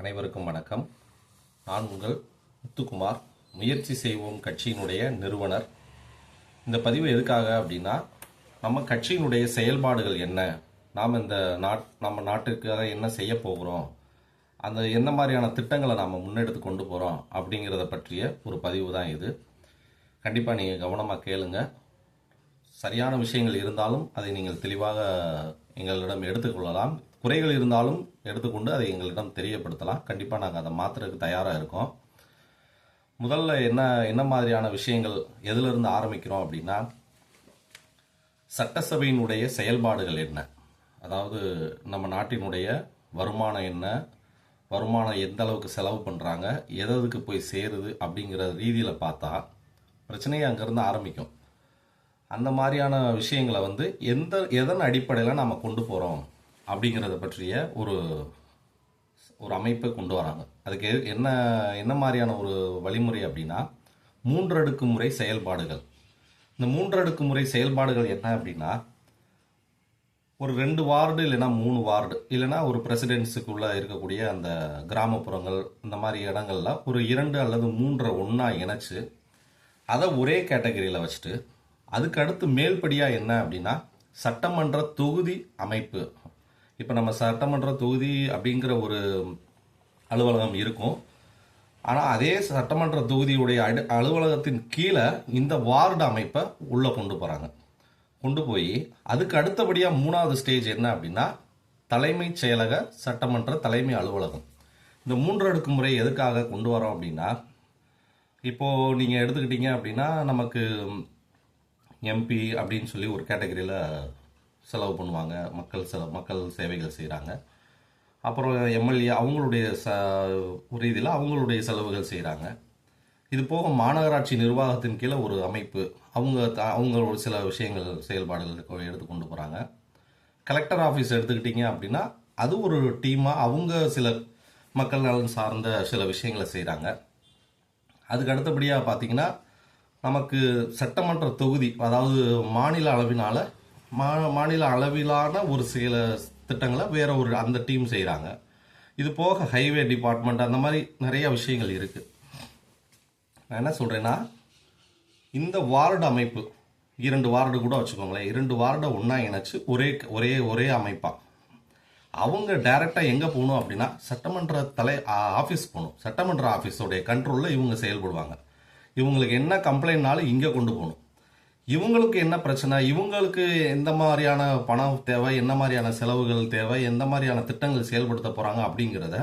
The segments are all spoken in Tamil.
அனைவருக்கும் வணக்கம். நான் உங்கள் முத்துக்குமார், முயற்சி செய்வோம் கட்சியினுடைய நிறுவனர். இந்த பதிவு எதுக்காக அப்படின்னா, நம்ம கட்சியினுடைய செயல்பாடுகள் என்ன, நாம் இந்த நம்ம நாட்டுக்காக என்ன செய்ய போகிறோம், அந்த என்ன மாதிரியான திட்டங்களை நாம் முன்னெடுத்து கொண்டு போகிறோம் அப்படிங்கிறத பற்றிய ஒரு பதிவு தான் இது. கண்டிப்பாக நீங்கள் கவனமாக கேளுங்க. சரியான விஷயங்கள் இருந்தாலும் அதை நீங்கள் தெளிவாக எங்களிடம் எடுத்துக்கொள்ளலாம். குறைகள் இருந்தாலும் எடுத்துக்கொண்டு அதை எங்களிடம் தெரியப்படுத்தலாம். கண்டிப்பாக நாங்கள் அதை மாற்றுறதுக்கு தயாராக இருக்கோம். முதல்ல என்ன மாதிரியான விஷயங்கள் எதிலிருந்து ஆரம்பிக்கிறோம் அப்படின்னா, சட்டசபையினுடைய செயல்பாடுகள் என்ன, அதாவது நம்ம நாட்டினுடைய வருமானம் என்ன, வருமானம் எந்த அளவுக்கு செலவு பண்ணுறாங்க, எதுக்கு போய் சேருது அப்படிங்கிற ரீதியில் பார்த்தா பிரச்சனையே அங்கேருந்து ஆரம்பிக்கும். அந்த மாதிரியான விஷயங்களை எதன் அடிப்படையில் நாம் கொண்டு போகிறோம் அப்படிங்கிறத பற்றிய ஒரு அமைப்பை கொண்டு வராங்க. அதுக்கு என்ன மாதிரியான ஒரு வழிமுறை அப்படின்னா, 3 அடுக்கு முறை செயல்பாடுகள். இந்த 3 அடுக்கு முறை செயல்பாடுகள் என்ன அப்படின்னா, ஒரு 2 வார்டு இல்லைன்னா 3 வார்டு இல்லைன்னா ஒரு பிரசிடென்ஸுக்குள்ளே இருக்கக்கூடிய அந்த கிராமப்புறங்கள், இந்த மாதிரி இடங்கள்ல ஒரு 2 அல்லது 3 ஒன்றா இணைச்சு அதை ஒரே கேட்டகரியில் வச்சுட்டு, அதுக்கு அடுத்து மேல்படியாக என்ன அப்படின்னா சட்டமன்ற தொகுதி அமைப்பு. இப்போ நம்ம சட்டமன்ற தொகுதி அப்படிங்கிற ஒரு அலுவலகம் இருக்கும். ஆனால் அதே சட்டமன்ற தொகுதியுடைய அலுவலகத்தின் கீழே இந்த வார்டு அமைப்பை உள்ளே கொண்டு போகிறாங்க. கொண்டு போய் அதுக்கு அடுத்தபடியாக 3வது ஸ்டேஜ் என்ன அப்படின்னா தலைமைச் செயலக சட்டமன்ற தலைமை அலுவலகம். இந்த 3 அடுக்கு முறை எதுக்காக கொண்டு வரோம் அப்படின்னா, இப்போது நீங்கள் எடுத்துக்கிட்டீங்க அப்படின்னா, நமக்கு எம்பி அப்படின்னு சொல்லி ஒரு கேட்டகரியில் செலவு பண்ணுவாங்க, மக்கள் சேவைகள் செய்கிறாங்க. அப்புறம் எம்எல்ஏ அவங்களுடைய ரீதியில் அவங்களுடைய செலவுகள் செய்கிறாங்க. இது போக மாநகராட்சி நிர்வாகத்தின் கீழே ஒரு அமைப்பு, அவங்களோட சில விஷயங்கள் செயல்பாடுகள் எடுத்து கொண்டு போகிறாங்க. கலெக்டர் ஆஃபீஸ் எடுத்துக்கிட்டிங்க அப்படின்னா அது ஒரு டீமாக அவங்க சில மக்கள் நலன் சார்ந்த சில விஷயங்களை செய்கிறாங்க. அதுக்கு அடுத்தபடியாக பார்த்தீங்கன்னா, நமக்கு சட்டமன்ற தொகுதி, அதாவது மாநில அளவிலான ஒரு சில திட்டங்களை வேற ஒரு அந்த டீம் செய்கிறாங்க. இது போக ஹைவே டிபார்ட்மெண்ட், அந்த மாதிரி நிறைய விஷயங்கள் இருக்குது. நான் என்ன சொல்கிறேன்னா, இந்த வார்டு அமைப்பு 2 வார்டு கூட வச்சுக்கோங்களேன், 2 வார்டை ஒன்றா இணைச்சு ஒரே அமைப்பாக அவங்க டைரெக்டாக எங்கே போகணும் அப்படின்னா சட்டமன்ற ஆஃபீஸ் போகணும். சட்டமன்ற ஆஃபீஸோடைய கண்ட்ரோலில் இவங்க செயல்படுவாங்க. இவங்களுக்கு என்ன கம்ப்ளைண்ட்னாலும் இங்கே கொண்டு போகணும். இவங்களுக்கு என்ன பிரச்சனை, இவங்களுக்கு எந்த மாதிரியான பணம் தேவை, என்ன மாதிரியான செலவுகள் தேவை, எந்த மாதிரியான திட்டங்கள் செயல்படுத்த போகிறாங்க அப்படிங்கிறத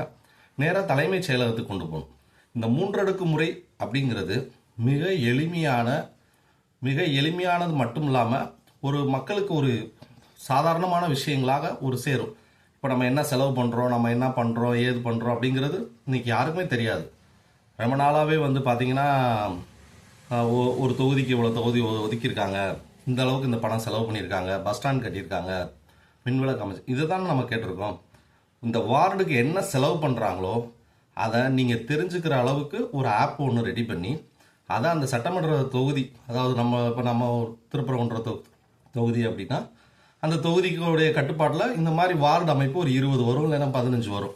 நேராக தலைமைச் செயலகத்துக்கு கொண்டு போகணும். இந்த 3 அடுக்கு முறை அப்படிங்கிறது மிக எளிமையானது மட்டும் இல்லாமல் ஒரு மக்களுக்கு ஒரு சாதாரணமான விஷயங்களாக ஒரு சேரும். இப்போ நம்ம என்ன செலவு பண்ணுறோம், நம்ம என்ன பண்ணுறோம், ஏது பண்ணுறோம் அப்படிங்கிறது இன்னைக்கு யாருக்குமே தெரியாது. ரொம்ப நாளாகவே பார்த்தீங்கன்னா, ஒரு தொகுதிக்கு இவ்வளோ தொகுதி ஒதுக்கியிருக்காங்க, இந்த அளவுக்கு இந்த பணம் செலவு பண்ணியிருக்காங்க, பஸ் ஸ்டாண்ட் கட்டியிருக்காங்க, மின்விளக்கு அமைச்சு, இதை தானே நம்ம கேட்டிருக்கோம். இந்த வார்டுக்கு என்ன செலவு பண்ணுறாங்களோ அதை நீங்கள் தெரிஞ்சுக்கிற அளவுக்கு ஒரு ஆப் ஒன்று ரெடி பண்ணி அதை அந்த சட்டமன்ற தொகுதி, அதாவது நம்ம திருப்பரங்குன்ற தொகுதி அப்படின்னா அந்த தொகுதிக்குடைய கட்டுப்பாட்டில் இந்த மாதிரி வார்டு அமைப்பு ஒரு 20 வரும், இல்லைன்னா 15 வரும்.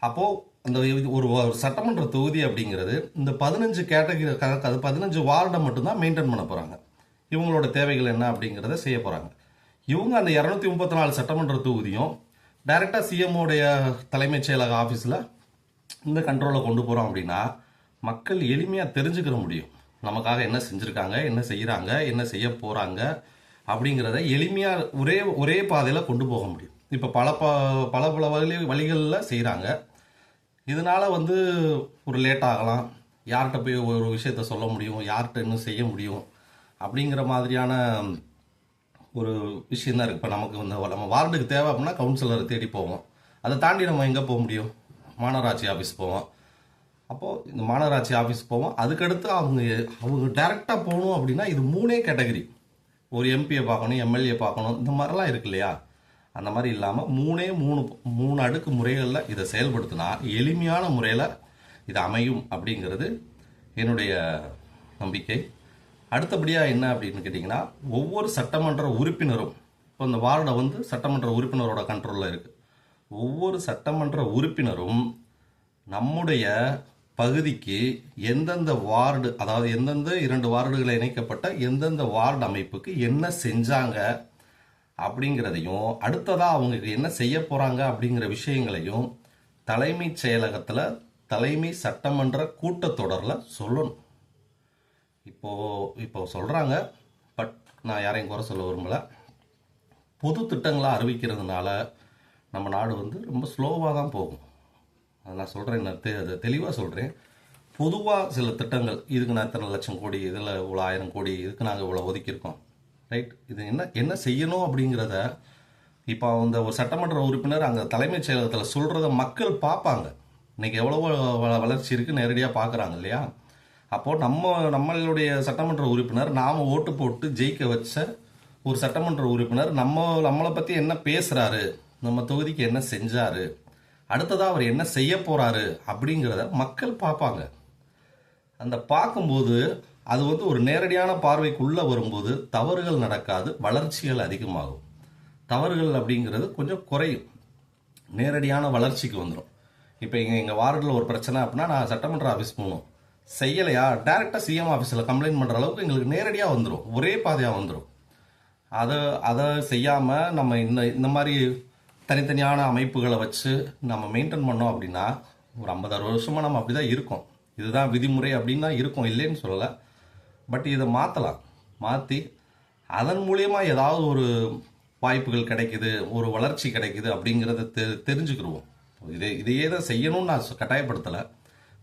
அப்போது அந்த ஒரு சட்டமன்ற தொகுதி அப்படிங்கிறது இந்த 15 கேட்டகரி, அது 15 வார்டை மட்டும்தான் மெயின்டைன் பண்ண போகிறாங்க. இவங்களோட தேவைகள் என்ன அப்படிங்கிறத செய்ய போகிறாங்க. இவங்க அந்த 234 சட்டமன்ற தொகுதியும் டைரெக்டாக சிஎம்ஓடைய தலைமைச் செயலக ஆஃபீஸில் இந்த கண்ட்ரோலில் கொண்டு போகிறோம் அப்படின்னா மக்கள் எளிமையாக தெரிஞ்சுக்கிற முடியும். நமக்காக என்ன செஞ்சுருக்காங்க, என்ன செய்கிறாங்க, என்ன செய்ய போகிறாங்க அப்படிங்கிறத எளிமையாக ஒரே பாதையில் கொண்டு போக முடியும். இப்போ பல வழிகளில் செய்கிறாங்க. இதனால் ஒரு லேட் ஆகலாம், யார்கிட்ட போய் ஒரு விஷயத்த சொல்ல முடியும், யார்கிட்ட இன்னும் செய்ய முடியும் அப்படிங்கிற மாதிரியான ஒரு விஷயந்தான் இருக்குது. இப்போ நமக்கு நம்ம வார்டுக்கு தேவை அப்படின்னா கவுன்சிலரை தேடி போவோம். அதை தாண்டி நம்ம எங்கே போக முடியும், மாநகராட்சி ஆஃபீஸ் போவோம். அப்போது இந்த மாநகராட்சி ஆஃபீஸ் போவோம். அதுக்கடுத்து அவங்க டைரெக்டாக போகணும் அப்படின்னா இது 3 கேட்டகரி, ஒரு எம்பியை பார்க்கணும், எம்எல்ஏ பார்க்கணும், இந்த மாதிரிலாம் இருக்கு இல்லையா. அந்த மாதிரி இல்லாமல் 3 அடுக்கு முறைகளில் இதை செயல்படுத்தினா எளிமையான முறையில் இது அமையும் அப்படிங்கிறது என்னுடைய நம்பிக்கை. அடுத்தபடியாக என்ன அப்படின்னு கேட்டிங்கன்னா, ஒவ்வொரு சட்டமன்ற உறுப்பினரும், இப்போ இந்த வார்டை சட்டமன்ற உறுப்பினரோட கண்ட்ரோலில் இருக்குது. ஒவ்வொரு சட்டமன்ற உறுப்பினரும் நம்முடைய பகுதிக்கு எந்தெந்த வார்டு, அதாவது எந்தெந்த 2 வார்டுகளை இணைக்கப்பட்ட எந்தெந்த வார்டு அமைப்புக்கு என்ன செஞ்சாங்க அப்படிங்கிறதையும், அடுத்ததா அவங்க என்ன செய்ய போறாங்க அப்படிங்கிற விஷயங்களையும் தலைமைச் செயலகத்தில் தலைமை சட்டமன்ற கூட்டத்தொடரில் சொல்லணும். இப்போ இப்போ சொல்றாங்க, பட் நான் யாரையும் குறை சொல்ல விரும்பல. பொது திட்டங்களை அறிவிக்கிறதுனால நம்ம நாடு வந்து ரொம்ப ஸ்லோவாக தான் போகும். அதை நான் சொல்கிறேன், நான் அதை தெளிவாக சொல்கிறேன். பொதுவாக சில திட்டங்கள், இதுக்கு நான் இத்தனை லட்சம் கோடி, இதில் இவ்வளோ 1000 கோடி, இதுக்கு நாங்கள் இவ்வளோ ஒதுக்கியிருக்கோம், ரைட், இது என்ன செய்யணும் அப்படிங்கிறத இப்போ அந்த ஒரு சட்டமன்ற உறுப்பினர் அங்கே தலைமைச் செயலகத்தில் சொல்கிறத மக்கள் பார்ப்பாங்க. இன்றைக்கி எவ்வளோ வளர்ச்சி இருக்குது நேரடியாக பார்க்குறாங்க இல்லையா? அப்போது நம்மளுடைய சட்டமன்ற உறுப்பினர் நாம் ஓட்டு போட்டு ஜெயிக்க வச்ச ஒரு சட்டமன்ற உறுப்பினர் நம்மளை பற்றி என்ன பேசுகிறாரு, நம்ம தொகுதிக்கு என்ன செஞ்சாரு, அடுத்ததாக அவர் என்ன செய்ய போகிறாரு அப்படிங்கிறத மக்கள் பார்ப்பாங்க. அந்த பார்க்கும்போது அது வந்து ஒரு நேரடியான பார்வைக்குள்ளே வரும்போது தவறுகள் நடக்காது, வளர்ச்சிகள் அதிகமாகும். தவறுகள் அப்படிங்கிறது கொஞ்சம் குறையும், நேரடியான வளர்ச்சிக்கு வந்துடும். இப்போ எங்கள் வார்டில் ஒரு பிரச்சனை அப்படின்னா நான் சட்டமன்ற ஆஃபீஸ் போகணும், செய்யலையா டைரெக்டாக சிஎம் ஆஃபீஸில் கம்ப்ளைண்ட் பண்ணுற அளவுக்கு எங்களுக்கு நேரடியாக வந்துடும், ஒரே பாதையாக வந்துடும். அதை செய்யாமல் நம்ம இந்த மாதிரி தனித்தனியான அமைப்புகளை வச்சு நம்ம மெயின்டைன் பண்ணோம் அப்படின்னா ஒரு 50-60 வருஷமாக நம்ம அப்படி தான் இருக்கோம். இதுதான் விதிமுறை அப்படின்னு தான் இருக்கும், இல்லைன்னு சொல்லலை. பட் இதை மாற்றி அதன் மூலயமா ஏதாவது ஒரு வாய்ப்புகள் கிடைக்குது, ஒரு வளர்ச்சி கிடைக்குது அப்படிங்கிறத தெரிஞ்சுக்கிடுவோம். இதையே தான் செய்யணும்னு நான் கட்டாயப்படுத்தலை.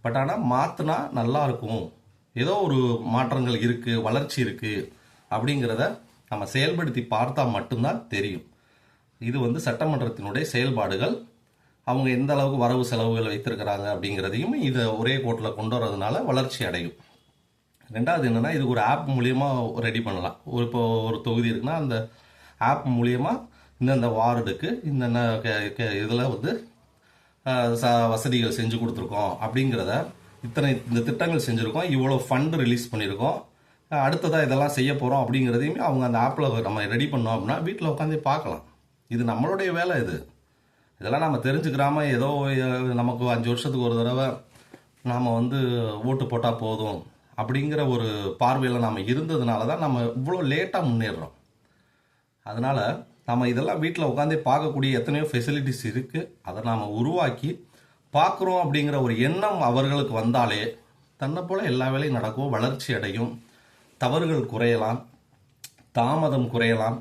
பட் ஆனால் மாற்றினா நல்லா இருக்கும், ஏதோ ஒரு மாற்றங்கள் இருக்குது, வளர்ச்சி இருக்குது அப்படிங்கிறத நம்ம செயல்படுத்தி பார்த்தா மட்டும்தான் தெரியும். இது வந்து சட்டமன்றத்தினுடைய செயல்பாடுகள், அவங்க எந்த அளவுக்கு வரவு செலவுகள் வைத்திருக்கிறாங்க அப்படிங்கிறதையும் இதை ஒரே கோட்டில் கொண்டு வரதுனால வளர்ச்சி அடையும். ரெண்டாவது என்னென்னா, இது ஒரு ஆப் மூலியமாக ரெடி பண்ணலாம். இப்போ ஒரு தொகுதி இருக்குன்னா அந்த ஆப் மூலியமாக இந்தந்த வார்டுக்கு இந்தந்த இதில் வந்து வசதிகள் செஞ்சு கொடுத்துருக்கோம் அப்படிங்கிறத, இந்த திட்டங்கள் செஞ்சுருக்கோம், இவ்வளோ ஃபண்டு ரிலீஸ் பண்ணியிருக்கோம், அடுத்ததாக இதெல்லாம் செய்ய போகிறோம் அப்படிங்கிறதையுமே அவங்க அந்த ஆப்பில் நம்ம ரெடி பண்ணோம் அப்படின்னா வீட்டில் உட்காந்து பார்க்கலாம். இது நம்மளுடைய வேலை. இதெல்லாம் நம்ம தெரிஞ்சுக்கிறாம ஏதோ நமக்கு 5 வருஷத்துக்கு ஒரு தடவை நாம் வந்து ஓட்டு போட்டால் போதும் அப்படிங்கிற ஒரு பார்வையில் நாம் இருந்ததுனால தான் நம்ம இவ்வளோ லேட்டாக முன்னேறுறோம். அதனால் நம்ம இதெல்லாம் வீட்டில் உட்காந்து பார்க்கக்கூடிய எத்தனையோ ஃபெசிலிட்டிஸ் இருக்குது, அதை நாம் உருவாக்கி பார்க்குறோம் அப்படிங்கிற ஒரு எண்ணம் அவர்களுக்கு வந்தாலே தன்னை போல் எல்லா வேலையும் நடக்கும், வளர்ச்சி அடையும், தவறுகள் குறையலாம், தாமதம் குறையலாம்.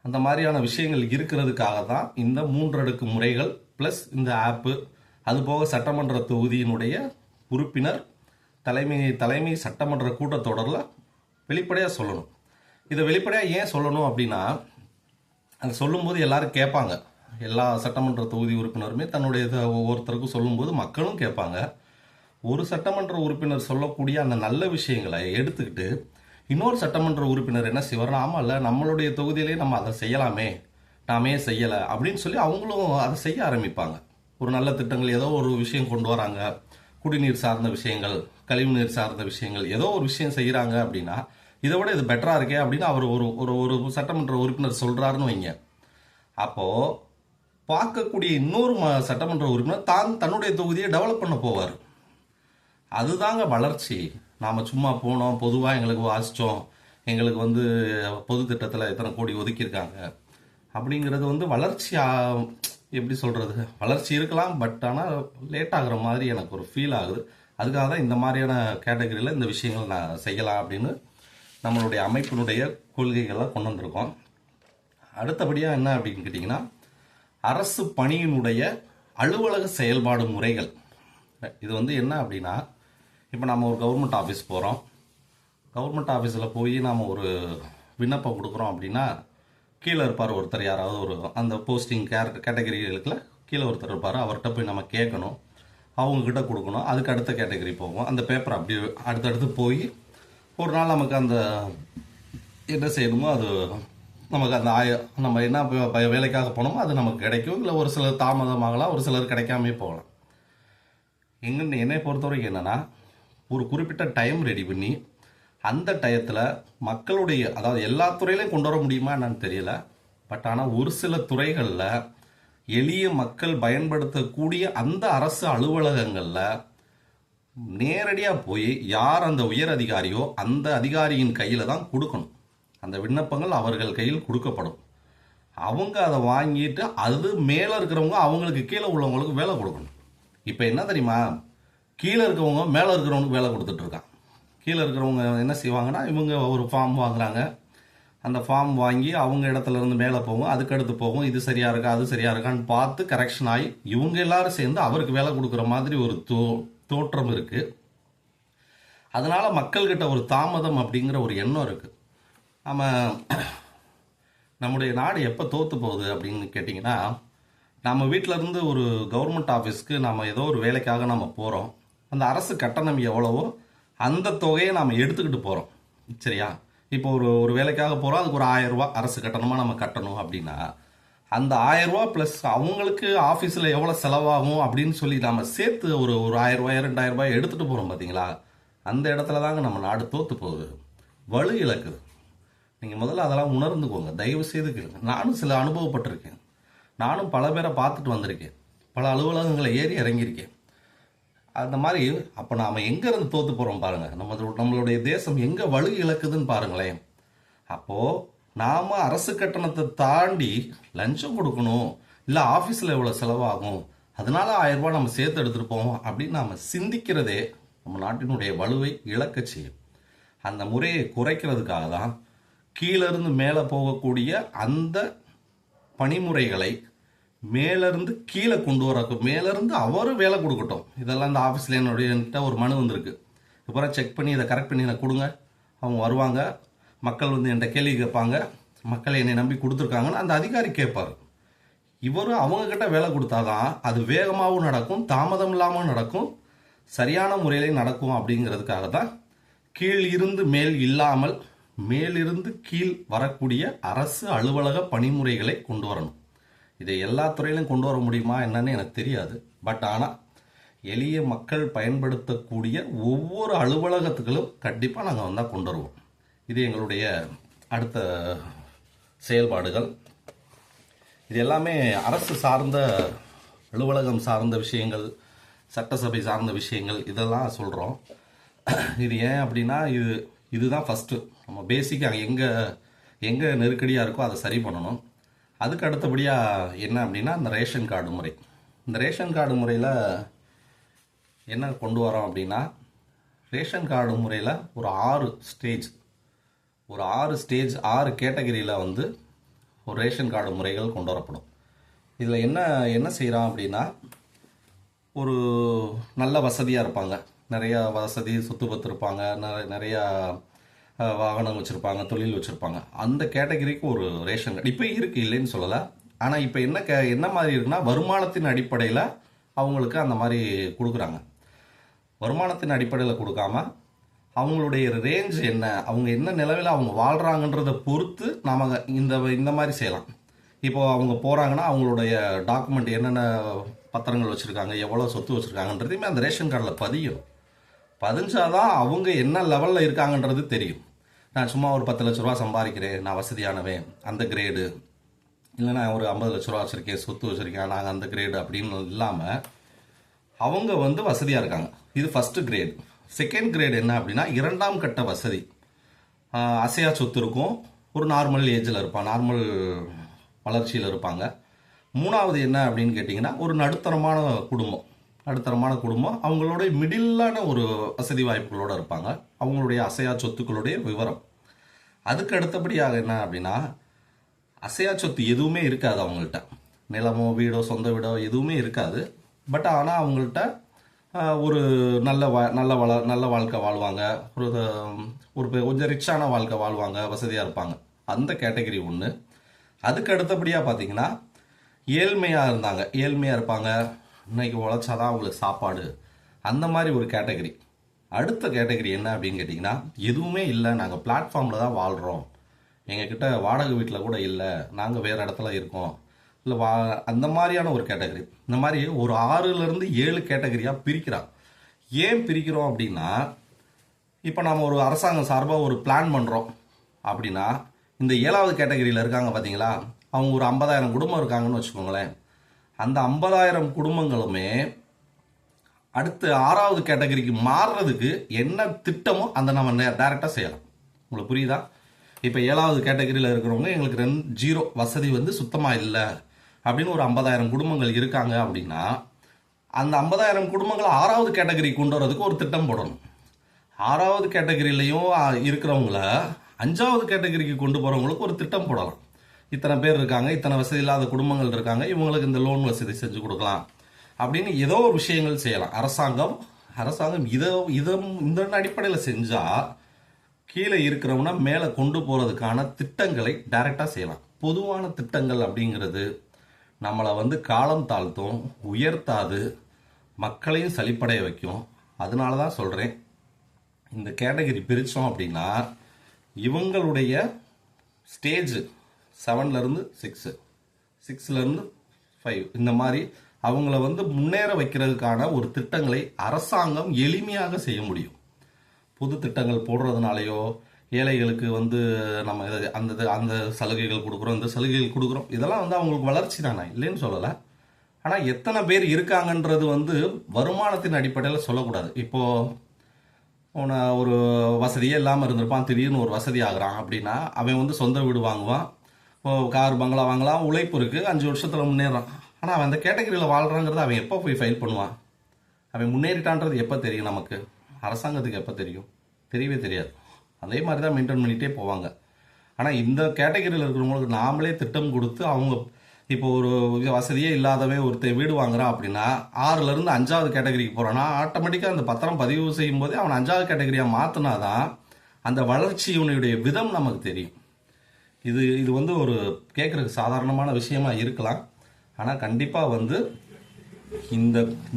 அந்த மாதிரியான விஷயங்கள் இருக்கிறதுக்காக தான் இந்த 3 அடுக்கு முறைகள் ப்ளஸ் இந்த ஆப்பு, அதுபோக சட்டமன்ற தொகுதியினுடைய உறுப்பினர் தலைமை சட்டமன்ற கூட்டத்தொடரில் வெளிப்படையாக சொல்லணும். இதை வெளிப்படையாக ஏன் சொல்லணும் அப்படின்னா, அங்கே சொல்லும்போது எல்லாரும் கேட்பாங்க. எல்லா சட்டமன்ற தொகுதி உறுப்பினருமே தன்னுடைய ஒவ்வொருத்தருக்கும் சொல்லும்போது மக்களும் கேட்பாங்க. ஒரு சட்டமன்ற உறுப்பினர் சொல்லக்கூடிய அந்த நல்ல விஷயங்களை எடுத்துக்கிட்டு இன்னொரு சட்டமன்ற உறுப்பினர் என்ன செய்வார், ஆமாம்ல நம்மளுடைய தொகுதியிலே நம்ம அதை செய்யலாமே, நாமே செய்யலை அப்படின்னு சொல்லி அவங்களும் அதை செய்ய ஆரம்பிப்பாங்க. ஒரு நல்ல திட்டங்கள் ஏதோ ஒரு விஷயம் கொண்டு வராங்க, குடிநீர் சார்ந்த விஷயங்கள், கழிவுநீர் சார்ந்த விஷயங்கள், ஏதோ ஒரு விஷயம் செய்கிறாங்க அப்படின்னா இதை விட இது பெட்டராக இருக்கே அப்படின்னு அவர் ஒரு சட்டமன்ற உறுப்பினர் சொல்கிறாருன்னு வைங்க. அப்போது பார்க்கக்கூடிய இன்னொரு சட்டமன்ற உறுப்பினர் தன்னுடைய தொகுதியை டெவலப் பண்ண போவார். அதுதாங்க வளர்ச்சி. நாம் சும்மா போனோம், பொதுவாக எங்களுக்கு வாசித்தோம், எங்களுக்கு வந்து பொது திட்டத்தில் எத்தனை கோடி ஒதுக்கியிருக்காங்க அப்படிங்கிறது வந்து வளர்ச்சி. எப்படி சொல்கிறது, வளர்ச்சி இருக்கலாம், பட் ஆனால் லேட் ஆகிற மாதிரி எனக்கு ஒரு ஃபீல் ஆகுது. அதுக்காக தான் இந்த மாதிரியான கேட்டகரியில் இந்த விஷயங்கள் நான் செய்யலாம் அப்படின்னு நம்மளுடைய அமைப்பினுடைய கொள்கைகளை கொண்டு வந்திருக்கோம். அடுத்தபடியாக என்ன அப்படின்னு கேட்டிங்கன்னா, அரசு பணியினுடைய அலுவலக செயல்பாடு முறைகள். இது வந்து என்ன அப்படின்னா, இப்போ நம்ம ஒரு கவர்மெண்ட் ஆஃபீஸ் போகிறோம், கவர்மெண்ட் ஆஃபீஸில் போய் நாம் ஒரு விண்ணப்பம் கொடுக்குறோம் அப்படின்னா கீழே இருப்பார் ஒருத்தர், யாராவது ஒரு அந்த போஸ்டிங் கேட்டகரிகளுக்குள்ள கீழே ஒருத்தர் இருப்பார், அவர்கிட்ட போய் நம்ம கேட்கணும், அவங்கக்கிட்ட கொடுக்கணும். அதுக்கு அடுத்த கேட்டகரி போகும், அந்த பேப்பர் அப்படி அடுத்தடுத்து போய் ஒரு நாள் நமக்கு அந்த என்ன செய்யணுமோ அது நமக்கு அந்த நம்ம என்ன வேலைக்காக போனோமோ அது நமக்கு கிடைக்கும். இல்லை ஒரு சிலர் தாமதமாகலாம், ஒரு சிலர் கிடைக்காமே போகலாம். என்னை பொறுத்தவரைக்கும் என்னென்னா, ஒரு குறிப்பிட்ட டைம் ரெடி பண்ணி அந்த டயத்தில் மக்களுடைய, அதாவது எல்லா துறையிலையும் கொண்டு வர முடியுமா என்னன்னு தெரியல, பட் ஆனால் ஒரு சில துறைகளில் எளிய மக்கள் பயன்படுத்தக்கூடிய அந்த அரசு அலுவலகங்களில் நேரடியாக போய் யார் அந்த உயர் அதிகாரியோ அந்த அதிகாரியின் கையில் தான் கொடுக்கணும். அந்த விண்ணப்பங்கள் அவர்கள் கையில் கொடுக்கப்படும். அவங்க அதை வாங்கிட்டு அது மேலே இருக்கிறவங்க அவங்களுக்கு கீழே உள்ளவங்களுக்கு வேலை கொடுக்கணும். இப்போ என்ன தெரியுமா, கீழே இருக்கிறவங்க மேலே இருக்கிறவங்களுக்கு வேலை கொடுத்துட்ருக்கான். கீழே இருக்கிறவங்க என்ன செய்வாங்கன்னா, இவங்க ஒரு ஃபார்ம் வாங்குறாங்க. அந்த ஃபார்ம் வாங்கி அவங்க இடத்துல இருந்து மேலே போகும், அதுக்கடுத்து போகும், இது சரியா இருக்கா அது சரியா இருக்கான்னு பார்த்து கரெக்ஷன் ஆகி இவங்க எல்லாரும் சேர்ந்து அவருக்கு வேலை கொடுக்குற மாதிரி ஒரு தோற்றம் இருக்கு. அதனால மக்கள்கிட்ட ஒரு தாமதம் அப்படிங்கிற ஒரு எண்ணம் இருக்கு. நம்முடைய நாடு எப்போ தோற்று போகுது அப்படின்னு கேட்டிங்கன்னா, நம்ம வீட்டிலேருந்து ஒரு கவர்மெண்ட் ஆஃபீஸ்க்கு நம்ம ஏதோ ஒரு வேலைக்காக நம்ம போகிறோம். அந்த அரசு கட்டணம் எவ்வளவோ அந்த தொகையை நாம் எடுத்துக்கிட்டு போகிறோம். சரியா? இப்போ ஒரு வேலைக்காக போகிறோம், அதுக்கு ஒரு 1000 ரூபா அரசு கட்டணமாக நம்ம கட்டணும் அப்படின்னா, அந்த 1000 ரூபா ப்ளஸ் அவங்களுக்கு ஆஃபீஸில் எவ்வளோ செலவாகும் அப்படின்னு சொல்லி நம்ம சேர்த்து ஒரு 1000 ரூபாய் 2000 ரூபாய் எடுத்துகிட்டு போகிறோம் பார்த்தீங்களா? அந்த இடத்துல தாங்க நம்ம நாடு தோற்று போகுது, வலு இழக்குது. நீங்கள் முதல்ல அதெல்லாம் உணர்ந்துக்கோங்க, தயவு செய்து கேளுங்க. நானும் சில அனுபவப்பட்டிருக்கேன். நானும் பல பேரை பார்த்துட்டு வந்திருக்கேன், பல அலுவலகங்களை ஏறி இறங்கியிருக்கேன். அந்த மாதிரி அப்போ நாம் எங்கேருந்து தோற்று போகிறோம் பாருங்கள். நம்மளுடைய தேசம் எங்கே வலு இழக்குதுன்னு பாருங்களேன். அப்போது நாம் அரசு கட்டணத்தை தாண்டி லஞ்சம் கொடுக்கணும், இல்லை ஆஃபீஸில் எவ்வளோ செலவாகும், அதனால 1000 ரூபாய் நம்ம சேர்த்து எடுத்துகிட்டு போவோம் அப்படின்னு நாம் சிந்திக்கிறதே நம்ம நாட்டினுடைய வலுவை இழக்க செய்யும். அந்த முறையை குறைக்கிறதுக்காக தான் கீழிருந்து மேலே போகக்கூடிய அந்த பணிமுறைகளை மேலேருந்து கீழே கொண்டு வர, மேலேருந்து அவரும் வேலை கொடுக்கட்டும். இதெல்லாம் இந்த ஆஃபீஸில் என்னுடைய ஒரு மனு வந்திருக்கு, அப்புறம் செக் பண்ணி இதை கரெக்ட் பண்ணி எனக்கு கொடுங்க. அவங்க வருவாங்க, மக்கள் வந்து என்கிட்ட கேள்வி கேட்பாங்க, மக்கள் என்னை நம்பி கொடுத்துருக்காங்கன்னு அந்த அதிகாரி கேட்பார். இவரும் அவங்கக்கிட்ட வேலை கொடுத்தாதான் அது வேகமாகவும் நடக்கும், தாமதம் இல்லாமல் நடக்கும், சரியான முறையிலே நடக்கும். அப்படிங்கிறதுக்காக தான் கீழ் இருந்து மேல் இல்லாமல் மேலிருந்து கீழ் வரக்கூடிய அரசு அலுவலக பணிமுறைகளை கொண்டு வரணும். இதை எல்லா துறையிலும் கொண்டு வர முடியுமா என்னன்னு எனக்கு தெரியாது. பட் ஆனால் எளிய மக்கள் பயன்படுத்தக்கூடிய ஒவ்வொரு அலுவலகத்துக்களும் கண்டிப்பாக நாங்கள் வந்தால் கொண்டு வருவோம். இது எங்களுடைய அடுத்த செயல்பாடுகள். இது எல்லாமே அரசு சார்ந்த, அலுவலகம் சார்ந்த விஷயங்கள், சட்டசபை சார்ந்த விஷயங்கள், இதெல்லாம் சொல்கிறோம். இது ஏன் அப்படின்னா, இதுதான் ஃபஸ்ட்டு நம்ம பேசிக்காக எங்கே நெருக்கடியாக இருக்கோ அதை சரி பண்ணணும். அதுக்கு அடுத்தபடியாக என்ன அப்படின்னா, இந்த ரேஷன் கார்டு முறை. இந்த ரேஷன் கார்டு முறையில் என்ன கொண்டு வரோம் அப்படின்னா, ரேஷன் கார்டு முறையில் ஒரு 6 ஸ்டேஜ் 6 கேட்டகரியில் வந்து ஒரு ரேஷன் கார்டு முறைகள் கொண்டு வரப்படும். இதில் என்ன செய்கிறோம் அப்படின்னா, ஒரு நல்ல வசதியாக இருப்பாங்க, நிறையா வசதி சொத்து பத்து இருப்பாங்க, நிறையா வாகனம் வச்சுருப்பாங்க, தொழில் வச்சுருப்பாங்க, அந்த கேட்டகரிக்கு ஒரு ரேஷன் கார்டு இப்போ இருக்குது, இல்லைன்னு சொல்லலை. ஆனால் இப்போ என்ன மாதிரி இருக்குன்னா, வருமானத்தின் அடிப்படையில் அவங்களுக்கு அந்த மாதிரி கொடுக்குறாங்க. வருமானத்தின் அடிப்படையில் கொடுக்காம அவங்களுடைய ரேஞ்ச் என்ன, அவங்க என்ன நிலவில் அவங்க வாழ்கிறாங்கன்றதை பொறுத்து நாம் இந்த மாதிரி செய்யலாம். இப்போது அவங்க போகிறாங்கன்னா அவங்களுடைய டாக்குமெண்ட் என்னென்ன பத்திரங்கள் வச்சுருக்காங்க, எவ்வளோ சொத்து வச்சுருக்காங்கன்றதையுமே அந்த ரேஷன் கார்டில் பதிஞ்சாதான் அவங்க என்ன லெவலில் இருக்காங்கன்றது தெரியும். நான் சும்மா ஒரு 10 லட்ச ரூபா சம்பாதிக்கிறேன், நான் வசதியானவன், அந்த கிரேடு, இல்லை நான் ஒரு 50 லட்ச ரூபா வச்சுருக்கேன், சொத்து வச்சுருக்கேன், நாங்கள் அந்த கிரேடு அப்படின்னு இல்லாமல் அவங்க வந்து வசதியாக இருக்காங்க. இது ஃபஸ்ட்டு கிரேடு. செகண்ட் கிரேடு என்ன அப்படின்னா, 2ஆம் கட்ட வசதி. அசையா சொத்து இருக்கும், ஒரு நார்மல் ஏஜில் இருப்பான், நார்மல் வளர்ச்சியில் இருப்பாங்க. 3வது என்ன அப்படின்னு கேட்டிங்கன்னா, ஒரு நடுத்தரமான குடும்பம், அவங்களோட மிடிலான ஒரு வசதி வாய்ப்புகளோடு இருப்பாங்க. அவங்களுடைய அசையா சொத்துக்களுடைய விவரம். அதுக்கு அடுத்தபடியாக என்ன அப்படின்னா, அசையா சொத்து எதுவுமே இருக்காது அவங்கள்ட்ட, நிலமோ வீடோ சொந்த வீடோ எதுவுமே இருக்காது. பட் ஆனால் அவங்கள்ட்ட ஒரு நல்ல வாழ்க்கை வாழ்வாங்க, ஒரு கொஞ்சம் ரிச்சான வாழ்க்கை வாழ்வாங்க, வசதியாக இருப்பாங்க. அந்த கேட்டகரி ஒன்று. அதுக்கு அடுத்தபடியாக பார்த்தீங்கன்னா, ஏழ்மையாக இருப்பாங்க, இன்னைக்கு உழைச்சாதான் அவங்களுக்கு சாப்பாடு, அந்த மாதிரி ஒரு கேட்டகரி. அடுத்த கேட்டகரி என்ன அப்படின்னு கேட்டிங்கன்னா, எதுவுமே இல்லை, நாங்கள் பிளாட்ஃபார்மில் தான் வாழ்கிறோம், எங்ககிட்ட வாடகை வீட்டில் கூட இல்லை, நாங்கள் வேறு இடத்துல இருக்கோம், இல்லை அந்த மாதிரியான ஒரு கேட்டகரி. இந்த மாதிரி ஒரு 6லேருந்து 7 கேட்டகரியாக பிரிக்கிறாங்க. ஏன் பிரிக்கிறோம் அப்படின்னா, இப்போ நாம் ஒரு அரசாங்கம் சார்பாக ஒரு பிளான் பண்ணுறோம் அப்படின்னா, இந்த 7வது கேட்டகரியில் இருக்காங்க பார்த்தீங்களா, அவங்க ஒரு 50,000 குடும்பம் இருக்காங்கன்னு வச்சுக்கோங்களேன். அந்த 50,000 குடும்பங்களுமே அடுத்து 6வது கேட்டகரிக்கு மாறுறதுக்கு என்ன திட்டமோ அந்த நம்ம டைரெக்டாக செய்யலாம். உங்களுக்கு புரியுதா? இப்போ 7வது கேட்டகரியில் இருக்கிறவங்க எங்களுக்கு 0 வசதி வந்து சுத்தமாக இல்லை அப்படின்னு ஒரு 50,000 குடும்பங்கள் இருக்காங்க அப்படின்னா அந்த 50,000 குடும்பங்களை 6வது கேட்டகரி கொண்டு வரதுக்கு ஒரு திட்டம் போடணும். 6வது கேட்டகரியிலையும் இருக்கிறவங்கள 5வது கேட்டகரிக்கு கொண்டு போகிறவங்களுக்கு ஒரு திட்டம் போடலாம். இத்தனை பேர் இருக்காங்க, இத்தனை வசதி இல்லாத குடும்பங்கள் இருக்காங்க, இவங்களுக்கு இந்த லோன் வசதி செஞ்சு கொடுக்கலாம் அப்படின்னு ஏதோ ஒரு விஷயங்கள் செய்யலாம். அரசாங்கம் இந்த அடிப்படையில் செஞ்சால் கீழே இருக்கிறவனா மேலே கொண்டு போகிறதுக்கான திட்டங்களை டைரெக்டாக செய்யலாம். பொதுவான திட்டங்கள் அப்படிங்கிறது நம்மளை வந்து காலம் தாழ்த்தும், உயர்த்தாது, மக்களையும் சலிப்படைய வைக்கும். அதனால தான் சொல்கிறேன், இந்த கேட்டகரி பிரித்தோம் அப்படின்னா இவங்களுடைய ஸ்டேஜ் 7லேருந்து 6, 6லேருந்து 5 இந்த மாதிரி அவங்கள வந்து முன்னேற வைக்கிறதுக்கான ஒரு திட்டங்களை அரசாங்கம் எளிமையாக செய்ய முடியும். புது திட்டங்கள் போடுறதுனாலையோ ஏழைகளுக்கு வந்து நம்ம அந்த சலுகைகள் கொடுக்குறோம், இந்த சலுகைகள் கொடுக்குறோம், இதெல்லாம் வந்து அவங்களுக்கு வளர்ச்சி தானே, இல்லைன்னு சொல்லலை. ஆனால் எத்தனை பேர் இருக்காங்கன்றது வந்து வருமானத்தின் அடிப்படையில் சொல்லக்கூடாது. இப்போது ஒரு வசதியே இல்லாமல் இருந்திருப்பான், திடீர்னு ஒரு வசதி ஆகுறான் அப்படின்னா அவன் வந்து சொந்த வீடு வாங்குவான், கார் பங்களா வாங்கலாம், உழைப்பு இருக்குது, 5 வருஷத்தில் முன்னேறான். ஆனால் அவன் அந்த கேட்டகரியில் வாழ்கிறாங்கிறது அவன் எப்போ போய் ஃபைல் பண்ணுவான்? அவன் முன்னேறிட்டான்றது எப்போ தெரியும்? நமக்கு அரசாங்கத்துக்கு எப்போ தெரியும்? தெரியவே தெரியாது. அதே மாதிரி தான் மெயின்டைன் பண்ணிகிட்டே போவாங்க. ஆனால் இந்த கேட்டகரியில் இருக்கிறவங்களுக்கு நாமளே திட்டம் கொடுத்து அவங்க இப்போ ஒரு வசதியே இல்லாதவன் ஒருத்தர் வீடு வாங்குறான் அப்படின்னா 6லேருந்து 5வது கேட்டகரிக்கு போகிறான்னா ஆட்டோமேட்டிக்காக அந்த பத்திரம் பதிவு செய்யும் போதே அவன் 5வது கேட்டகரியாக மாற்றினாதான் அந்த வளர்ச்சியினுடைய விதம் நமக்கு தெரியும். இது வந்து ஒரு கேட்குறதுக்கு சாதாரணமான விஷயமா இருக்கலாம். ஆனால் கண்டிப்பாக வந்து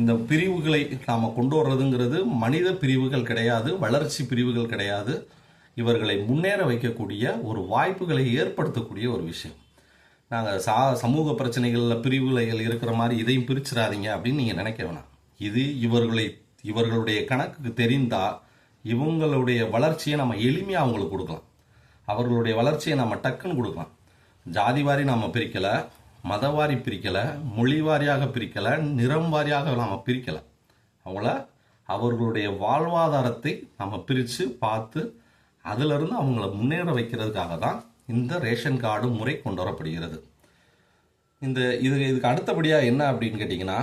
இந்த பிரிவுகளை நாம் கொண்டு வர்றதுங்கிறது மனித பிரிவுகள் கிடையாது, வளர்ச்சி பிரிவுகள் கிடையாது. இவர்களை முன்னேற வைக்கக்கூடிய ஒரு வாய்ப்புகளை ஏற்படுத்தக்கூடிய ஒரு விஷயம். நாங்கள் சமூக பிரச்சனைகளில் பிரிவுகள் இருக்கிற மாதிரி இதையும் பிரிச்சிடாதீங்க அப்படின்னு நீங்கள் நினைக்க வேணாம். இது இவர்களுடைய கணக்குக்கு தெரிந்தால் இவங்களுடைய வளர்ச்சியை நம்ம எளிமையாக அவங்களுக்கு கொடுக்கலாம். அவர்களுடைய வளர்ச்சியை நம்ம டக்குன்னு கொடுக்கலாம். ஜாதி வாரி நாம் பிரிக்கலை, மதவாரி பிரிக்கலை, மொழி வாரியாக பிரிக்கலை, நிறம் வாரியாக நாம் பிரிக்கலை. அவர்களுடைய வாழ்வாதாரத்தை நம்ம பிரித்து பார்த்து அதிலிருந்து அவங்கள முன்னேற வைக்கிறதுக்காக தான் இந்த ரேஷன் கார்டு முறை கொண்டு வரப்படுகிறது. இதுக்கு அடுத்தபடியாக என்ன அப்படின்னு கேட்டிங்கன்னா,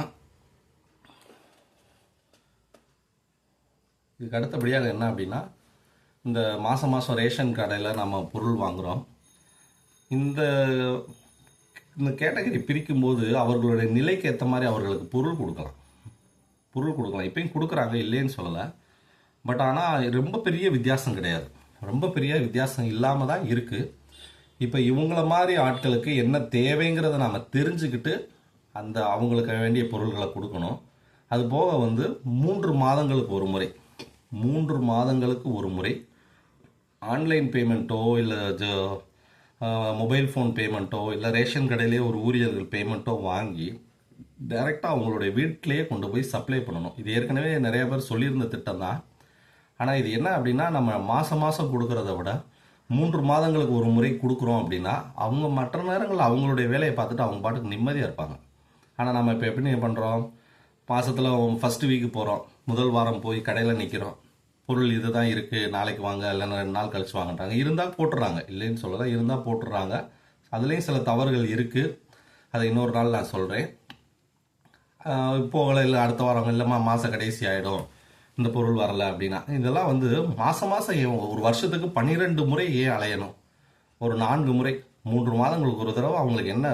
இதுக்கு அடுத்தபடியாக என்ன அப்படின்னா, இந்த மாதம் ரேஷன் கடையில் நம்ம பொருள் வாங்குகிறோம். இந்த கேட்டகரி பிரிக்கும்போது அவர்களுடைய நிலைக்கு ஏற்ற மாதிரி அவர்களுக்கு பொருள் கொடுக்கலாம். இப்பயும் கொடுக்குறாங்க, இல்லைன்னு சொல்லலை. பட் ஆனால் ரொம்ப பெரிய வித்தியாசம் கிடையாது, ரொம்ப பெரிய வித்தியாசம் இல்லாமல் தான் இருக்குது. இப்போ இவங்கள மாதிரி ஆட்களுக்கு என்ன தேவைங்கிறத நாம் தெரிஞ்சுக்கிட்டு அவங்களுக்கு வேண்டிய பொருள்களை கொடுக்கணும். அது போக வந்து 3 மாதங்களுக்கு ஒரு முறை ஆன்லைன் பேமெண்ட்டோ இல்லை மொபைல் ஃபோன் பேமெண்ட்டோ இல்லை ரேஷன் கடையிலே ஒரு ஊழியர்கள் பேமெண்ட்டோ வாங்கி டைரெக்டாக அவங்களுடைய வீட்டிலேயே கொண்டு போய் சப்ளை பண்ணணும். இது ஏற்கனவே நிறைய பேர் சொல்லியிருந்த திட்டம் தான். ஆனால் இது என்ன அப்படின்னா, நம்ம மாதம் கொடுக்கறத விட 3 மாதங்களுக்கு ஒரு முறை கொடுக்குறோம் அப்படின்னா அவங்க மற்ற நேரங்களில் அவங்களுடைய வேலையை பார்த்துட்டு அவங்க பாட்டுக்கு நிம்மதியாக இருப்பாங்க. ஆனால் நம்ம இப்போ எப்படி பண்ணுறோம், மாதத்தில் ஃபஸ்ட்டு வீக்கு போகிறோம், முதல் வாரம் போய் கடையில் நிற்கிறோம், பொருள் இது தான் இருக்குது, நாளைக்கு வாங்க இல்லைன்னா 2 நாள் கழிச்சு வாங்கன்றாங்க. இருந்தால் போட்டுடுறாங்க, இல்லைன்னு சொல்லலாம், இருந்தால் போட்டுடுறாங்க. அதுலேயும் சில தவறுகள் இருக்குது, அதை இன்னொரு நாள் நான் சொல்கிறேன். போகலை, இல்லை அடுத்த வாரம் இல்லைம்மா மாத கடைசி ஆகிடும், இந்த பொருள் வரலை அப்படின்னா. இதெல்லாம் வந்து மாதம் ஒரு வருஷத்துக்கு 12 முறை ஏன் அலையணும்? ஒரு 4 முறை 3 மாதங்களுக்கு ஒரு தடவை அவங்களுக்கு என்ன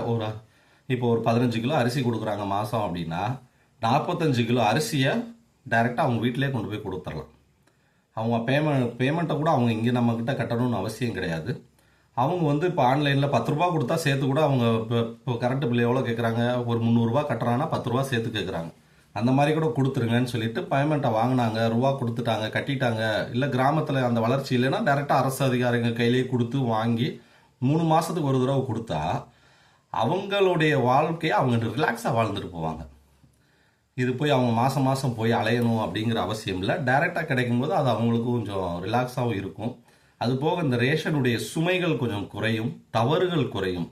இப்போ ஒரு 15 கிலோ அரிசி கொடுக்குறாங்க மாதம் அப்படின்னா 45 கிலோ அரிசியை டைரெக்டாக அவங்க வீட்டிலே கொண்டு போய் கொடுத்துடலாம். அவங்க பேமெண்ட்டை கூட அவங்க இங்கே நம்மக்கிட்ட கட்டணும்னு அவசியம் கிடையாது. அவங்க வந்து இப்போ ஆன்லைனில் 10 ரூபா கொடுத்தா சேர்த்து கூட அவங்க இப்போ கரண்ட் பில் எவ்வளோ கேட்குறாங்க, ஒரு 300 ரூபா கட்டுறாங்கன்னா 10 ரூபா சேர்த்து கேட்குறாங்க. அந்த மாதிரி கூட கொடுத்துருங்கன்னு சொல்லிட்டு பேமெண்ட்டை வாங்கினாங்க, ரூபா கொடுத்துட்டாங்க, கட்டிட்டாங்க. இல்லை கிராமத்தில் அந்த வளர்ச்சி இல்லைன்னா டைரெக்டாக அரசு அதிகாரிங்க கையிலேயே கொடுத்து வாங்கி 3 மாதத்துக்கு ஒரு தடவை கொடுத்தா அவங்களுடைய வாழ்க்கையை அவங்க ரிலாக்ஸாக வாழ்ந்துட்டு போவாங்க. இது போய் அவங்க மாதம் போய் அலையணும் அப்படிங்கிற அவசியம் இல்லை. டைரெக்டாக கிடைக்கும்போது அது அவங்களுக்கு கொஞ்சம் ரிலாக்ஸாகவும் இருக்கும். அதுபோக இந்த ரேஷனுடைய சுமைகள் கொஞ்சம் குறையும், தவறுகள் குறையும்.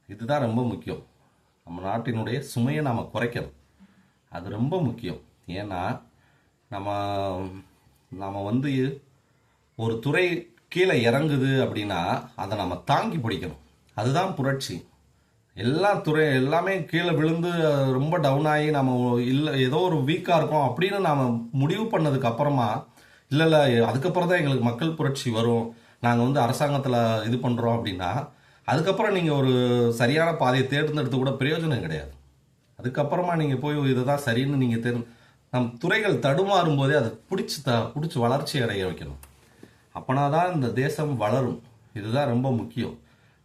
இதுதான் ரொம்ப முக்கியம். நம்ம நாட்டினுடைய சுமையை நாம் குறைக்கணும். அது ரொம்ப முக்கியம். ஏன்னா நம்ம நம்ம வந்து ஒரு துறை கீழே இறங்குது அப்படின்னா அதை நம்ம தாங்கி பிடிக்கணும். அதுதான் புரட்சி. எல்லா துறை எல்லாமே கீழே விழுந்து ரொம்ப டவுன் ஆகி நம்ம இல்லை ஏதோ ஒரு வீக்காக இருக்கோம் அப்படின்னு நாம் முடிவு பண்ணதுக்கு அப்புறமா இல்லை அதுக்கப்புறம் தான் எங்களுக்கு மக்கள் புரட்சி வரும், நாங்கள் வந்து அரசாங்கத்தில் இது பண்ணுறோம் அப்படின்னா அதுக்கப்புறம் நீங்கள் ஒரு சரியான பாதையை தேர்ந்தெடுத்து கூட பிரயோஜனம் கிடையாது. அதுக்கப்புறமா நீங்கள் போய் இதை தான் சரின்னு நீங்கள் நம் துறைகள் தடுமாறும் போதே அதை பிடிச்சி வளர்ச்சி அடைய வைக்கணும். அப்பனா தான் இந்த தேசம் வளரும். இதுதான் ரொம்ப முக்கியம்.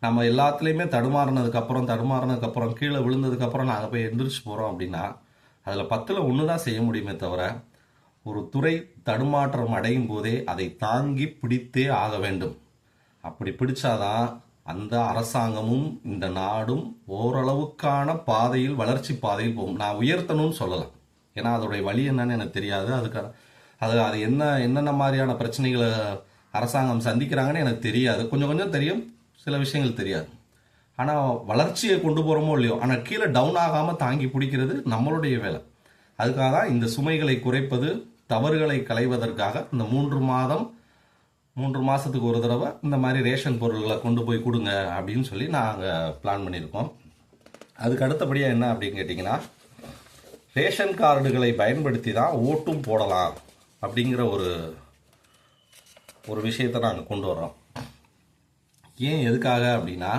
நம்ம எல்லாத்துலேயுமே தடுமாறினதுக்கப்புறம் கீழே விழுந்ததுக்கப்புறம் நாங்கள் போய் எந்திரிச்சு போகிறோம் அப்படின்னா அதில் 10ல் 1 தான் செய்ய முடியுமே தவிர, ஒரு துறை தடுமாற்றம் அடையும் போதே அதை தாங்கி பிடித்தே ஆக வேண்டும். அப்படி பிடிச்சாதான் அந்த அரசாங்கமும் இந்த நாடும் ஓரளவுக்கான பாதையில் வளர்ச்சி பாதையில் போகும். நான் உயர்த்தணும்னு சொல்லலாம், ஏன்னா அதோடைய வழி என்னன்னு எனக்கு தெரியாது. அது என்னென்ன மாதிரியான பிரச்சனைகளை அரசாங்கம் சந்திக்கிறாங்கன்னு எனக்கு தெரியாது. கொஞ்சம் தெரியும், சில விஷயங்கள் தெரியாது. ஆனால் வளர்ச்சியை கொண்டு போகிறோமோ இல்லையோ, ஆனால் கீழே டவுன் ஆகாமல் தாங்கி பிடிக்கிறது நம்மளுடைய வேலை. அதுக்காக தான் இந்த சுமைகளை குறைப்பது, தவறுகளை களைவதற்காக இந்த 3 மாதத்துக்கு ஒரு தடவை இந்த மாதிரி ரேஷன் பொருள்களை கொண்டு போய் கொடுங்க அப்படின்னு சொல்லி நாங்கள் பிளான் பண்ணியிருக்கோம். அதுக்கு அடுத்தபடியாக என்ன அப்படின்னு கேட்டிங்கன்னா, ரேஷன் கார்டுகளை பயன்படுத்தி தான் ஓட்டும் போடலாம் அப்படிங்கிற ஒரு விஷயத்தை நாங்கள் கொண்டு வர்றோம். ஏன் எதுக்காக அப்படின்னா,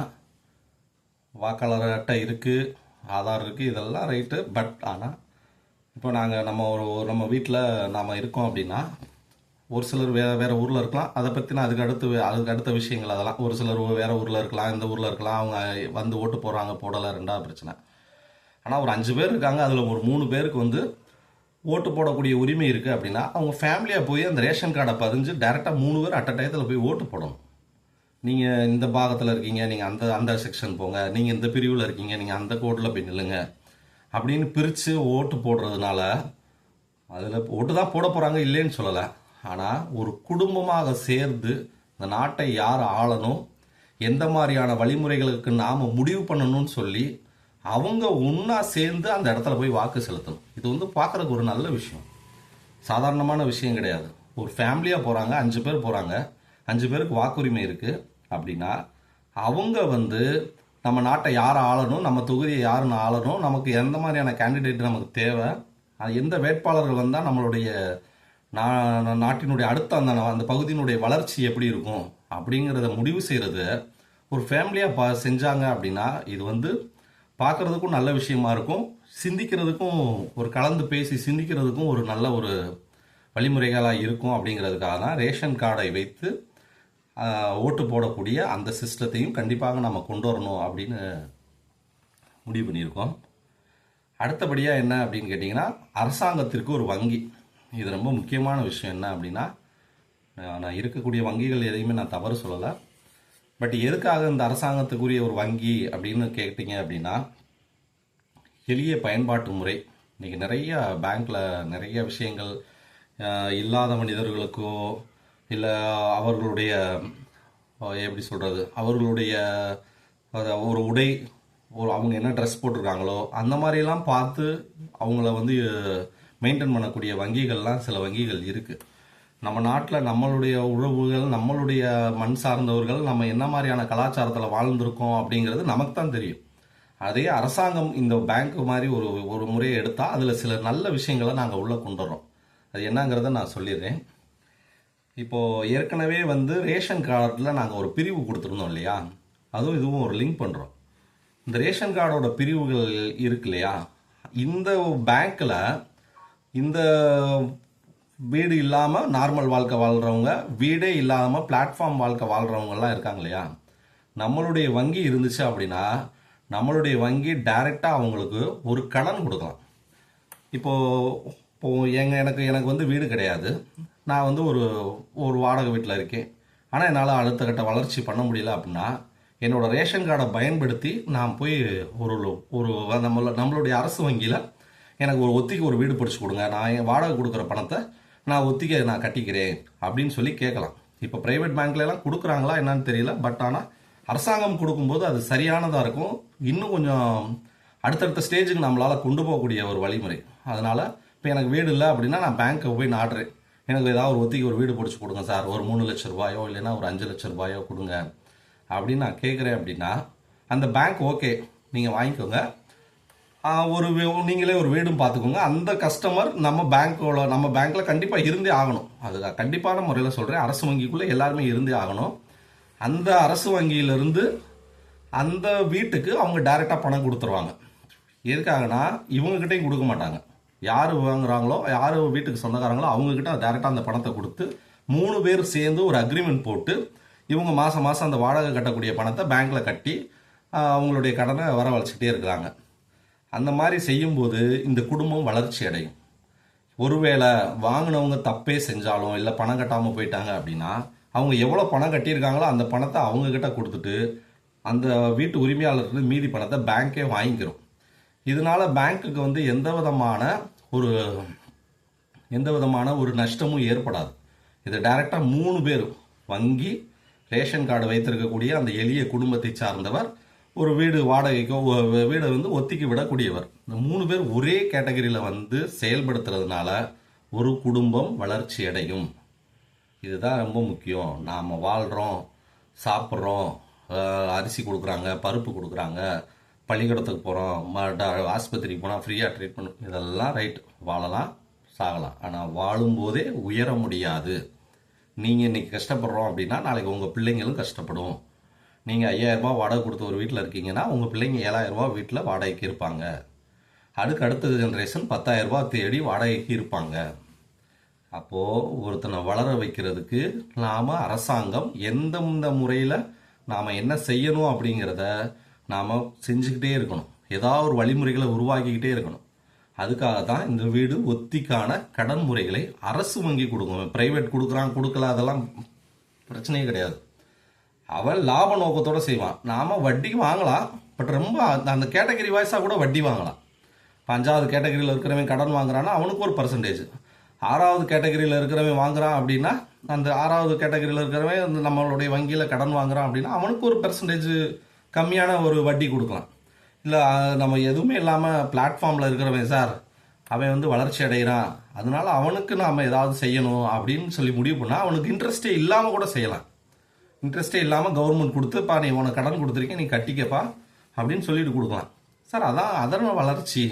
வாக்காளர் அட்டை இருக்குது, ஆதார் இருக்குது, இதெல்லாம் ரைட்டு. பட் ஆனால் இப்போ நம்ம வீட்டில் நாம் இருக்கோம் அப்படின்னா ஒரு சிலர் வேறு ஊரில் இருக்கலாம். அதை பற்றினா அதுக்கு அடுத்த விஷயங்கள் அதெல்லாம். ஒரு சிலர் வேறு ஊரில் இருக்கலாம், இந்த ஊரில் இருக்கலாம். அவங்க வந்து ஓட்டு போடுறாங்க, போடலை, 2வது பிரச்சனை. ஆனால் ஒரு 5 பேர் இருக்காங்க, அதில் ஒரு 3 பேருக்கு வந்து ஓட்டு போடக்கூடிய உரிமை இருக்குது அப்படின்னா அவங்க ஃபேமிலியாக போய் அந்த ரேஷன் கார்டை பதிஞ்சு டைரெக்டாக 3 பேர் அட் அ டயத்தில் போய் ஓட்டு போடணும். நீங்கள் இந்த பாகத்தில் இருக்கீங்க, நீங்கள் அந்த செக்ஷன் போங்க, நீங்கள் இந்த பிரிவில் இருக்கீங்க, நீங்கள் அந்த கோடில் போய் நில்லுங்க அப்படின்னு பிரித்து ஓட்டு போடுறதுனால அதில் ஓட்டு தான் போட போகிறாங்க, இல்லைன்னு சொல்லலை. ஆனால் ஒரு குடும்பமாக சேர்ந்து இந்த நாட்டை யார் ஆளணும், எந்த மாதிரியான வழிமுறைகளுக்கு நாம் முடிவு பண்ணணும்னு சொல்லி அவங்க ஒன்றா சேர்ந்து அந்த இடத்துல போய் வாக்கு செலுத்தணும். இது வந்து பார்க்குறதுக்கு ஒரு நல்ல விஷயம், சாதாரணமான விஷயம் கிடையாது. ஒரு ஃபேமிலியாக போகிறாங்க, 5 பேர் போகிறாங்க, 5 பேருக்கு வாக்குரிமை இருக்குது அப்படின்னா அவங்க வந்து நம்ம நாட்டை யாரை ஆளணும், நம்ம தொகுதியை யாருன்னு ஆளணும், நமக்கு எந்த மாதிரியான கேண்டிடேட் நமக்கு தேவை, எந்த வேட்பாளர்கள் வந்தால் நம்மளுடைய நாட்டினுடைய அடுத்த அந்த பகுதியினுடைய வளர்ச்சி எப்படி இருக்கும் அப்படிங்கிறத முடிவு செய்கிறது ஒரு ஃபேமிலியாக செஞ்சாங்க அப்படின்னா இது வந்து பார்க்குறதுக்கும் நல்ல விஷயமா இருக்கும், சிந்திக்கிறதுக்கும் ஒரு கலந்து பேசி சிந்திக்கிறதுக்கும் ஒரு நல்ல ஒரு வழிமுறைகளாக இருக்கும். அப்படிங்கிறதுக்காக தான் ரேஷன் கார்டை வைத்து ஓட்டு போடக்கூடிய அந்த சிஸ்டத்தையும் கண்டிப்பாக நம்ம கொண்டு வரணும் அப்படின்னு முடிவு பண்ணியிருக்கோம். அடுத்தபடியாக என்ன அப்படின்னு கேட்டிங்கன்னா, அரசாங்கத்திற்கு ஒரு வங்கி. இது ரொம்ப முக்கியமான விஷயம். என்ன அப்படின்னா, நான் இருக்கக்கூடிய வங்கிகள் எதையுமே நான் தவறு சொல்லலை. பட் எதுக்காக இந்த அரசாங்கத்துக்குரிய ஒரு வங்கி அப்படின்னு கேட்டிங்க அப்படின்னா, எளிய பயன்பாட்டு முறை. இன்றைக்கி நிறைய பேங்க்கில் நிறைய விஷயங்கள் இல்லாத மனிதர்களுக்கோ இல்லை அவர்களுடைய எப்படி சொல்கிறது, அவர்களுடைய ஒரு உடை, அவங்க என்ன ட்ரெஸ் போட்டிருக்காங்களோ அந்த மாதிரிலாம் பார்த்து அவங்கள வந்து மெயின்டைன் பண்ணக்கூடிய வங்கிகள்லாம் சில வங்கிகள் இருக்குது. நம்ம நாட்டில் நம்மளுடைய உறவுகள், நம்மளுடைய மண் சார்ந்தவர்கள், நம்ம என்ன மாதிரியான கலாச்சாரத்தில் வாழ்ந்திருக்கோம் அப்படிங்கிறது நமக்கு தான் தெரியும். அதே அரசாங்கம் இந்த பேங்க் மாதிரி ஒரு முறையை எடுத்தால் அதில் சில நல்ல விஷயங்களை நாங்கள் உள்ளே கொண்டு வரோம். அது என்னங்கிறத நான் சொல்லிடுறேன். இப்போது ஏற்கனவே வந்து ரேஷன் கார்டில் நாங்கள் ஒரு பிரிவு கொடுத்துருந்தோம் இல்லையா, அதுவும் இதுவும் ஒரு லிங்க் பண்ணுறோம். இந்த ரேஷன் கார்டோட பிரிவுகள் இருக்கு இல்லையா, இந்த பேங்க்கில் இந்த வீடு இல்லாமல் நார்மல் வாழ்க்கை வாழ்கிறவங்க, வீடே இல்லாமல் பிளாட்ஃபார்ம் வாழ்க்கை வாழ்கிறவங்கலாம் இருக்காங்க இல்லையா, நம்மளுடைய வங்கி இருந்துச்சு அப்படின்னா நம்மளுடைய வங்கி டைரெக்டாக அவங்களுக்கு ஒரு கடன் கொடுக்கலாம். இப்போது எனக்கு வந்து வீடு கிடையாது, நான் வந்து ஒரு வாடகை வீட்டில் இருக்கேன். ஆனால் என்னால் அடுத்த கட்ட வளர்ச்சி பண்ண முடியல அப்படின்னா என்னோடய ரேஷன் கார்டை பயன்படுத்தி நான் போய் நம்மளுடைய அரசு வங்கியில் எனக்கு ஒத்திக்கு ஒரு வீடு பிடிச்சி கொடுங்க, நான் என் வாடகை கொடுக்குற பணத்தை நான் ஒத்திக்க நான் கட்டிக்கிறேன் அப்படின்னு சொல்லி கேட்கலாம். இப்போ ப்ரைவேட் பேங்க்லாம் கொடுக்குறாங்களா என்னன்னு தெரியல. பட் ஆனால் அரசாங்கம் கொடுக்கும்போது அது சரியானதாக இருக்கும். இன்னும் கொஞ்சம் அடுத்தடுத்த ஸ்டேஜுக்கு நம்மளால் கொண்டு போகக்கூடிய ஒரு வழிமுறை. அதனால் இப்போ எனக்கு வீடு இல்லை அப்படின்னா நான் பேங்க்கை போய் நாடுறேன், எனக்கு ஏதாவது ஒரு ஒத்திக்கு ஒரு வீடு பிடிச்சி கொடுங்க சார், ஒரு 3 லட்ச ரூபாயோ இல்லைன்னா ஒரு 5 லட்ச ரூபாயோ கொடுங்க அப்படின்னு நான் கேட்குறேன் அப்படின்னா அந்த பேங்க் ஓகே நீங்கள் வாங்கிக்கோங்க, நீங்களே ஒரு வீடும் பார்த்துக்கோங்க. அந்த கஸ்டமர் நம்ம பேங்க்கில் கண்டிப்பாக இருந்தே ஆகணும். அது கண்டிப்பான முறையில் சொல்கிறேன், அரசு வங்கிக்குள்ளே எல்லாருமே இருந்தே ஆகணும். அந்த அரசு வங்கியிலிருந்து அந்த வீட்டுக்கு அவங்க டைரெக்டாக பணம் கொடுத்துருவாங்க. எதுக்காகனா இவங்ககிட்டையும் கொடுக்க மாட்டாங்க, யார் வாங்குறாங்களோ யார் வீட்டுக்கு சொந்தக்காரங்களோ அவங்கக்கிட்ட டைரெக்டாக அந்த பணத்தை கொடுத்து 3 பேர் சேர்ந்து ஒரு அக்ரிமெண்ட் போட்டு இவங்க மாதம் மாதம் அந்த வாடகை கட்டக்கூடிய பணத்தை பேங்க்கில் கட்டி அவங்களுடைய கடனை வரவழைச்சிக்கிட்டே இருக்கிறாங்க. அந்த மாதிரி செய்யும்போது இந்த குடும்பம் வளர்ச்சி அடையும். ஒருவேளை வாங்கினவங்க தப்பே செஞ்சாலும் இல்லை பணம் கட்டாமல் போயிட்டாங்க அப்படின்னா அவங்க எவ்வளோ பணம் கட்டியிருக்காங்களோ அந்த பணத்தை அவங்கக்கிட்ட கொடுத்துட்டு அந்த வீட்டு உரிமையாளருக்கு மீதி பணத்தை பேங்க்கே வாங்கிக்கிறோம். இதனால பேங்க்குக்கு வந்து எந்த விதமான ஒரு நஷ்டமும் ஏற்படாது. இது டைரெக்டாக 3 பேர் வங்கி, ரேஷன் கார்டு வைத்திருக்கக்கூடிய அந்த எளிய குடும்பத்தை சார்ந்தவர், ஒரு வீடு வாடகைக்கோ வீடை வந்து ஒத்திக்கு விடக்கூடியவர், இந்த 3 பேர் ஒரே கேட்டகரியில் வந்து செயல்படுத்துறதுனால ஒரு குடும்பம் வளர்ச்சி அடையும். இதுதான் ரொம்ப முக்கியம். நாம் வாழ்கிறோம், சாப்பிட்றோம், அரிசி கொடுக்குறாங்க, பருப்பு கொடுக்குறாங்க, பள்ளிக்கூடத்துக்கு போகிறோம், ஆஸ்பத்திரிக்கு போனால் ஃப்ரீயாக ட்ரீட்மெண்ட், இதெல்லாம் ரைட், வாழலாம் சாகலாம். ஆனால் வாழும்போதே உயர முடியாது. நீங்கள் இன்றைக்கி கஷ்டப்படுறோம் அப்படின்னா நாளைக்கு உங்கள் பிள்ளைங்களும் கஷ்டப்படும். நீங்கள் 5000 ரூபாய் வாடகை கொடுத்த ஒரு வீட்டில் இருக்கீங்கன்னா உங்கள் பிள்ளைங்க 7000 ரூபாய் வீட்டில் வாடகைக்கு இருப்பாங்க. அடுத்த ஜென்ரேஷன் 10,000 ரூபாய் தேடி வாடகைக்கு இருப்பாங்க. அப்போது ஒருத்தனை வளர வைக்கிறதுக்கு நாம் அரசாங்கம் எந்தெந்த முறையில் நாம் என்ன செய்யணும் அப்படிங்கிறத நாம் செஞ்சுக்கிட்டே இருக்கணும். ஏதாவது ஒரு வழிமுறைகளை உருவாக்கிக்கிட்டே இருக்கணும். அதுக்காக தான் இந்த வீடு ஒத்திக்கான கடன் முறைகளை அரசு வங்கி கொடுக்கும். பிரைவேட் கொடுக்கல அதெல்லாம் பிரச்சனையே கிடையாது. அவன் லாப நோக்கத்தோடு செய்வான். நாம் வட்டிக்கு வாங்கலாம், பட் ரொம்ப அந்த கேட்டகரி வாய்ஸாக கூட வட்டி வாங்கலாம். 5வது கேட்டகரியில் இருக்கிறவன் கடன் வாங்குறான்னா அவனுக்கு ஒரு பர்சன்டேஜ், 6வது கேட்டகரியில் இருக்கிறவன் வாங்குறான் அப்படின்னா அந்த 6வது கேட்டகரியில் இருக்கிறவன் நம்மளுடைய வங்கியில் கடன் வாங்குறான் அப்படின்னா அவனுக்கு ஒரு பெர்சன்டேஜ் கம்மியான ஒரு வட்டி கொடுக்கலாம். இல்லை நம்ம எதுவுமே இல்லாமல் பிளாட்ஃபார்மில் இருக்கிறவன் சார் அவன் வந்து வளர்ச்சி அடைகிறான், அதனால அவனுக்கு நாம் ஏதாவது செய்யணும் அப்படின்னு சொல்லி முடிவு பண்ணால் அவனுக்கு இன்ட்ரெஸ்டே இல்லாமல் கூட செய்யலாம். இன்ட்ரெஸ்டே இல்லாமல் கவர்மெண்ட் கொடுத்துப்பா நீ உனக்கு கடன் கொடுத்துருக்கேன் நீ கட்டிக்கப்பா அப்படின்னு சொல்லிட்டு கொடுக்கலாம் சார். அதன் வளர்ச்சி.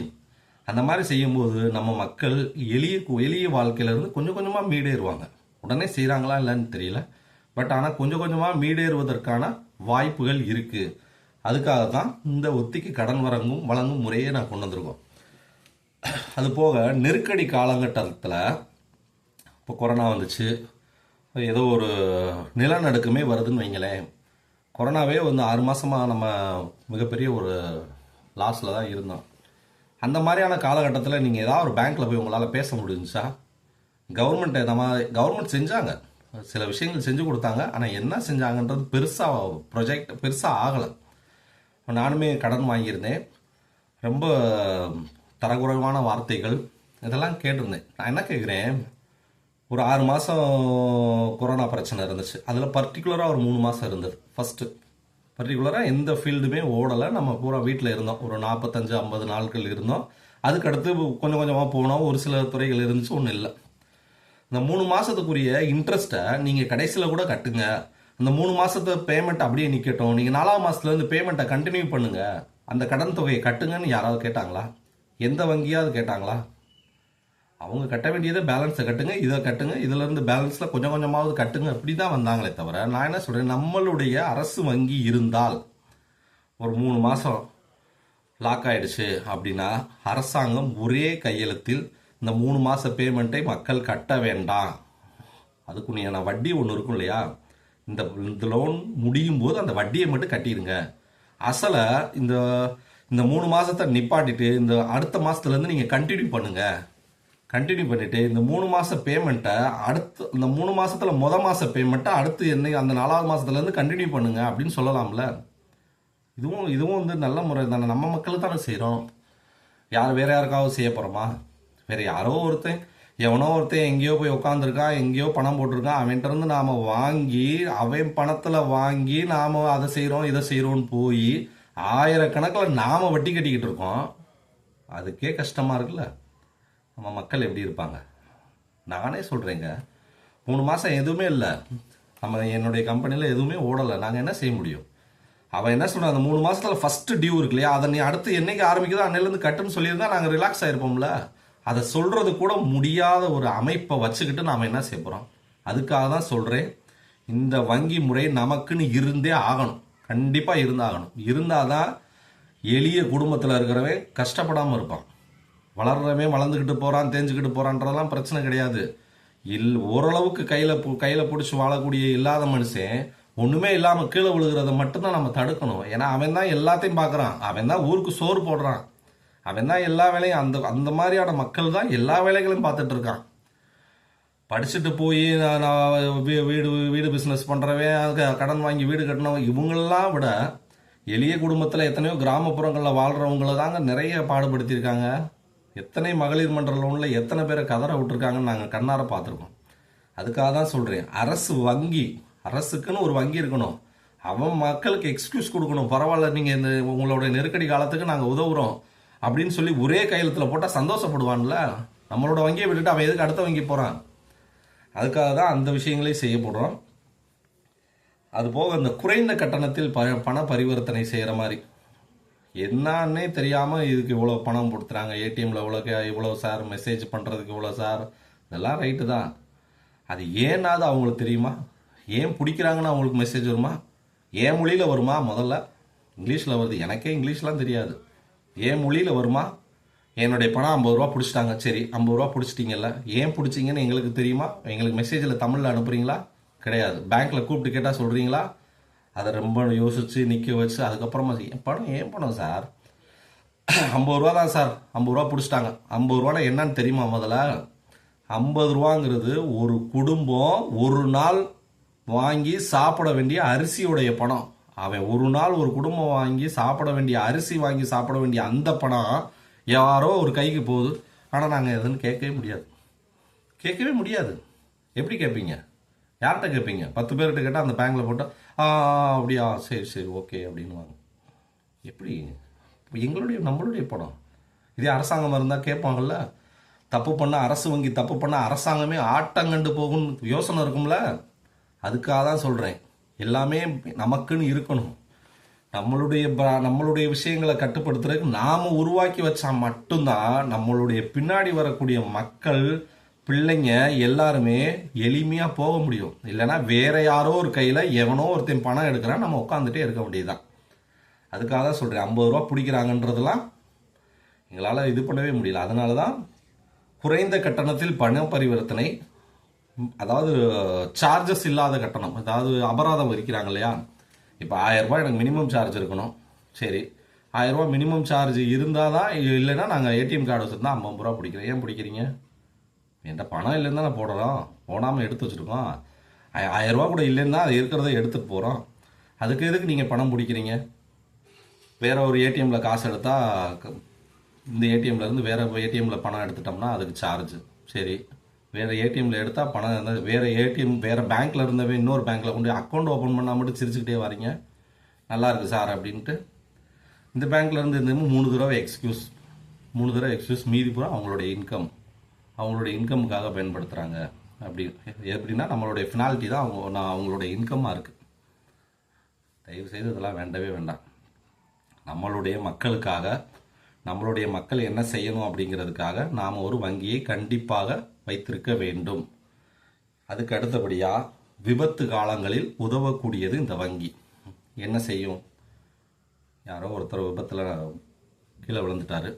அந்த மாதிரி செய்யும்போது நம்ம மக்கள் எளிய வாழ்க்கையிலேருந்து கொஞ்சம் கொஞ்சமாக மீடேறுவாங்க. உடனே செய்கிறாங்களா இல்லைன்னு தெரியல, பட் ஆனால் கொஞ்சம் கொஞ்சமாக மீடேறுவதற்கான வாய்ப்புகள் இருக்குது. அதுக்காக தான் இந்த ஒத்திக்கு கடன் வழங்கும் முறையே நான் கொண்டு வந்திருக்கோம். அது போக நெருக்கடி காலகட்டத்தில் இப்போ கொரோனா வந்துச்சு, ஏதோ ஒரு நிலநடுக்கமே வருதுன்னு வைங்களேன். கொரோனாவே வந்து 6 மாதமாக நம்ம மிகப்பெரிய ஒரு லாஸில் தான் இருந்தோம். அந்த மாதிரியான காலகட்டத்தில் நீங்கள் ஏதாவது ஒரு பேங்க்கில் போய் உங்களால் பேச முடிஞ்சுச்சா? கவர்மெண்ட் செஞ்சாங்க, சில விஷயங்கள் செஞ்சு கொடுத்தாங்க. ஆனால் என்ன செஞ்சாங்கன்றது பெருசாக ஆகலை. நானுமே கடன் வாங்கியிருந்தேன், ரொம்ப தரக்குறைவான வார்த்தைகள் இதெல்லாம் கேட்டிருந்தேன். நான் என்ன கேட்குறேன், ஒரு 6 மாதம் கொரோனா பிரச்சனை இருந்துச்சு, அதில் பர்டிகுலராக ஒரு 3 மாதம் இருந்தது. ஃபஸ்ட்டு பர்டிகுலராக எந்த ஃபீல்டுமே ஓடலை, நம்ம பூரா வீட்டில் இருந்தோம். ஒரு 45-50 நாட்கள் இருந்தோம். அதுக்கடுத்து கொஞ்சம் கொஞ்சமாக போனோம், ஒரு சில துறைகள் இருந்துச்சு, ஒன்றும் இல்லை. இந்த 3 மாதத்துக்குரிய இன்ட்ரெஸ்ட்டை நீங்கள் கடைசியில் கூட கட்டுங்க, அந்த 3 மாதத்தை பேமெண்ட் அப்படியே நிற்கட்டும், நீங்கள் 4வது மாதத்துலேருந்து பேமெண்ட்டை கண்டினியூ பண்ணுங்கள், அந்த கடன் தொகையை கட்டுங்கன்னு யாராவது கேட்டாங்களா? எந்த வங்கியாவது கேட்டாங்களா? அவங்க கட்ட வேண்டியதை பேலன்ஸை கட்டுங்க, இதை கட்டுங்க, இதிலேருந்து பேலன்ஸில் கொஞ்சம் கொஞ்சமாவது கட்டுங்க, அப்படி தான் வந்தாங்களே தவிர. நான் என்ன சொல்கிறேன், நம்மளுடைய அரசு வங்கி இருந்தால் ஒரு 3 மாதம் லாக் ஆகிடுச்சு அப்படின்னா அரசாங்கம் ஒரே கையெழுத்தில் இந்த 3 மாத பேமெண்ட்டை மக்கள் கட்ட வேண்டாம், அதுக்குன்னு வட்டி ஒன்று இருக்கும் இல்லையா, இந்த லோன் முடியும் போது அந்த வட்டியை மட்டும் கட்டிடுங்க, அசலை இந்த 3 மாதத்தை நிப்பாட்டிட்டு இந்த அடுத்த மாதத்துலேருந்து நீங்கள் கண்டினியூ பண்ணிவிட்டு இந்த 3 மாத பேமெண்ட்டை அடுத்து இந்த 3 மாதத்தில் மாத பேமெண்ட்டை அடுத்து அந்த 4வது மாதத்துலேருந்து கண்டினியூ பண்ணுங்க அப்படின்னு சொல்லலாம்ல. இதுவும் வந்து நல்ல முறை தானே, நம்ம மக்களுக்கு தானே செய்கிறோம். வேற யாருக்காவது செய்ய போகிறோமா? வேறு எவனோ ஒருத்தன் எங்கேயோ போய் உட்காந்துருக்கான், எங்கேயோ பணம் போட்டிருக்கான், அவன்கிட்ட இருந்து நாம் வாங்கி அவன் பணத்தில் வாங்கி நாம் அதை செய்கிறோம் இதை செய்கிறோன்னு போய் ஆயிரக்கணக்கில் நாம் வட்டி கட்டிக்கிட்டு இருக்கோம். அதுக்கே கஷ்டமாக இருக்குல்ல. நம்ம மக்கள் எப்படி இருப்பாங்க? நானே சொல்கிறேங்க, 3 மாதம் எதுவுமே இல்லை, என்னுடைய கம்பெனியில் எதுவுமே ஓடலை. நாங்கள் என்ன செய்ய முடியும்? அவன் என்ன சொல்கிறான், அந்த 3 மாதத்தில் ஃபஸ்ட்டு டியூ இருக்கு இல்லையா, அதை நீ அடுத்து என்னைக்கு ஆரம்பிக்குதோ அன்னையிலேருந்து கட்டுன்னு சொல்லியிருந்தா நாங்கள் ரிலாக்ஸ் ஆகிருப்போம்ல. அதை சொல்கிறது கூட முடியாத ஒரு அமைப்பை வச்சுக்கிட்டு நாம் என்ன செய்ய போகிறோம்? அதுக்காக தான் சொல்கிறேன், இந்த வங்கி முறை நமக்குன்னு இருந்தே ஆகணும். கண்டிப்பாக இருந்தாகணும். இருந்தால் தான் எளிய குடும்பத்தில் இருக்கிறவன் கஷ்டப்படாமல் இருப்பான். வளர்றவன் வளர்ந்துக்கிட்டு போகிறான், தேஞ்சுக்கிட்டு போகிறான்றதெல்லாம் பிரச்சனை கிடையாது. ஓரளவுக்கு கையில் பிடிச்சி வாழக்கூடிய இல்லாத மனுஷன் ஒன்றுமே இல்லாமல் கீழே விழுகிறத மட்டும்தான் நம்ம தடுக்கணும். ஏன்னா அவன் தான் எல்லாத்தையும் பார்க்குறான், அவன் தான் ஊருக்கு சோறு போடுறான், அவன் தான் எல்லா வேலையும், அந்த மாதிரியான மக்கள் தான் எல்லா வேலைகளையும் பார்த்துட்டு இருக்கான். படிச்சுட்டு போய் நான் வீடு பிஸ்னஸ் பண்ணுறவன், அதுக்கு கடன் வாங்கி வீடு கட்டினவன், இவங்களெல்லாம் விட எளிய குடும்பத்தில் எத்தனையோ கிராமப்புறங்களில் வாழ்கிறவங்கள தாங்க நிறைய பாடுபடுத்தியிருக்காங்க. எத்தனை மகளிர் மன்ற லோனில் எத்தனை பேரை கதற விட்டுருக்காங்கன்னு நாங்கள் கண்ணார பார்த்துருக்கோம். அதுக்காக தான் சொல்கிறேன், அரசுக்குன்னு ஒரு வங்கி இருக்கணும். அவன் மக்களுக்கு எக்ஸ்கியூஸ் கொடுக்கணும். பரவாயில்ல, நீங்கள் இந்த உங்களோட நெருக்கடி காலத்துக்கு நாங்கள் உதவுறோம் அப்படின்னு சொல்லி ஒரே கையெழுத்தில் போட்டால் சந்தோஷப்படுவான்ல. நம்மளோட வங்கியை விட்டுட்டு அவன் எதுக்கு அடுத்த வங்கி போகிறான்? அதுக்காக தான் அந்த விஷயங்களையும் செய்யப்படுறோம். அதுபோக இந்த குறைந்த கட்டணத்தில் பண பரிவர்த்தனை செய்கிற மாதிரி, என்னன்னே தெரியாமல் இதுக்கு இவ்வளோ பணம் கொடுத்துறாங்க, ஏடிஎம்மில் இவ்வளோ சார், மெசேஜ் பண்ணுறதுக்கு இவ்வளோ சார், இதெல்லாம் ரைட்டு தான். அது ஏன்னாவது அவங்களுக்கு தெரியுமா? ஏன் பிடிக்கிறாங்கன்னு அவங்களுக்கு மெசேஜ் வருமா? ஏன் மொழியில் வருமா? முதல்ல இங்கிலீஷில் வருது, எனக்கே இங்கிலீஷ்லாம் தெரியாது. ஏன் மொழியில் வருமா? என்னுடைய பணம் 50 ரூபா பிடிச்சிட்டாங்க, சரி 50 ரூபா பிடிச்சிட்டிங்கல்ல, ஏன் பிடிச்சிங்கன்னு எங்களுக்கு தெரியுமா? எங்களுக்கு மெசேஜில் தமிழில் அனுப்புகிறீங்களா? கிடையாது. பேங்க்கில் கூப்பிட்டு கேட்டால் சொல்கிறீங்களா? அதை ரொம்ப யோசித்து நிற்க வச்சு அதுக்கப்புறமா ஏன் பணம் சார், 50 ரூபா தான் சார், 50 ரூபா பிடிச்சிட்டாங்க. 50 ரூபானா என்னன்னு தெரியுமா? முதல்ல 50 ரூபாங்கிறது ஒரு குடும்பம் ஒரு நாள் வாங்கி சாப்பிட வேண்டிய அரிசியுடைய பணம். அவன் ஒரு நாள் ஒரு குடும்பம் வாங்கி சாப்பிட வேண்டிய அரிசி வாங்கி சாப்பிட வேண்டிய அந்த பணம் யாரோ ஒரு கைக்கு போகுது. ஆனால் நாங்கள் எதுன்னு கேட்கவே முடியாது. எப்படி கேட்பீங்க? யார்கிட்ட கேட்பீங்க? 10 பேர்கிட்ட கேட்டால் அந்த பேங்கில் போட்டால் அப்படியா, சரி ஓகே அப்படின்வாங்க. எப்படி? நம்மளுடைய பணம் இதே அரசாங்கமாக இருந்தால் கேட்பாங்கல்ல. தப்பு பண்ணால் அரசு வங்கி தப்பு பண்ணால் அரசாங்கமே ஆட்டங்கண்டு போகும்னு யோசனை இருக்கும்ல. அதுக்காக தான் சொல்கிறேன், எல்லாமே நமக்குன்னு இருக்கணும். நம்மளுடைய விஷயங்களை கட்டுப்படுத்துறதுக்கு நாம் உருவாக்கி வச்சா மட்டும்தான் நம்மளுடைய பின்னாடி வரக்கூடிய மக்கள், பிள்ளைங்க எல்லாருமே எளிமையாக போக முடியும். இல்லைன்னா வேற யாரோ ஒரு கையில் எவனோ ஒருத்தன் பணம் எடுக்கிறான், நம்ம உட்காந்துட்டே இருக்க வேண்டியதுதான். அதுக்காக தான் சொல்கிறேன், 50 ரூபா பிடிக்கிறாங்கன்றதெல்லாம் எங்களால் இது பண்ணவே முடியல. அதனால தான் குறைந்த கட்டணத்தில் பண பரிவர்த்தனை, அதாவது சார்ஜஸ் இல்லாத கட்டணம், அதாவது அபராதம் விதிக்கிறாங்க இல்லையா. இப்போ 1000 ரூபாய் எனக்கு மினிமம் சார்ஜ் இருக்கணும், சரி 1000 ரூபாய் மினிமம் சார்ஜ் இருந்தால் தான், இல்லைன்னா நாங்கள் ஏடிஎம் கார்டு வச்சுருந்தா 50 ரூபா பிடிக்கிறோம். ஏன் பிடிக்கிறீங்க? என்கிட்ட பணம் இல்லைன்னு தான் போடுறோம், போடாமல் எடுத்து வச்சுருக்கோம். 1000 ரூபா கூட இல்லைன்னா அது இருக்கிறத எடுத்துகிட்டு போகிறோம். அதுக்கு எதுக்கு நீங்கள் பணம் பிடிக்கிறீங்க? வேற ஒரு ஏடிஎம்மில் காசு எடுத்தால், இந்த ஏடிஎம்லேருந்து வேறு ஏடிஎம்மில் பணம் எடுத்துட்டோம்னா அதுக்கு சார்ஜ். சரி, வேறு ஏடிஎம்மில் எடுத்தால் பணம், வேறு ஏடிஎம் வேறு பேங்க்கில் இருந்தவே இன்னொரு பேங்க்கில் கொண்டு அக்கௌண்ட் ஓப்பன் பண்ணால் மட்டும் சிரிச்சுக்கிட்டே வரீங்க, நல்லா இருக்குது சார் அப்படின்ட்டு. இந்த பேங்க்கில் இருந்து இருந்தவங்க 3 தடவை எக்ஸ்கியூஸ், மீதி பூரா அவங்களுடைய இன்கமுக்காக பயன்படுத்துகிறாங்க. எப்படின்னா நம்மளுடைய ஃபினாலிட்டி தான் அவங்களுடைய இன்கம்மாக இருக்குது. தயவுசெய்து இதெல்லாம் வேண்டவே வேண்டாம். நம்மளுடைய மக்களுக்காக, நம்மளுடைய மக்கள் என்ன செய்யணும் அப்படிங்கிறதுக்காக நாம் ஒரு வங்கியை கண்டிப்பாக வைத்திருக்க வேண்டும். அதுக்கு அடுத்தபடியாக விபத்து காலங்களில் உதவக்கூடியது இந்த வங்கி. என்ன செய்யும்? யாரோ ஒருத்தர் விபத்தில் கீழே விழுந்துட்டார்,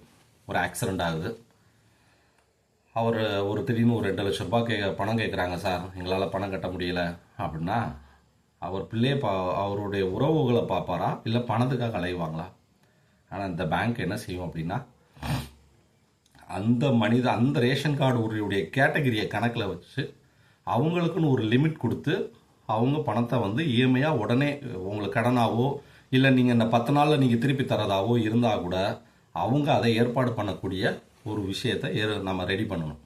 ஒரு ஆக்சிடெண்ட் ஆகுது, அவர் திடீர்னு ஒரு 2 லட்சம் ரூபாய் பணம் கேட்குறாங்க, சார் எங்களால் பணம் கட்ட முடியல அப்படின்னா, அவர் பிள்ளையை அவருடைய உறவுகளை பார்ப்பாரா, இல்லை பணத்துக்காக அலைவாங்களா? ஆனால் இந்த பேங்க் என்ன செய்யும் அப்படின்னா, அந்த ரேஷன் கார்டு உடைய கேட்டகரியை கணக்கில் வச்சு அவங்களுக்குன்னு ஒரு லிமிட் கொடுத்து அவங்க பணத்தை இஎம்ஐயாக உடனே உங்களுக்கு கடனாவோ இல்லை நீங்கள் இந்த 10 நாளில் நீங்கள் திருப்பி தரதாவோ இருந்தால் கூட அவங்க அதை ஏற்பாடு பண்ணக்கூடிய ஒரு விஷயத்தை நம்ம ரெடி பண்ணணும்.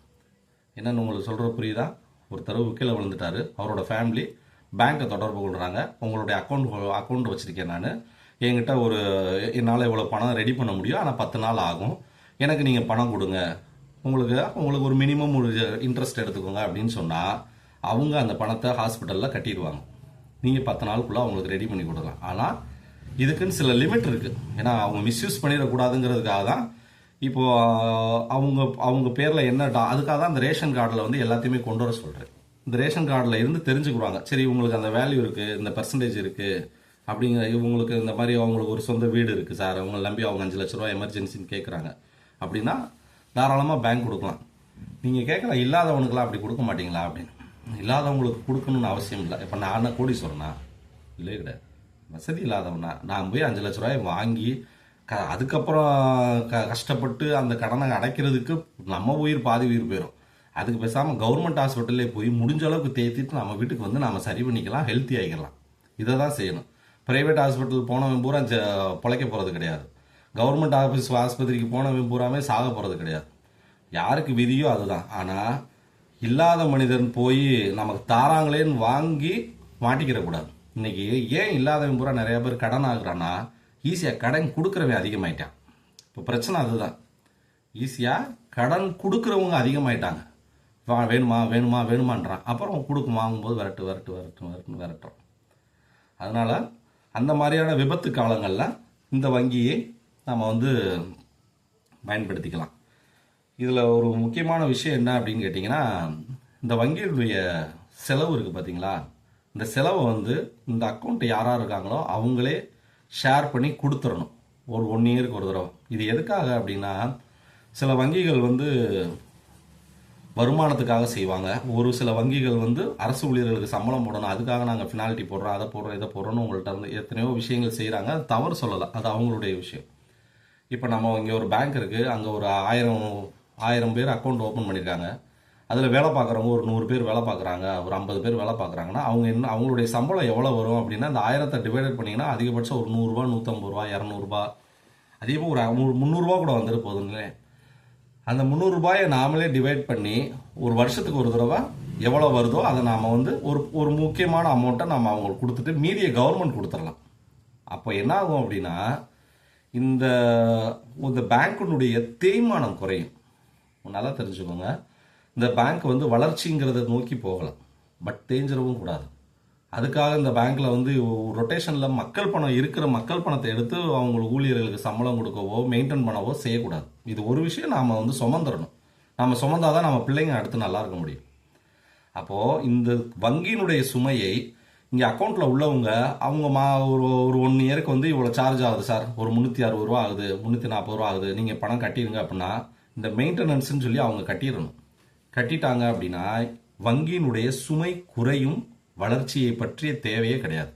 என்னென்னு உங்களுக்கு சொல்கிற புரியுதா? ஒருத்தர் கீழே விழுந்துட்டார், அவரோட ஃபேமிலி பேங்க்கை தொடர்பு கொள்கிறாங்க, உங்களுடைய அக்கௌண்ட் வச்சுருக்கேன் நான், என்கிட்ட என்னால் இவ்வளோ பணம் ரெடி பண்ண முடியும், ஆனால் 10 நாள் ஆகும், எனக்கு நீங்கள் பணம் கொடுங்க, உங்களுக்கு ஒரு மினிமம் ஒரு இன்ட்ரெஸ்ட் எடுத்துக்கோங்க அப்படின்னு சொன்னால் அவங்க அந்த பணத்தை ஹாஸ்பிட்டலில் கட்டிடுவாங்க. நீங்கள் 10 நாளுக்குள்ளே அவங்களுக்கு ரெடி பண்ணி கொடுக்கலாம். ஆனால் இதுக்குன்னு சில லிமிட் இருக்குது. ஏன்னா அவங்க மிஸ்யூஸ் பண்ணிடக்கூடாதுங்கிறதுக்காக தான் இப்போது அவங்க பேரில் என்ன அதுக்காக தான் அந்த ரேஷன் கார்டில் வந்து எல்லாத்தையுமே கொண்டு வர சொல்கிறேன். இந்த ரேஷன் கார்டில் இருந்து தெரிஞ்சுக்குவாங்க, சரி உங்களுக்கு அந்த வேல்யூ இருக்குது, இந்த பெர்சன்டேஜ் இருக்குது அப்படிங்கிற, இவங்களுக்கு இந்த மாதிரி அவங்களுக்கு ஒரு சொந்த வீடு இருக்குது சார், அவங்களை நம்பி அவங்க 5 லட்ச ரூபா எமர்ஜென்சின்னு கேட்குறாங்க அப்படின்னா தாராளமாக பேங்க் கொடுக்கலாம். நீங்கள் கேட்கலாம், இல்லாதவனுக்கெல்லாம் அப்படி கொடுக்க மாட்டீங்களா அப்படின்னு. இல்லாதவங்களுக்கு கொடுக்கணும்னு அவசியம் இல்லை. இப்போ நான் கோடீஸ்வரனா? இல்லை, கிடையாது. வசதி இல்லாதவனா நான் போய் 5 லட்ச ரூபாய் வாங்கி அதுக்கப்புறம் கஷ்டப்பட்டு அந்த கடனை அடைக்கிறதுக்கு நம்ம உயிர் பாதி உயிர் போயிடும். அதுக்கு பேசாமல் கவர்மெண்ட் ஹாஸ்பிட்டல்லே போய் முடிஞ்ச அளவுக்கு தேத்திட்டு நம்ம வீட்டுக்கு வந்து நம்ம சரி பண்ணிக்கலாம், ஹெல்த்தி ஆகிக்கலாம். இதை தான் செய்யணும். ப்ரைவேட் ஹாஸ்பிட்டல் போனவன் பூரா பிழைக்க போகிறது கிடையாது. கவர்மெண்ட் ஆஸ்பத்திரிக்கு போனவன் பூராமே சாக போகிறது கிடையாது. யாருக்கு விதியோ அதுதான். ஆனால் இல்லாத மனிதன் போய் நமக்கு தாராங்களேன்னு வாங்கி மாட்டிக்கிறக்கூடாது. இன்னைக்கு ஏன் இல்லாதவன் பூரா நிறைய பேர் கடன் ஆகுறான்னா, ஈஸியாக கடன் கொடுக்குறவன் அதிகமாயிட்டான். இப்போ பிரச்சனை அதுதான். ஈஸியாக கடன் கொடுக்குறவங்க அதிகமாயிட்டாங்க. வேணுமா வேணுமா வேணுமான்றான், அப்புறம் கொடுக்கும் வாங்கும்போது விரட்டுறோம். அதனால் அந்த மாதிரியான விபத்து காலங்களில் இந்த வங்கியை நம்ம வந்து பயன்படுத்திக்கலாம். இதில் ஒரு முக்கியமான விஷயம் என்ன அப்படின்னு கேட்டிங்கன்னா, இந்த வங்கியுடைய செலவு இருக்குது பார்த்தீங்களா, இந்த செலவை வந்து இந்த அக்கௌண்ட் யாராக இருக்காங்களோ அவங்களே ஷேர் பண்ணி கொடுத்துடணும் ஒரு 1 இயருக்கு ஒரு தடவை. இது எதுக்காக அப்படின்னா, சில வங்கிகள் வந்து வருமானத்துக்காக செய்வாங்க. ஒரு சில வங்கிகள் வந்து அரசு ஊழியர்களுக்கு சம்பளம் போடணும், அதுக்காக நாங்கள் ஃபினாலிட்டி போடுறோம், அதை போடுறோம், இதை போடுறோன்னு உங்கள்கிட்ட இருந்து எத்தனையோ விஷயங்கள் செய்கிறாங்க. அது தவறு சொல்லலை, அது அவங்களுடைய விஷயம். இப்போ நம்ம இங்கே ஒரு பேங்க் இருக்குது, அங்கே ஒரு 1000 பேர் அக்கௌண்ட் ஓப்பன் பண்ணியிருக்காங்க. அதில் வேலை பார்க்குறவங்க ஒரு 100 பேர் வேலை பார்க்குறாங்க, ஒரு 50 பேர் வேலை பார்க்குறாங்கன்னா அவங்களுடைய சம்பளம் எவ்வளோ வரும் அப்படின்னா, அந்த 1000 டிவைடட் பண்ணிங்கன்னா அதிகபட்சம் ஒரு 100 ரூபா, 150 ரூபா, 200 ரூபா, அதிகமாக ஒரு 300 ரூபா கூட வந்துட்டு போதுங்களே. அந்த 300 ரூபாயை நாமளே டிவைட் பண்ணி ஒரு வருஷத்துக்கு ஒரு தடவை எவ்வளோ வருதோ அதை நாம் வந்து ஒரு முக்கியமான அமௌண்ட்டை நம்ம அவங்களுக்கு கொடுத்துட்டு மீதியை கவர்மெண்ட் கொடுத்துடலாம். அப்போ என்ன ஆகும் அப்படின்னா, இந்த பேங்க்கினுடைய தேய்மானம் குறையும். நல்லா தெரிஞ்சுக்கோங்க, இந்த பேங்க் வந்து வளர்ச்சிங்கிறத நோக்கி போகலாம், பட் தேஞ்சிடவும் கூடாது. அதுக்காக இந்த பேங்க்கில் வந்து ரொட்டேஷனில் மக்கள் பணம் இருக்கிற மக்கள் பணத்தை எடுத்து அவங்களுக்கு ஊழியர்களுக்கு சம்பளம் கொடுக்கவோ மெயின்டைன் பண்ணவோ செய்யக்கூடாது. இது ஒரு விஷயம் நாம் வந்து சுமந்துடணும். நம்ம சுமந்தாதான் நம்ம பிள்ளைங்க அடுத்து நல்லா இருக்க முடியும். அப்போது இந்த வங்கியினுடைய சுமையை இங்கே அக்கௌண்ட்டில் உள்ளவங்க அவங்க ஒரு 1 இயருக்கு வந்து இவ்வளோ சார்ஜ் ஆகுது சார், ஒரு 360 ரூபா ஆகுது, 340 ரூபா ஆகுது, நீங்கள் பணம் கட்டிடுங்க அப்படின்னா இந்த மெயின்டெனன்ஸ்ன்னு சொல்லி அவங்க கட்டிடணும். கட்டிட்டாங்க அப்படின்னா வங்கியினுடைய சுமை குறையும், வளர்ச்சியை பற்றிய தேவையே கிடையாது.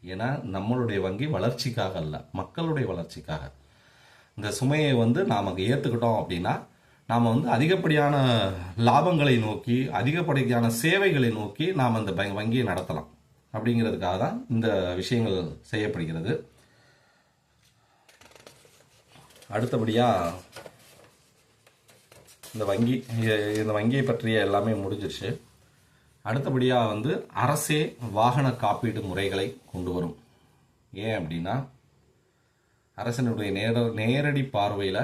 ஏன்னா நம்மளுடைய வங்கி வளர்ச்சிக்காக அல்ல, மக்களுடைய வளர்ச்சிக்காக. இந்த சுமையை வந்து நாம் ஏற்றுக்கிட்டோம் அப்படின்னா நாம் வந்து அதிகப்படியான லாபங்களை நோக்கி, அதிகப்படியான சேவைகளை நோக்கி நாம் அந்த வங்கியை நடத்தலாம். அப்படிங்கிறதுக்காக தான் இந்த விஷயங்கள் செய்யப்படுகிறது. அடுத்தபடியாக இந்த வங்கியை பற்றிய எல்லாமே முடிஞ்சிருச்சு. அடுத்தபடியாக வந்து அரசே வாகன காப்பீடு முறைகளை கொண்டு வரும். ஏன் அப்படின்னா, அரசனுடைய நேரடி பார்வையில்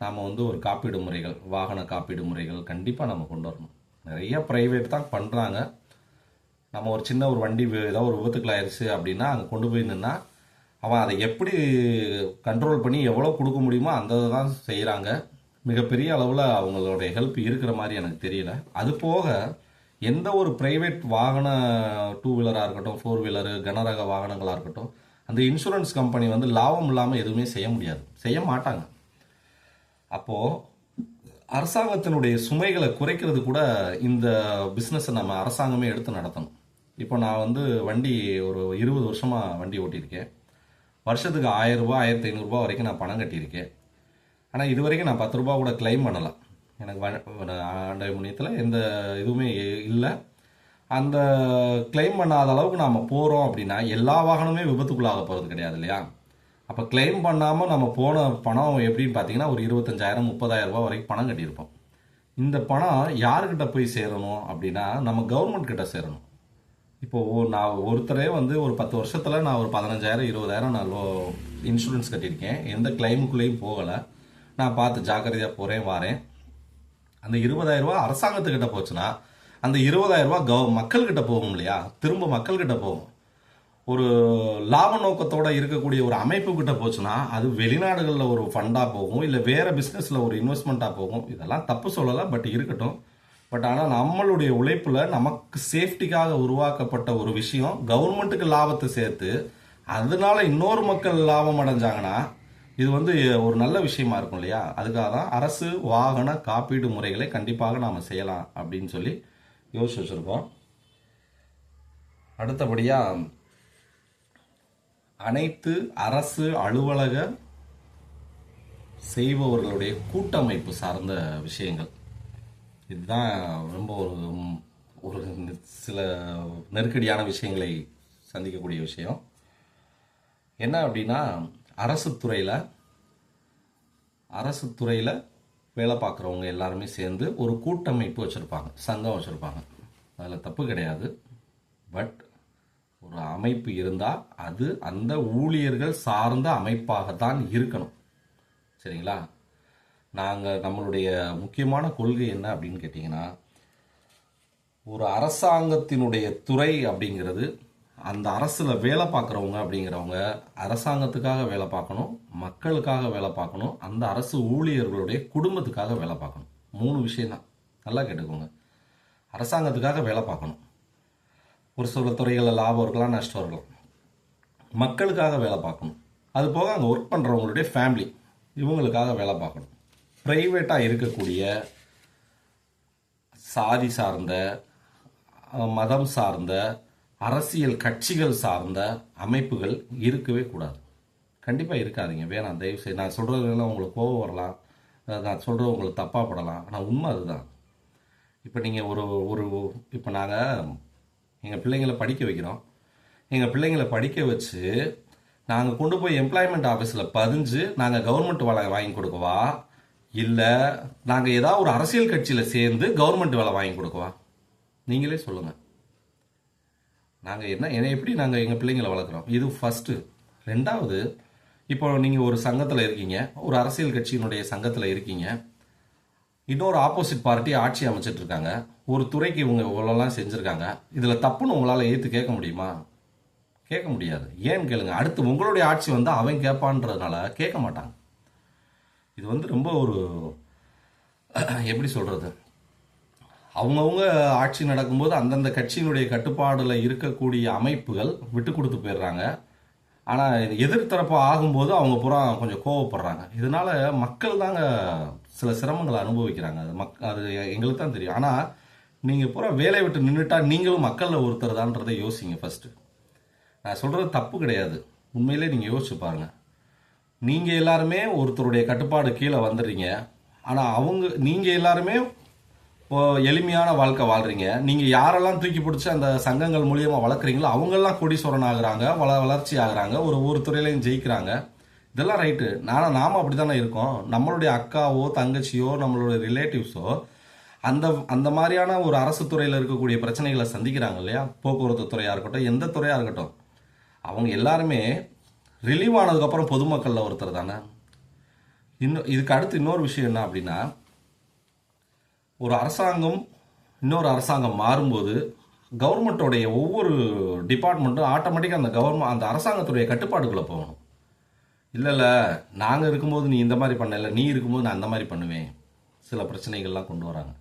நாம் வந்து ஒரு காப்பீடு முறைகள், வாகன காப்பீடு முறைகள் கண்டிப்பாக நம்ம கொண்டு வரணும். நிறைய ப்ரைவேட் தான் பண்ணுறாங்க. நம்ம ஒரு சின்ன ஒரு வண்டி ஏதாவது ஒரு விபத்துக்கள் ஆயிடுச்சு அப்படின்னா அங்கே கொண்டு போய் நின்னா அவன் அதை எப்படி கண்ட்ரோல் பண்ணி எவ்வளோ கொடுக்க முடியுமோ அந்த தான் செய்கிறாங்க. மிகப்பெரிய அளவில் அவங்களுடைய ஹெல்ப் இருக்கிற மாதிரி எனக்கு தெரியல. அது போக எந்த ஒரு ப்ரைவேட் வாகன 2 வீலராக இருக்கட்டும், 4 வீலரு, கனரக வாகனங்களாக இருக்கட்டும், அந்த இன்சூரன்ஸ் கம்பெனி வந்து லாபம் இல்லாமல் எதுவுமே செய்ய முடியாது, செய்ய மாட்டாங்க. அப்போது அரசாங்கத்தினுடைய சுமைகளை குறைக்கிறது கூட இந்த பிஸ்னஸை நம்ம அரசாங்கமே எடுத்து நடத்தணும். இப்போ நான் வந்து வண்டி ஒரு 20 வருஷமாக வண்டி ஓட்டியிருக்கேன். வருஷத்துக்கு 1000 ரூபா, 1500 ரூபா வரைக்கும் நான் பணம் கட்டியிருக்கேன். ஆனால் இது வரைக்கும் நான் 10 ரூபா கூட கிளைம் பண்ணலாம். எனக்கு ஆண்டை முன்னியத்தில் எந்த இதுவுமே இல்லை. அந்த கிளைம் பண்ணாத அளவுக்கு நாம் போகிறோம் அப்படின்னா எல்லா வாகனமே விபத்துக்குள்ளாக போகிறது கிடையாது இல்லையா? அப்போ கிளைம் பண்ணாமல் நம்ம போன பணம் எப்படின்னு பார்த்தீங்கன்னா ஒரு 25,000 30,000 ரூபா வரைக்கும் பணம் கட்டியிருப்போம். இந்த பணம் யாருக்கிட்ட போய் சேரணும் அப்படின்னா நம்ம கவர்மெண்ட் கிட்ட சேரணும். இப்போது நான் ஒருத்தரே வந்து ஒரு 10 வருஷத்தில் நான் ஒரு 15,000 20,000 நான் இன்சூரன்ஸ் கட்டியிருக்கேன். எந்த கிளைமுக்குள்ளேயும் போகலை. நான் பார்த்து ஜாக்கிரதையாக போகிறேன் வாரேன். அந்த 20,000 ரூபா அரசாங்கத்துக்கிட்ட போச்சுன்னா அந்த 20,000 ரூபா மக்கள்கிட்ட போகும் இல்லையா, திரும்ப மக்கள்கிட்ட போகும். ஒரு லாப நோக்கத்தோட இருக்கக்கூடிய ஒரு அமைப்பு கிட்ட போச்சுன்னா அது வெளிநாடுகளில் ஒரு ஃபண்டாக போகும், இல்லை வேற பிஸ்னஸில் ஒரு இன்வெஸ்ட்மெண்ட்டாக போகும். இதெல்லாம் தப்பு சொல்லலை, பட் இருக்கட்டும். பட் ஆனால் நம்மளுடைய உழைப்பில் நமக்கு சேஃப்டிக்காக உருவாக்கப்பட்ட ஒரு விஷயம் கவர்மெண்ட்டுக்கு லாபத்தை சேர்த்து அதனால இன்னொரு மக்கள் லாபம் அடைஞ்சாங்கன்னா இது வந்து ஒரு நல்ல விஷயமா இருக்கும் இல்லையா. அதுக்காக தான் அரசு வாகன காப்பீடு முறைகளை கண்டிப்பாக நாம் செய்யலாம் அப்படின்னு சொல்லி யோசிச்சு வச்சுருக்கோம். அடுத்தபடியாக அனைத்து அரசு அலுவலக செய்பவர்களுடைய கூட்டமைப்பு சார்ந்த விஷயங்கள், இதுதான் ரொம்ப ஒரு சில நெருக்கடியான விஷயங்களை சந்திக்கக்கூடிய விஷயம். என்ன அப்படின்னா, அரசு துறையில் வேலை பார்க்குறவங்க எல்லாருமே சேர்ந்து ஒரு கூட்டமைப்பு வச்சுருப்பாங்க, சங்கம் வச்சுருப்பாங்க. அதில் தப்பு கிடையாது. பட் ஒரு அமைப்பு இருந்தால் அது அந்த ஊழியர்கள் சார்ந்த அமைப்பாகத்தான் இருக்கணும். சரிங்களா. நம்மளுடைய முக்கியமான கொள்கை என்ன அப்படின்னு கேட்டிங்கன்னா, ஒரு அரசாங்கத்தினுடைய துறை அப்படிங்கிறது அந்த அரசில் வேலை பார்க்குறவங்க அப்படிங்கிறவங்க அரசாங்கத்துக்காக வேலை பார்க்கணும், மக்களுக்காக வேலை பார்க்கணும், அந்த அரசு ஊழியர்களுடைய குடும்பத்துக்காக வேலை பார்க்கணும். 3 விஷயம் தான், நல்லா கேட்டுக்கோங்க. அரசாங்கத்துக்காக வேலை பார்க்கணும், ஒரு சில துறைகளில் லாபம் இருக்கலாம், நஷ்டம் இருக்கலாம். மக்களுக்காக வேலை பார்க்கணும், அது போக அங்கே ஒர்க் பண்ணுறவங்களுடைய ஃபேமிலி இவங்களுக்காக வேலை பார்க்கணும். ப்ரைவேட்டாக இருக்கக்கூடிய சாதி சார்ந்த, மதம் சார்ந்த, அரசியல் கட்சிகள் சார்ந்த அமைப்புகள் இருக்கவே கூடாது. கண்டிப்பாக இருக்காதீங்க, வேணாம், தயவுசெய்து. நான் சொல்கிறதுலாம் உங்களுக்கு கோபம் வரலாம், நான் சொல்கிறது உங்களுக்கு தப்பாக படலாம், ஆனால் உண்மை அதுதான். இப்போ நீங்கள் இப்போ நாங்கள் எங்கள் பிள்ளைங்களை படிக்க வைக்கிறோம். எங்கள் பிள்ளைங்களை படிக்க வச்சு நாங்கள் கொண்டு போய் எம்ப்ளாய்மெண்ட் ஆஃபீஸில் பதிஞ்சு நாங்கள் கவர்மெண்ட் வேலை வாங்கி கொடுக்கவா, இல்லை நாங்கள் ஏதாவது ஒரு அரசியல் கட்சியில் சேர்ந்து கவர்மெண்ட் வேலை வாங்கி கொடுக்கவா? நீங்களே சொல்லுங்கள். நாங்கள் எப்படி நாங்கள் எங்கள் பிள்ளைங்களை வளர்க்குறோம்? இது ஃபஸ்ட்டு. ரெண்டாவது, இப்போ நீங்கள் ஒரு சங்கத்தில் இருக்கீங்க, ஒரு அரசியல் கட்சியினுடைய சங்கத்தில் இருக்கீங்க, இன்னொரு ஆப்போசிட் பார்ட்டி ஆட்சி அமைச்சிட்டு இருக்காங்க, ஒரு துறைக்கு இவங்க இவ்வளோலாம் செஞ்சுருக்காங்க, இதில் தப்புன்னு உங்களால் ஏற்று கேட்க முடியுமா? கேட்க முடியாது. ஏன்னு கேளுங்க, அடுத்து உங்களுடைய ஆட்சி வந்து அவன் கேட்பான்றதுனால கேட்க மாட்டாங்க. இது வந்து ரொம்ப ஒரு எப்படி சொல்கிறது, அவங்கவுங்க ஆட்சி நடக்கும்போது அந்தந்த கட்சியினுடைய கட்டுப்பாடில் இருக்கக்கூடிய அமைப்புகள் விட்டு கொடுத்து போயிடுறாங்க. ஆனால் எதிர்த்தரப்பு ஆகும்போது அவங்க பூரா கொஞ்சம் கோவப்படுறாங்க. இதனால மக்கள் தாங்க சில சிரமங்களை அனுபவிக்கிறாங்க. அது எங்களுக்கு தான் தெரியும். ஆனால் நீங்கள் பூரா வேலையை விட்டு நின்றுட்டா நீங்களும் மக்களில் ஒருத்தர் தான்றதை யோசிங்க ஃபஸ்ட்டு. நான் சொல்கிறது தப்பு கிடையாது, உண்மையிலே நீங்கள் யோசிச்சு பாருங்கள். நீங்கள் எல்லாருமே ஒருத்தருடைய கட்டுப்பாடு கீழே வந்துடுறீங்க. ஆனால் நீங்கள் எல்லாருமே எளிமையான வாழ்க்கை வாழ்றீங்க. நீங்கள் யாரெல்லாம் தூக்கி பிடிச்சி அந்த சங்கங்கள் மூலியமாக வளர்க்குறீங்களோ அவங்கெல்லாம் கோடீஸ்வரன் ஆகுறாங்க, வளர்ச்சி ஆகுறாங்க, ஒரு துறையிலையும் ஜெயிக்கிறாங்க. இதெல்லாம் ரைட்டு. நாம அப்படி தானே இருக்கோம். நம்மளுடைய அக்காவோ தங்கச்சியோ நம்மளுடைய ரிலேட்டிவ்ஸோ அந்த மாதிரியான ஒரு அரசு துறையில் இருக்கக்கூடிய பிரச்சனைகளை சந்திக்கிறாங்க இல்லையா. போக்குவரத்து துறையாக இருக்கட்டும், எந்த துறையாக இருக்கட்டும், அவங்க எல்லாருமே ரிலீவ் ஆனதுக்கப்புறம் பொதுமக்களில் ஒருத்தர் தானே. இதுக்கு அடுத்து இன்னொரு விஷயம் என்ன அப்படின்னா, ஒரு அரசாங்கம் இன்னொரு அரசாங்கம் மாறும்போது கவர்மெண்ட்டோடைய ஒவ்வொரு டிபார்ட்மெண்ட்டும் ஆட்டோமேட்டிக்காக அந்த அரசாங்கத்துடைய கட்டுப்பாடுக்குள்ளே போகணும். இல்லை நாங்கள் இருக்கும்போது நீ இந்த மாதிரி பண்ணல, நீ இருக்கும்போது நான் அந்த மாதிரி பண்ணுவேன், சில பிரச்சனைகள்லாம் கொண்டு வராங்க.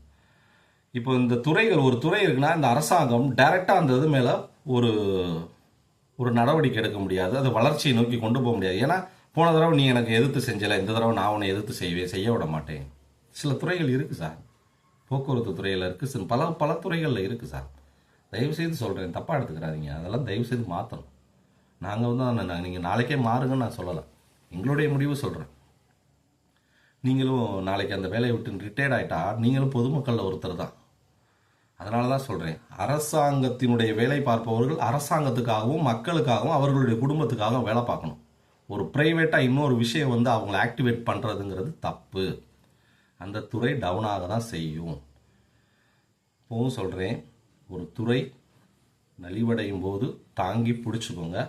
இப்போ இந்த துறைகள், ஒரு துறை இருக்குன்னா இந்த அரசாங்கம் டைரெக்டாக அந்த இது மேலே ஒரு நடவடிக்கை எடுக்க முடியாது, அது வளர்ச்சியை நோக்கி கொண்டு போக முடியாது. ஏன்னா போன தடவை நீ எனக்கு எதிர்த்து செஞ்சலை, இந்த தடவை நான் உன்னை எதிர்த்து செய்ய விட மாட்டேன். சில துறைகள் இருக்குது சார், போக்குவரத்து துறையில் இருக்குது, பல துறைகளில் இருக்குது சார். தயவுசெய்து சொல்கிறேன், தப்பாக எடுத்துக்கிறாதீங்க. அதெல்லாம் தயவுசெய்து மாற்றணும். நாங்கள் வந்து நீங்கள் நாளைக்கே மாறுங்கன்னு நான் சொல்லலை, எங்களுடைய முடிவு சொல்கிறேன். நீங்களும் நாளைக்கு அந்த வேலையை விட்டு ரிட்டையர்ட் ஆகிட்டா நீங்களும் பொதுமக்களில் ஒருத்தர் தான். அதனால தான் சொல்கிறேன், அரசாங்கத்தினுடைய வேலை பார்ப்பவர்கள் அரசாங்கத்துக்காகவும் மக்களுக்காகவும் அவர்களுடைய குடும்பத்துக்காகவும் வேலை பார்க்கணும். ஒரு ப்ரைவேட்டாக இன்னொரு விஷயம் வந்து அவங்கள ஆக்டிவேட் பண்ணுறதுங்கிறது தப்பு. அந்த துறை டவுனாக தான் செய்யும். இப்போவும் சொல்கிறேன், ஒரு துறை நலிவடையும் போது தாங்கி பிடிச்சிக்கோங்க.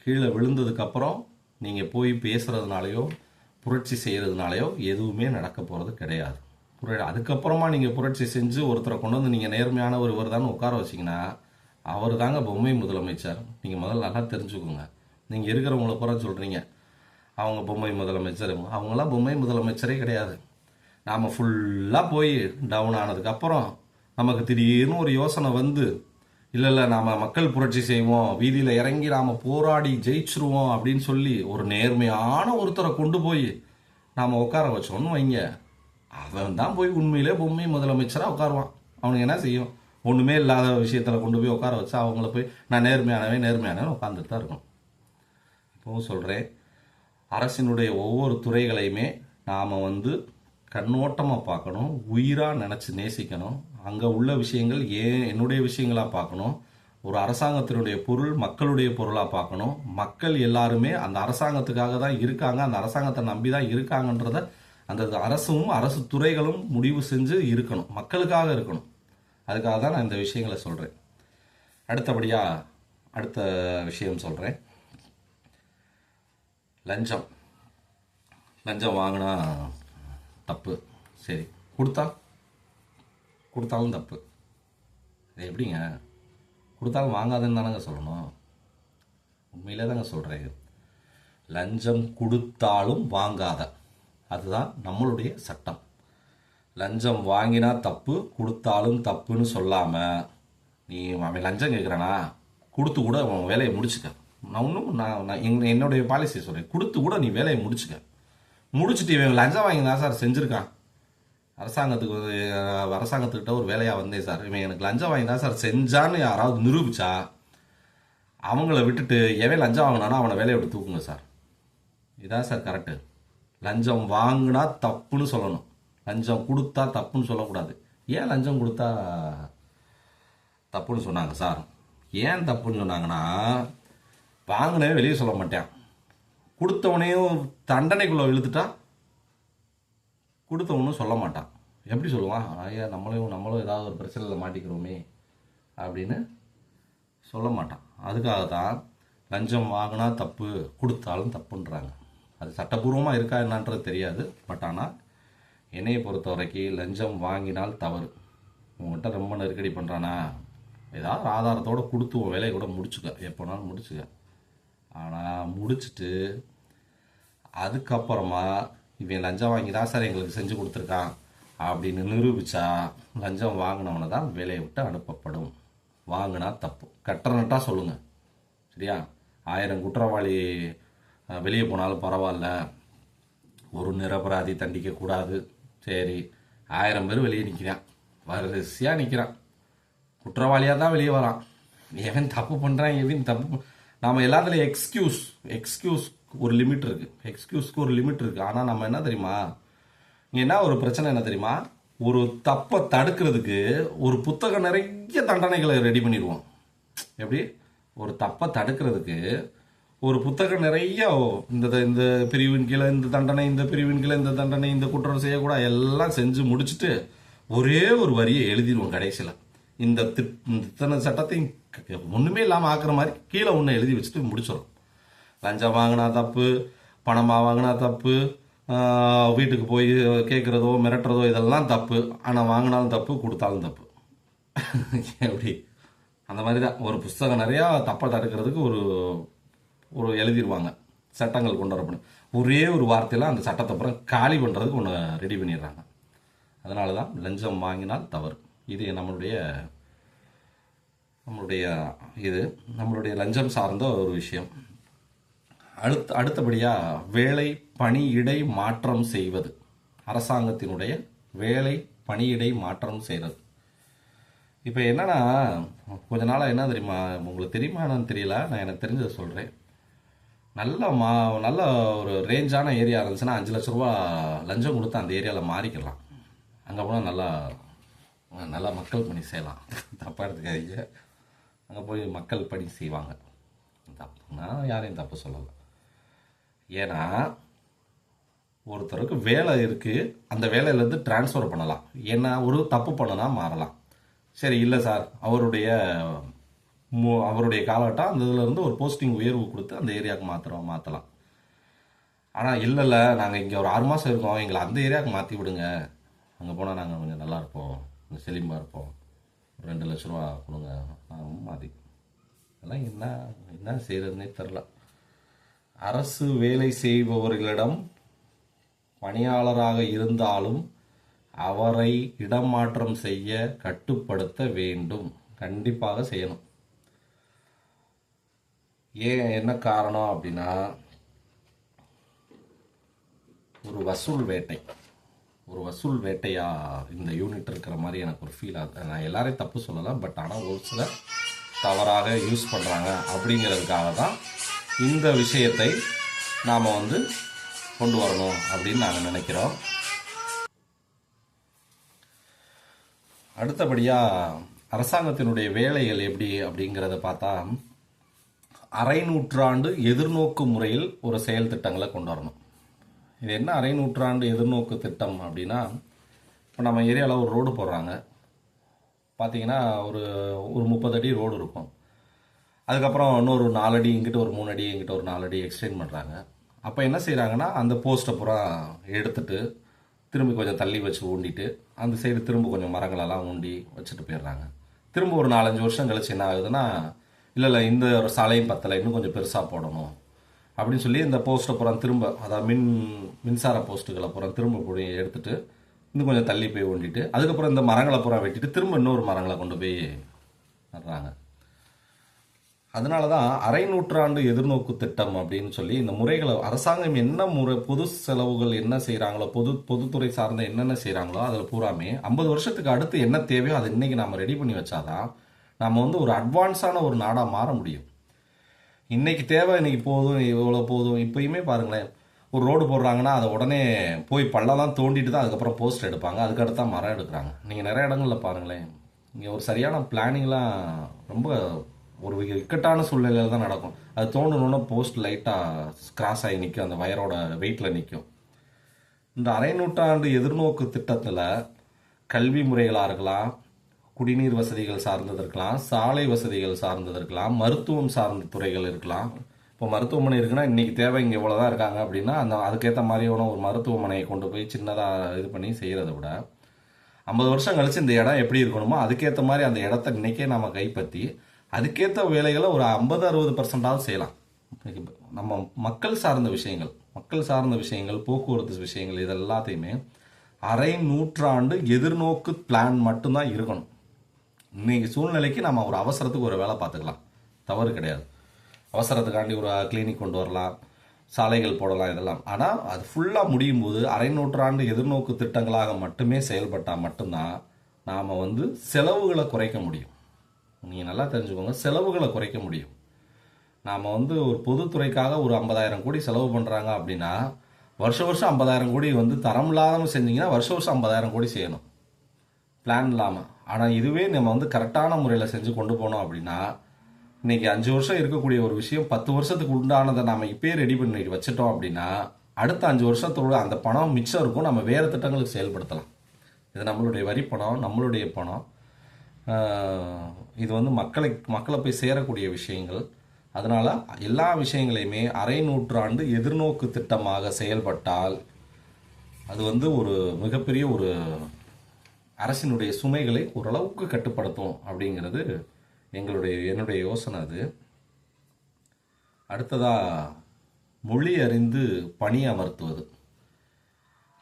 கீழே விழுந்ததுக்கப்புறம் நீங்கள் போய் பேசுகிறதுனாலையோ புரட்சி செய்கிறதுனாலையோ எதுவுமே நடக்க போகிறது கிடையாது. அதுக்கப்புறமா நீங்கள் புரட்சி செஞ்சு ஒருத்தரை கொண்டு வந்து நீங்கள் நேர்மையான ஒருவர் தான் உட்கார வச்சிங்கன்னா அவர் தாங்க பொம்மை முதலமைச்சர். நீங்கள் முதல்ல நல்லா தெரிஞ்சுக்கோங்க. நீங்கள் இருக்கிறவங்கள பூரா சொல்கிறீங்க அவங்க பொம்மை முதலமைச்சர், அவங்களாம் பொம்மை முதலமைச்சரே கிடையாது. நாம் ஃபுல்லாக போய் டவுன் ஆனதுக்கப்புறம் நமக்கு திடீர்னு ஒரு யோசனை வந்து இல்லை நாம் மக்கள் புரட்சி செய்வோம், வீதியில் இறங்கி நாம் போராடி ஜெயிச்சிருவோம் அப்படின்னு சொல்லி ஒரு நேர்மையான ஒருத்தரை கொண்டு போய் நாம் உட்கார வச்சோன்னு வைங்க, அவன் தான் போய் உண்மையிலே பொம்மை முதலமைச்சராக உட்காருவான். அவனுக்கு என்ன செய்யும்? ஒன்றுமே இல்லாத விஷயத்தில் கொண்டு போய் உட்கார வச்சா அவங்கள போய் நான் நேர்மையானவன் உட்காந்துட்டு தான் இருக்கணும். இப்போவும் சொல்கிறேன், அரசினுடைய ஒவ்வொரு துறைகளையுமே நாம் கண்ணோட்டமாக பார்க்கணும், உயிராக நினச்சி நேசிக்கணும். அங்கே உள்ள விஷயங்கள் என்னுடைய விஷயங்களாக பார்க்கணும். ஒரு அரசாங்கத்தினுடைய பொருள் மக்களுடைய பொருளாக பார்க்கணும். மக்கள் எல்லாருமே அந்த அரசாங்கத்துக்காக தான் இருக்காங்க, அந்த அரசாங்கத்தை நம்பி தான் இருக்காங்கன்றத அந்த அரசும் அரசு துறைகளும் முடிவு செஞ்சு இருக்கணும், மக்களுக்காக இருக்கணும். அதுக்காக தான் நான் இந்த விஷயங்களை சொல்கிறேன். அடுத்தபடியாக அடுத்த விஷயம் சொல்கிறேன். லஞ்சம் வாங்கினா தப்பு, சரி கொடுத்தாலும் தப்பு. இது எப்படிங்க? கொடுத்தாலும் வாங்காதுன்னு தானங்க சொல்லணும். உண்மையிலே தாங்க சொல்கிறேன். லஞ்சம் கொடுத்தாலும் வாங்காத, அதுதான் நம்மளுடைய சட்டம். லஞ்சம் வாங்கினா தப்பு, கொடுத்தாலும் தப்புன்னு சொல்லாமல் நீ அவன் லஞ்சம் கேட்குறானா கொடுத்து கூட அவன் வேலையை முடிச்சுக்க. நான் என்னுடைய பாலிசியை சொல்கிறேன், கொடுத்து கூட நீ வேலையை முடிச்சுட்டு இவன் லஞ்சம் வாங்கி தான் சார் செஞ்சுருக்கான், அரசாங்கத்துக்கிட்ட ஒரு வேலையாக வந்தேன் சார், இவன் எனக்கு லஞ்சம் வாங்கி தான் சார் செஞ்சான்னு யாராவது நிரூபிச்சா அவங்கள விட்டுட்டு எவன் லஞ்சம் வாங்கினானோ அவனை வேலையை விட்டு தூக்குங்க சார். இதான் சார் கரெக்டு. லஞ்சம் வாங்கினா தப்புன்னு சொல்லணும், லஞ்சம் கொடுத்தா தப்புன்னு சொல்லக்கூடாது. ஏன் லஞ்சம் கொடுத்தா தப்புன்னு சொன்னாங்க சார்? ஏன் தப்புன்னு சொன்னாங்கன்னா, வாங்கினே வெளியே சொல்ல மாட்டேன், கொடுத்தவனையும் தண்டனைக்குள்ளே இழுத்துட்டா கொடுத்தவனும் சொல்ல மாட்டான். எப்படி சொல்லுவான்? ஐயா நம்மளும் ஏதாவது ஒரு பிரச்சனையில் மாட்டிக்கிறோமே அப்படின்னு சொல்ல மாட்டான். அதுக்காக தான் லஞ்சம் வாங்கினா தப்பு, கொடுத்தாலும் தப்புன்றாங்க. அது சட்டப்பூர்வமாக இருக்கா என்னன்றது தெரியாது. பட் ஆனால் என்னையை பொறுத்த வரைக்கும் லஞ்சம் வாங்கினால் தவறு. உங்கள்கிட்ட ரொம்ப நெருக்கடி பண்ணுறானா ஏதாவது ஆதாரத்தோடு கொடுத்து உன் வேலையை கூட முடிச்சுக்க, எப்போனாலும் முடிச்சுக்க. ஆனால் முடிச்சுட்டு அதுக்கப்புறமா இவன் லஞ்சம் வாங்கி தான் சார் எங்களுக்கு செஞ்சு கொடுத்துருக்கான் அப்படின்னு நிரூபித்தா லஞ்சம் வாங்கினவனை தான் வேலையை விட்டு அனுப்பப்படும். வாங்கினா தப்பு, கட்டணட்டாக சொல்லுங்கள், சரியா? 1000 குற்றவாளி வெளியே போனாலும் பரவாயில்ல, ஒரு நிரபராதி தண்டிக்கக்கூடாது. சரி, 1000 பேர் வெளியே நிற்கிறான், வரிசையாக நிற்கிறான், குற்றவாளியாக தான் வெளியே வரான். எவன் தப்பு பண்ணுறான், எவன் தப்பு நாம் எல்லாத்துலேயும் எக்ஸ்கியூஸ் ஒரு லிமிட் இருக்குது, எக்ஸ்கியூஸ்க்கு ஒரு லிமிட் இருக்குது. ஆனால் நம்ம என்ன தெரியுமா, இங்கே என்ன ஒரு பிரச்சனை என்ன தெரியுமா, ஒரு தப்பை தடுக்கிறதுக்கு ஒரு புத்தகம் நிறைய தண்டனைகளை ரெடி பண்ணிடுவோம். எப்படி? ஒரு தப்பை தடுக்கிறதுக்கு ஒரு புத்தகம் நிறைய இந்த பிரிவின் கீழே இந்த தண்டனை, இந்த பிரிவின் கீழே இந்த தண்டனை, இந்த குற்றம் செய்யக்கூடாது எல்லாம் செஞ்சு முடிச்சுட்டு ஒரே ஒரு வரியை எழுதிடுவோம் கடைசியில். இந்த இத்தனை சட்டத்தையும் ஒன்றுமே இல்லாமல் ஆக்குற மாதிரி கீழே ஒன்று எழுதி வச்சுட்டு முடிச்சிடும். லஞ்சம் வாங்கினா தப்பு, பணமாக வாங்கினா தப்பு, வீட்டுக்கு போய் கேட்குறதோ மிரட்டுறதோ இதெல்லாம் தப்பு. ஆனால் வாங்கினாலும் தப்பு, கொடுத்தாலும் தப்பு. எப்படி? அந்த மாதிரி தான் ஒரு புஸ்தகம் நிறையா தப்பை தடுக்கிறதுக்கு ஒரு எழுதிடுவாங்க, சட்டங்கள் கொண்டு வரப்படும். ஒரே ஒரு வார்த்தையில் அந்த சட்டத்தை அப்புறம் காலி பண்ணுறதுக்கு ஒன்று ரெடி பண்ணிடுறாங்க. அதனால தான் லஞ்சம் வாங்கினால் தவறு. இது நம்மளுடைய லஞ்சம் சார்ந்த ஒரு விஷயம். அடுத்தபடியாக வேலை பணியிடை மாற்றம் செய்வது. அரசாங்கத்தினுடைய வேலை பணியிடை மாற்றம் செய்கிறது. இப்போ என்னன்னா, கொஞ்ச நாளாக என்ன தெரியுமா, உங்களுக்கு தெரியுமா என்னன்னு தெரியல, நான் எனக்கு தெரிஞ்சதை சொல்கிறேன். நல்ல ஒரு ரேஞ்சான ஏரியா இருந்துச்சுன்னா 5 லட்ச ரூபா லஞ்சம் கொடுத்து அந்த ஏரியாவில் மாறிக்கலாம். அங்கே போனால் நல்லா மக்கள் பணி செய்யலாம். தப்பாக எடுத்துக்காதீங்க, அங்கே போய் மக்கள் பணி செய்வாங்க. தப்புனா யாரையும் தப்பு சொல்லலை. ஏன்னா ஒருத்தருக்கு வேலை இருக்குது, அந்த வேலையிலேருந்து டிரான்ஸ்ஃபர் பண்ணலாம். ஏன்னா ஒரு தப்பு பண்ணனா மாறலாம். சரி, இல்லை சார் அவருடைய அவருடைய காலகட்டம் அந்த இதுலேருந்து ஒரு போஸ்டிங் உயர்வு கொடுத்து அந்த ஏரியாவுக்கு மாற்றலாம். ஆனால் இல்லை நாங்கள் இங்கே ஒரு 6 மாதம் இருக்கோம், எங்களை அந்த ஏரியாவுக்கு மாற்றி விடுங்க, அங்கே போனால் நாங்கள் கொஞ்சம் நல்லா இருப்போம், கொஞ்சம் செழிம்பாக இருப்போம், ஒரு 2 லட்ச ரூபா கொடுங்க, மாற்றி. அதெல்லாம் என்ன செய்கிறதுனே தெரில. அரசு வேலை செய்பவர்களிடம் பணியாளராக இருந்தாலும் அவரை இடமாற்றம் செய்ய கட்டுப்படுத்த வேண்டும், கண்டிப்பாக செய்யணும். ஏன் என்ன காரணம் அப்படின்னா, ஒரு வசூல் வேட்டையா இந்த யூனிட் இருக்கிற மாதிரி எனக்கு ஒரு ஃபீல் ஆகுது. நான் எல்லாரையும் தப்பு சொல்லலை, பட் ஆனால் ஒரு சிலர் தவறாக யூஸ் பண்ணுறாங்க. அப்படிங்கிறதுக்காக தான் இந்த விஷயத்தை நாம் கொண்டு வரணும் அப்படின்னு நாங்கள் நினைக்கிறோம். அடுத்தபடியாக அரசாங்கத்தினுடைய வேலைகள் எப்படி அப்படிங்கிறத பார்த்தா, அரை நூற்றாண்டு எதிர்நோக்கு முறையில் ஒரு செயல் திட்டங்களை கொண்டு வரணும். இது என்ன அரை நூற்றாண்டு எதிர்நோக்கு திட்டம் அப்படின்னா, இப்போ நம்ம ஏரியாவில் ஒரு ரோடு போடுறாங்க, பார்த்தீங்கன்னா ஒரு 30 அடி ரோடு இருக்கும். அதுக்கப்புறம் இன்னொரு 4 அடி இங்கிட்ட ஒரு 3 அடி இங்கிட்ட ஒரு 4 அடி எக்ஸ்டெண்ட் பண்ணுறாங்க. அப்போ என்ன செய்கிறாங்கன்னா, அந்த போஸ்ட்டை பூரா எடுத்துட்டு திரும்பி கொஞ்சம் தள்ளி வச்சு ஊண்டிட்டு அந்த சைடு திரும்ப கொஞ்சம் மரங்களெல்லாம் ஊண்டி வச்சுட்டு போயிடுறாங்க. திரும்ப ஒரு 4-5 வருஷம் கழிச்சு என்ன ஆகுதுன்னா, இல்லை இந்த ஒரு சாலையும் பத்தலை, இன்னும் கொஞ்சம் பெருசாக போடணும் அப்படின்னு சொல்லி இந்த போஸ்ட்டை பூரா திரும்ப, அதாவது மின்சார போஸ்ட்டுகளை பூரா திரும்ப போய் எடுத்துட்டு இன்னும் கொஞ்சம் தள்ளி போய் ஊண்டிட்டு அதுக்கப்புறம் இந்த மரங்களை பூரா வெட்டிட்டு திரும்ப இன்னொரு மரங்களை கொண்டு போய் நடுறாங்க. அதனால தான் அரை நூற்றாண்டு எதிர்நோக்கு திட்டம் அப்படின்னு சொல்லி இந்த முறைகளை அரசாங்கம் என்ன பொது செலவுகள் என்ன செய்கிறாங்களோ, பொதுத்துறை சார்ந்த என்னென்ன செய்கிறாங்களோ அதில் பூராமே 50 வருஷத்துக்கு அடுத்து என்ன தேவையோ அதை இன்னைக்கு நாம் ரெடி பண்ணி வச்சாதான் நம்ம ஒரு அட்வான்ஸான ஒரு நாடாக மாற முடியும். இன்னைக்கு தேவை, இன்னைக்கு போதும், இவ்வளோ போதும். இப்போயுமே பாருங்களேன், ஒரு ரோடு போடுறாங்கன்னா அதை உடனே போய் பள்ளம்லாம் தோண்டிட்டு தான் அதுக்கப்புறம் போஸ்ட் எடுப்பாங்க, அதுக்கடுத்து தான் மரம் எடுக்கிறாங்க. நீங்கள் நிறைய இடங்களில் பாருங்களேன், இங்கே ஒரு சரியான பிளானிங்லாம் ரொம்ப ஒரு இக்கட்டான சூழ்நிலையில் தான் நடக்கும். அது தோண்டணுன்னா போஸ்ட் லைட்டாக கிராஸ் ஆகி நிற்கும், அந்த வயரோட வெயிட்டில் நிற்கும். இந்த அரை நூற்றாண்டு எதிர்நோக்கு திட்டத்தில் கல்வி முறைகளாக இருக்கலாம், குடிநீர் வசதிகள் சார்ந்தது இருக்கலாம், சாலை வசதிகள் சார்ந்தது இருக்கலாம், மருத்துவம் சார்ந்த துறைகள் இருக்கலாம். இப்போ மருத்துவமனை இருக்குன்னா இன்றைக்கி தேவை இங்கே இவ்வளோதான் இருக்காங்க அப்படின்னா அதுக்கேற்ற மாதிரியான ஒரு மருத்துவமனையை கொண்டு போய் சின்னதாக இது பண்ணி செய்கிறத விட 50 வருஷம் கழிச்சு இந்த இடம் எப்படி இருக்கணுமோ அதுக்கேற்ற மாதிரி அந்த இடத்த இன்றைக்கே நம்ம கைப்பற்றி அதுக்கேற்ற வேலைகளை ஒரு 50-60% செய்யலாம். நம்ம மக்கள் சார்ந்த விஷயங்கள் போக்குவரத்து விஷயங்கள் இது எல்லாத்தையுமே அரை நூற்றாண்டு எதிர்நோக்கு பிளான் மட்டும்தான் இருக்கணும். இன்னைக்கு சூழ்நிலைக்கு நம்ம ஒரு அவசரத்துக்கு ஒரு வேலை பார்த்துக்கலாம், தவறு கிடையாது. அவசரத்துக்காண்டி ஒரு கிளினிக் கொண்டு வரலாம், சாலைகள் போடலாம், இதெல்லாம். ஆனால் அது ஃபுல்லாக முடியும் போது அரை நூற்றாண்டு எதிர்நோக்கு திட்டங்களாக மட்டுமே செயல்பட்டால் மட்டும்தான் நாம் செலவுகளை குறைக்க முடியும். நீங்கள் நல்லா தெரிஞ்சுக்கோங்க, செலவுகளை குறைக்க முடியும். நாம் ஒரு பொதுத்துறைக்காக ஒரு 50,000 கோடி செலவு பண்ணுறாங்க அப்படின்னா வருஷம் 50,000 கோடி தரம் இல்லாமல் செஞ்சிங்கன்னா வருஷம் 50,000 கோடி செய்யணும் பிளான் இல்லாமல். ஆனால் இதுவே நம்ம கரெக்டான முறையில் செஞ்சு கொண்டு போனோம் அப்படின்னா இன்னைக்கு 5 வருஷம் இருக்கக்கூடிய ஒரு விஷயம் 10 வருஷத்துக்கு உண்டானதை நாம் இப்பயே ரெடி பண்ணி வச்சுட்டோம் அப்படின்னா அடுத்த 5 வருஷத்தோட அந்த பணம் மிச்சம் இருக்கும், நம்ம வேறு திட்டங்களுக்கு செயல்படுத்தலாம். இது நம்மளுடைய வரி பணம், நம்மளுடைய பணம். இது மக்களை போய் சேரக்கூடிய விஷயங்கள். அதனால் எல்லா விஷயங்களையுமே அரை நூற்றாண்டு எதிர்நோக்கு திட்டமாக செயல்பட்டால் அது ஒரு மிகப்பெரிய ஒரு அரசினுடைய சுமைகளை ஓரளவுக்கு கட்டுப்படுத்தும் அப்படிங்கிறது என்னுடைய யோசனை. அது அடுத்ததாக மொழி அறிந்து பணி அமர்த்துவது.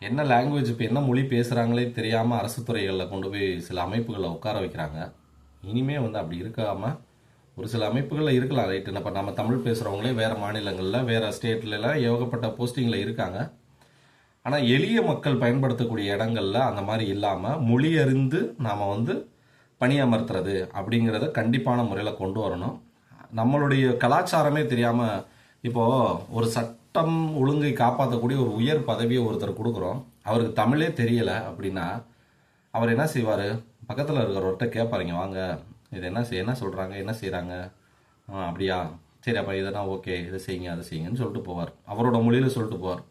என்ன லாங்குவேஜ், இப்போ என்ன மொழி பேசுகிறாங்களே தெரியாமல் அரசு துறைகளில் கொண்டு போய் சில அமைப்புகளை உட்கார வைக்கிறாங்க. இனிமே அப்படி இருக்காமல் ஒரு சில அமைப்புகளில் இருக்கலாம், ரைட்டு. இப்போ நம்ம தமிழ் பேசுகிறவங்களே வேறு மாநிலங்களில் வேறு ஸ்டேட்லலாம் ஏகப்பட்ட போஸ்டிங்கில் இருக்காங்க. ஆனால் எளிய மக்கள் பயன்படுத்தக்கூடிய இடங்களில் அந்த மாதிரி இல்லாமல் மொழி அறிந்து நாம் பணியமர்த்துறது அப்படிங்கிறத கண்டிப்பான முறையில் கொண்டு வரணும். நம்மளுடைய கலாச்சாரமே தெரியாமல் இப்போது ஒரு சட்டம் ஒழுங்கை காப்பாற்றக்கூடிய ஒரு உயர் பதவியை ஒருத்தர் கொடுக்குறோம், அவருக்கு தமிழே தெரியலை அப்படின்னா அவர் என்ன செய்வார், பக்கத்தில் இருக்கிறவர்கிட்ட கேட்பாருங்க, வாங்க இது என்ன சொல்கிறாங்க, என்ன செய்கிறாங்க, அப்படியா, சரி அப்போ இதெல்லாம் ஓகே, இதை செய்யுங்க அதை செய்யுங்கன்னு சொல்லிட்டு போவார், அவரோட மொழியில் சொல்லிட்டு போவார்.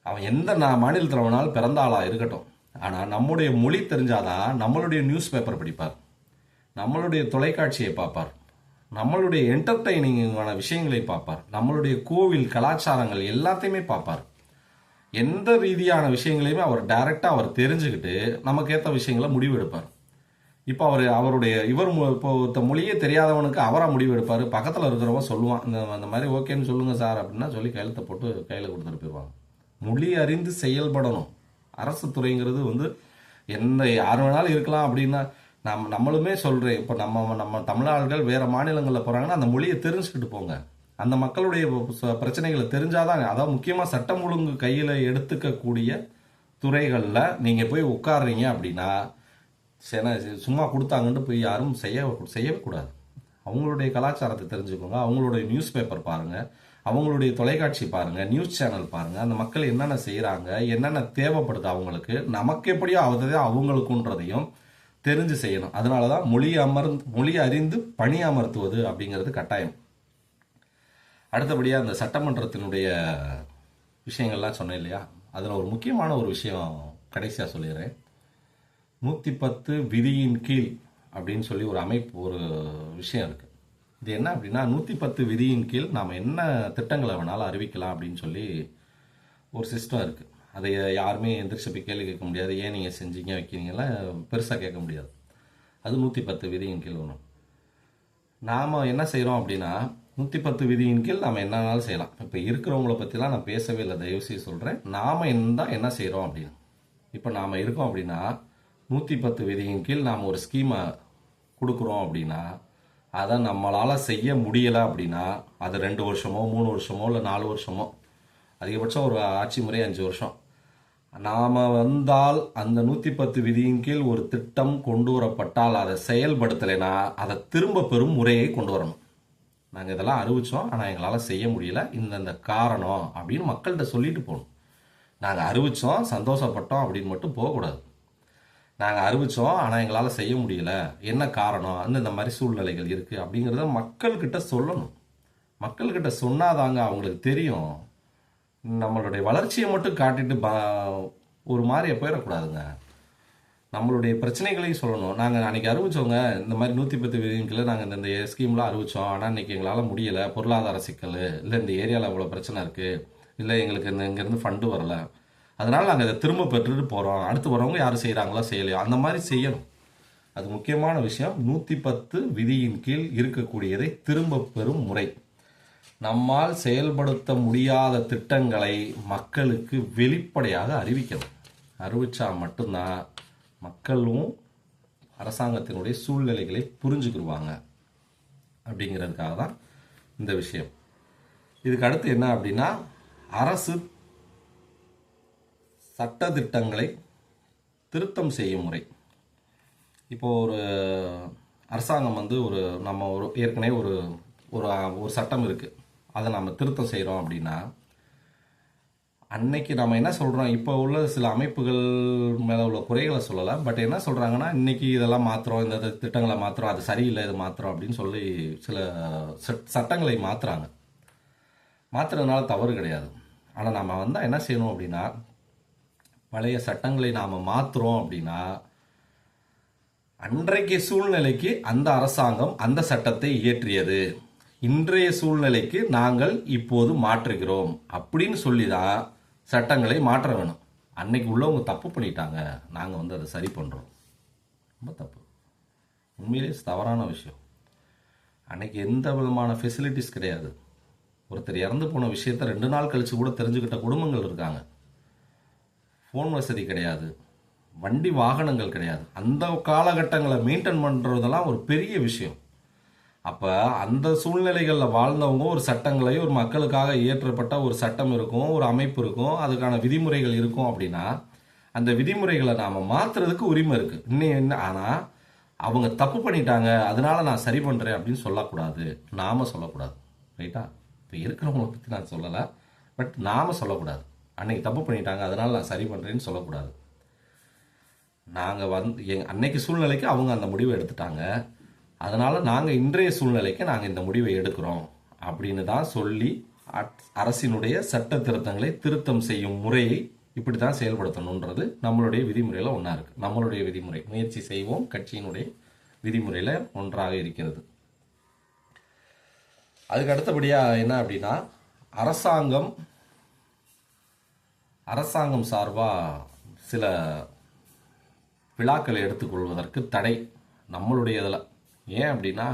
அவன் எந்த மாநிலத்தில் வேணாலும் பிறந்த ஆளாக இருக்கட்டும், ஆனால் நம்முடைய மொழி தெரிஞ்சாதான் நம்மளுடைய நியூஸ் பேப்பர் படிப்பார், நம்மளுடைய தொலைக்காட்சியை பார்ப்பார், நம்மளுடைய என்டர்டைனிங்கான விஷயங்களை பார்ப்பார், நம்மளுடைய கோவில் கலாச்சாரங்கள் எல்லாத்தையுமே பார்ப்பார். எந்த ரீதியான விஷயங்களையுமே அவர் டைரெக்டாக அவர் தெரிஞ்சுக்கிட்டு நமக்கேற்ற விஷயங்களை முடிவு எடுப்பார். இப்போ அவருடைய இப்போ மொழியே தெரியாதவனுக்கு அவராக முடிவு எடுப்பார். பக்கத்தில் இருக்கிறவங்க சொல்லுவான், இந்த மாதிரி ஓகேன்னு சொல்லுங்க சார் அப்படின்னா சொல்லி கையெழுத்தை போட்டு கையில் கொடுத்துட்டு போயிடுவாங்க. மொழி அறிந்து செயல்படணும். அரசு துறைங்கிறது எந்த யார் வேணாலும் இருக்கலாம் அப்படின்னா நம்மளுமே சொல்கிறேன். இப்போ நம்ம தமிழாள்கள் வேறு மாநிலங்களில் போகிறாங்கன்னா அந்த மொழியை தெரிஞ்சுக்கிட்டு போங்க. அந்த மக்களுடைய பிரச்சனைகளை தெரிஞ்சாதான், அதாவது முக்கியமாக சட்டம் ஒழுங்கு கையில் எடுத்துக்கக்கூடிய துறைகளில் நீங்கள் போய் உட்காடுறீங்க அப்படின்னா சும்மா கொடுத்தாங்கன்னு போய் யாரும் செய்யவே கூடாது. அவங்களுடைய கலாச்சாரத்தை தெரிஞ்சுக்கோங்க. அவங்களுடைய நியூஸ் பேப்பர் பாருங்கள், அவங்களுடைய தொலைக்காட்சி பாருங்கள், நியூஸ் சேனல் பாருங்கள். அந்த மக்கள் என்னென்ன செய்கிறாங்க, என்னென்ன தேவைப்படுது அவங்களுக்கு, நமக்கு எப்படியோ அவங்களுக்குன்றதையும் தெரிஞ்சு செய்யணும். அதனால தான் மொழி அறிந்து பணி அமர்த்துவது அப்படிங்கிறது கட்டாயம். அடுத்தபடியாக அந்த சட்டமன்றத்தினுடைய விஷயங்கள்லாம் சொன்னேன் இல்லையா, அதில் ஒரு முக்கியமான ஒரு விஷயம் கடைசியாக சொல்லிடுறேன். 110 விதியின் கீழ் அப்படின்னு சொல்லி ஒரு விஷயம் இருக்குது. இது என்ன அப்படின்னா, 110 விதியின் கீழ் நாம் என்ன திட்டங்களை வேணாலும் அறிவிக்கலாம் அப்படின்னு சொல்லி ஒரு சிஸ்டம் இருக்குது. அதை யாருமே எந்திரிச்சு போய் கேள்வி கேட்க முடியாது. ஏன் நீங்கள் செஞ்சீங்க வைக்கிறீங்கலாம் பெருசாக கேட்க முடியாது. அது 110 விதியின் கீழ் ஒன்று. நாம் என்ன செய்கிறோம் அப்படின்னா, 110 விதியின் கீழ் நாம் என்னன்னாலும் செய்யலாம். இப்போ இருக்கிறவங்கள பற்றிலாம் நான் பேசவே இல்லை, தயவுசெய்து சொல்கிறேன். நாம் என்ன செய்கிறோம் அப்படின்னு, இப்போ நாம் இருக்கோம் அப்படின்னா 110 விதியின் கீழ் நாம் ஒரு ஸ்கீமை கொடுக்குறோம் அப்படின்னா, அதை நம்மளால் செய்ய முடியலை அப்படின்னா அது 2 வருஷமோ 3 வருஷமோ இல்லை 4 வருஷமோ, அதிகபட்சம் ஒரு ஆட்சி முறை 5 வருஷம். நாம் வந்தால் அந்த 110 விதியின் கீழ் ஒரு திட்டம் கொண்டு வரப்பட்டால் அதை செயல்படுத்தலைன்னா அதை திரும்ப பெறும் முறையை கொண்டு வரணும். நாங்கள் இதெல்லாம் அறிவித்தோம், ஆனால் எங்களால் செய்ய முடியல, இந்த காரணம் அப்படின்னு மக்கள்கிட்ட சொல்லிட்டு போகணும். நாங்கள் அறிவித்தோம், சந்தோஷப்பட்டோம் அப்படின்னு மட்டும் போகக்கூடாது. நாங்கள் அறிவித்தோம், ஆனால் எங்களால் செய்ய முடியல, என்ன காரணம், இந்த மாதிரி சூழ்நிலைகள் இருக்குது அப்படிங்கிறத மக்கள்கிட்ட சொல்லணும். மக்கள்கிட்ட சொன்னாதாங்க அவங்களுக்கு தெரியும். நம்மளுடைய வளர்ச்சியை மட்டும் காட்டிட்டு ஒரு மாதிரியே போயிடக்கூடாதுங்க. நம்மளுடைய பிரச்சனைகளையும் சொல்லணும். நாங்கள் அன்றைக்கி அறிவித்தோங்க, இந்த மாதிரி 110 விதிகளை நாங்கள் இந்த ஸ்கீம்லாம் அறிவித்தோம், ஆனால் இன்றைக்கி எங்களால் முடியலை, பொருளாதார சிக்கல், இல்லை இந்த ஏரியாவில் அவ்வளோ பிரச்சனை இருக்குது, இல்லை எங்களுக்கு இங்கேருந்து ஃபண்டு வரலை, அதனால் நாங்கள் இதை திரும்ப பெற்றுட்டு போகிறோம், அடுத்து வரவங்க யார் செய்கிறாங்களோ செய்யலையோ அந்த மாதிரி செய்யணும். அது முக்கியமான விஷயம். 110 விதியின் கீழ் இருக்கக்கூடியதை திரும்ப பெறும் முறை. நம்மால் செயல்படுத்த முடியாத திட்டங்களை மக்களுக்கு வெளிப்படையாக அறிவிக்கணும். அறிவித்தா மட்டும்தான் மக்களும் அரசாங்கத்தினுடைய சூழ்நிலைகளை புரிஞ்சுக்கிடுவாங்க. அப்படிங்கிறதுக்காக தான் இந்த விஷயம். இதுக்கு அடுத்து என்ன அப்படின்னா, அரசு சட்ட திட்டங்களை திருத்தம் செய்யும் முறை. இப்போது ஒரு அரசாங்கம் ஏற்கனவே ஒரு சட்டம் இருக்குது, அதை நம்ம திருத்தம் செய்கிறோம் அப்படின்னா, அன்னைக்கு நம்ம என்ன சொல்கிறோம், இப்போ உள்ள சில அமைப்புகள் மேலே உள்ள குறைகளை சொல்லலை, பட் என்ன சொல்கிறாங்கன்னா, இன்றைக்கி இதெல்லாம் மாற்றுறோம், இந்த திட்டங்களை மாற்றுறோம், அது சரியில்லை, இது மாற்றுறோம் அப்படின்னு சொல்லி சில சட்டங்களை மாற்றுறாங்க. மாற்றுறதுனால தவறு கிடையாது. ஆனால் நம்ம வந்தால் என்ன செய்யணும் அப்படின்னா, பழைய சட்டங்களை நாம் மாற்றுறோம் அப்படின்னா, அன்றைக்கு சூழ்நிலைக்கு அந்த அரசாங்கம் அந்த சட்டத்தை இயற்றியது, இன்றைய சூழ்நிலைக்கு நாங்கள் இப்போது மாற்றுகிறோம் அப்படின்னு சொல்லி தான் சட்டங்களை மாற்ற வேணும். அன்னைக்கு உள்ளவங்க தப்பு பண்ணிட்டாங்க, நாங்கள் அதை சரி பண்ணுறோம். ரொம்ப தப்பு, உண்மையிலே தவறான விஷயம். அன்னைக்கு எந்த விதமான ஃபெசிலிட்டிஸ் கிடையாது. ஒருத்தர் இறந்து போன விஷயத்த 2 நாள் கழித்து கூட தெரிஞ்சுக்கிட்ட குடும்பங்கள் இருக்காங்க. ஃபோன் வசதி கிடையாது, வண்டி வாகனங்கள் கிடையாது. அந்த காலகட்டங்களை மெயின்டைன் பண்ணுறதெல்லாம் ஒரு பெரிய விஷயம். அப்போ அந்த சூழ்நிலைகளில் வாழ்ந்தவங்க ஒரு சட்டங்களை, ஒரு மக்களுக்காக இயற்றப்பட்ட ஒரு சட்டம் இருக்கும், ஒரு அமைப்பு இருக்கும், அதுக்கான விதிமுறைகள் இருக்கும் அப்படின்னா அந்த விதிமுறைகளை நாம் மாற்றுறதுக்கு உரிமை இருக்குது. இன்னும் ஆனால் அவங்க தப்பு பண்ணிட்டாங்க அதனால நான் சரி பண்ணுறேன் அப்படின்னு சொல்லக்கூடாது, நாம் சொல்லக்கூடாது. ரைட்டா? இப்போ இருக்கிறவங்களை பற்றி நான் சொல்லலை, பட் நாம் சொல்லக்கூடாது. அன்னைக்கு தப்பு பண்ணிட்டாங்க அதனால் நான் சரி பண்ணுறேன்னு சொல்லக்கூடாது. நாங்கள் அன்னைக்கு சூழ்நிலைக்கு அவங்க அந்த முடிவை எடுத்துட்டாங்க, அதனால் நாங்கள் இன்றைய சூழ்நிலைக்கு நாங்கள் இந்த முடிவை எடுக்கிறோம் அப்படின்னு தான் சொல்லி அரசினுடைய சட்ட திருத்தங்களை திருத்தம் செய்யும் முறையை இப்படி தான் செயல்படுத்தணுன்றது நம்மளுடைய விதிமுறையில் ஒன்றா இருக்குது. நம்மளுடைய விதிமுறை முயற்சி செய்வோம் கட்சியினுடைய விதிமுறையில் ஒன்றாக இருக்கிறது. அதுக்கு அடுத்தபடியாக என்ன அப்படின்னா, அரசாங்கம் அரசாங்கம் சார்பாக சில விழாக்களை எடுத்துக்கொள்வதற்கு தடை நம்மளுடைய இதில். ஏன் அப்படின்னா,